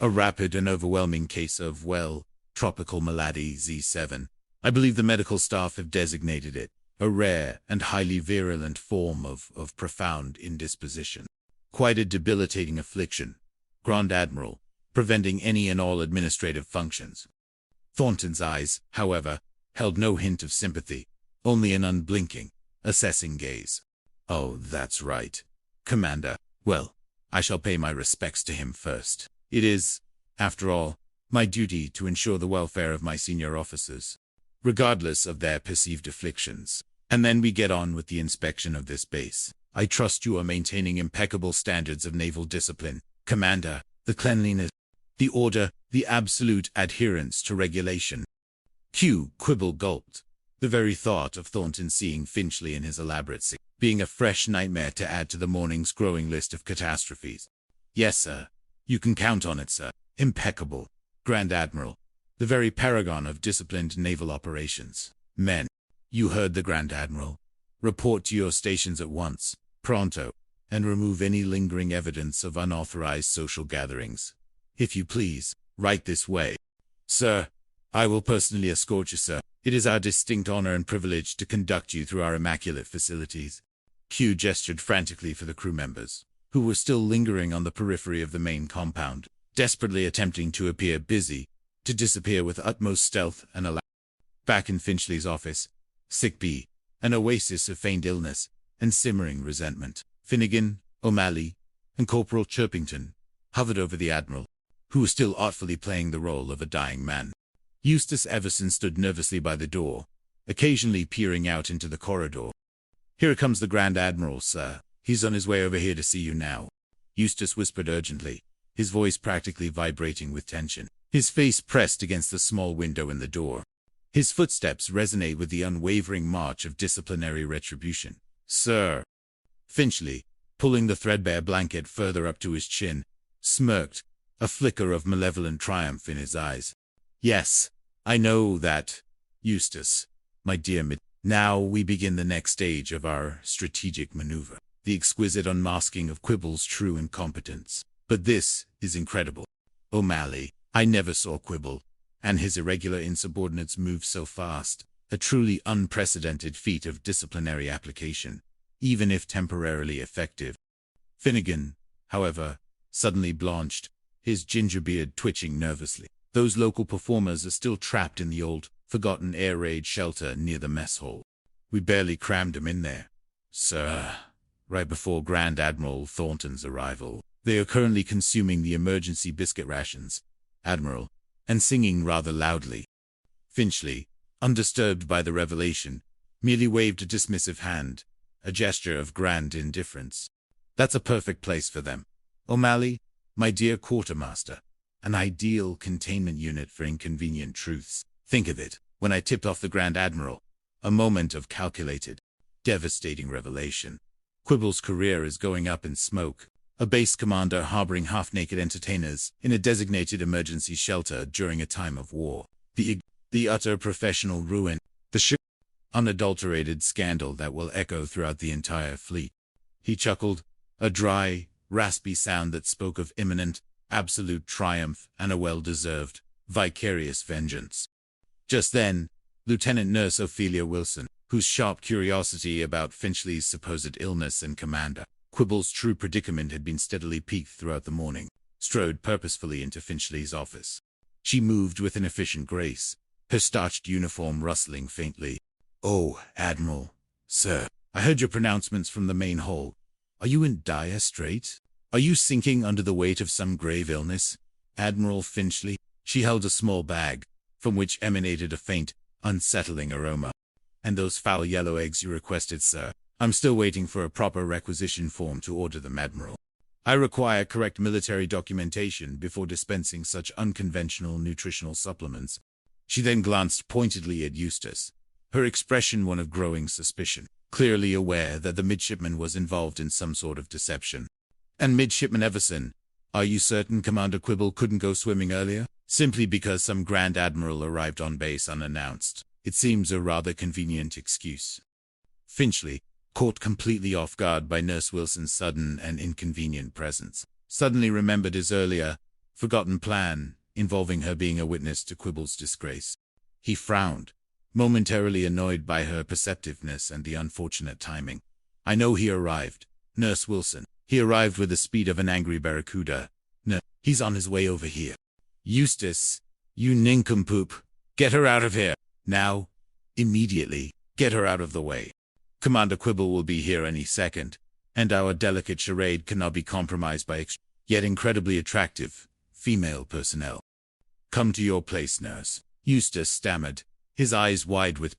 A rapid and overwhelming case of, well, tropical malady Z7. I believe the medical staff have designated it a rare and highly virulent form of profound indisposition. Quite a debilitating affliction, Grand Admiral, preventing any and all administrative functions. Thornton's eyes, however, held no hint of sympathy, only an unblinking, assessing gaze. Oh, that's right. Commander. Well, I shall pay my respects to him first. It is, after all, my duty to ensure the welfare of my senior officers, regardless of their perceived afflictions. And then we get on with the inspection of this base. I trust you are maintaining impeccable standards of naval discipline, Commander, the cleanliness, the order, the absolute adherence to regulation. Q. Quibble gulped. The very thought of Thornton seeing Finchley in his elaborate sick being a fresh nightmare to add to the morning's growing list of catastrophes. Yes, sir. You can count on it, sir. Impeccable. Grand Admiral. The very paragon of disciplined naval operations. Men. You heard the Grand Admiral. Report to your stations at once, pronto, and remove any lingering evidence of unauthorized social gatherings. If you please, right this way. Sir, I will personally escort you, sir. It is our distinct honor and privilege to conduct you through our immaculate facilities. Q gestured frantically for the crew members, who were still lingering on the periphery of the main compound, desperately attempting to appear busy, to disappear with utmost stealth and alacrity. Back in Finchley's office, sick B, an oasis of feigned illness and simmering resentment, Finnegan, O'Malley, and Corporal Chirpington hovered over the Admiral, who was still artfully playing the role of a dying man. Eustace Everson stood nervously by the door, occasionally peering out into the corridor. Here comes the Grand Admiral, sir. He's on his way over here to see you now. Eustace whispered urgently, his voice practically vibrating with tension, his face pressed against the small window in the door. His footsteps resonate with the unwavering march of disciplinary retribution. Sir. Finchley, pulling the threadbare blanket further up to his chin, smirked, a flicker of malevolent triumph in his eyes. Yes, I know that, Eustace, my dear Now we begin the next stage of our strategic maneuver, the exquisite unmasking of Quibble's true incompetence. But this is incredible. O'Malley, I never saw Quibble, and his irregular insubordinates move so fast, a truly unprecedented feat of disciplinary application, even if temporarily effective. Finnegan, however, suddenly blanched, his ginger beard twitching nervously. Those local performers are still trapped in the old, forgotten air raid shelter near the mess hall. We barely crammed them in there, sir, right before Grand Admiral Thornton's arrival. They are currently consuming the emergency biscuit rations, Admiral, and singing rather loudly. Finchley, undisturbed by the revelation, merely waved a dismissive hand, a gesture of grand indifference. That's a perfect place for them. O'Malley, my dear quartermaster, an ideal containment unit for inconvenient truths. Think of it, when I tipped off the Grand Admiral, a moment of calculated, devastating revelation. Quibble's career is going up in smoke. A base commander harboring half-naked entertainers in a designated emergency shelter during a time of war. The utter professional ruin. The unadulterated scandal that will echo throughout the entire fleet. He chuckled, a dry, raspy sound that spoke of imminent, absolute triumph and a well-deserved, vicarious vengeance. Just then, Lieutenant Nurse Ophelia Wilson, whose sharp curiosity about Finchley's supposed illness and Commander Quibble's true predicament had been steadily piqued throughout the morning, strode purposefully into Finchley's office. She moved with an efficient grace, her starched uniform rustling faintly. Oh, Admiral, sir, I heard your pronouncements from the main hall. Are you in dire strait? Are you sinking under the weight of some grave illness? Admiral Finchley, she held a small bag, from which emanated a faint, unsettling aroma. And those foul yellow eggs you requested, sir. I'm still waiting for a proper requisition form to order them, Admiral. I require correct military documentation before dispensing such unconventional nutritional supplements. She then glanced pointedly at Eustace, her expression one of growing suspicion, clearly aware that the midshipman was involved in some sort of deception. And Midshipman Everson, are you certain Commander Quibble couldn't go swimming earlier? Simply because some Grand Admiral arrived on base unannounced. It seems a rather convenient excuse. Finchley, caught completely off guard by Nurse Wilson's sudden and inconvenient presence, suddenly remembered his earlier, forgotten plan involving her being a witness to Quibble's disgrace. He frowned, momentarily annoyed by her perceptiveness and the unfortunate timing. I know he arrived, Nurse Wilson. He arrived with the speed of an angry barracuda. No, he's on his way over here. Eustace, you nincompoop, get her out of here. Now, immediately, get her out of the way. Commander Quibble will be here any second, and our delicate charade cannot be compromised by yet incredibly attractive female personnel. Come to your place, nurse. Eustace stammered, his eyes wide with passion.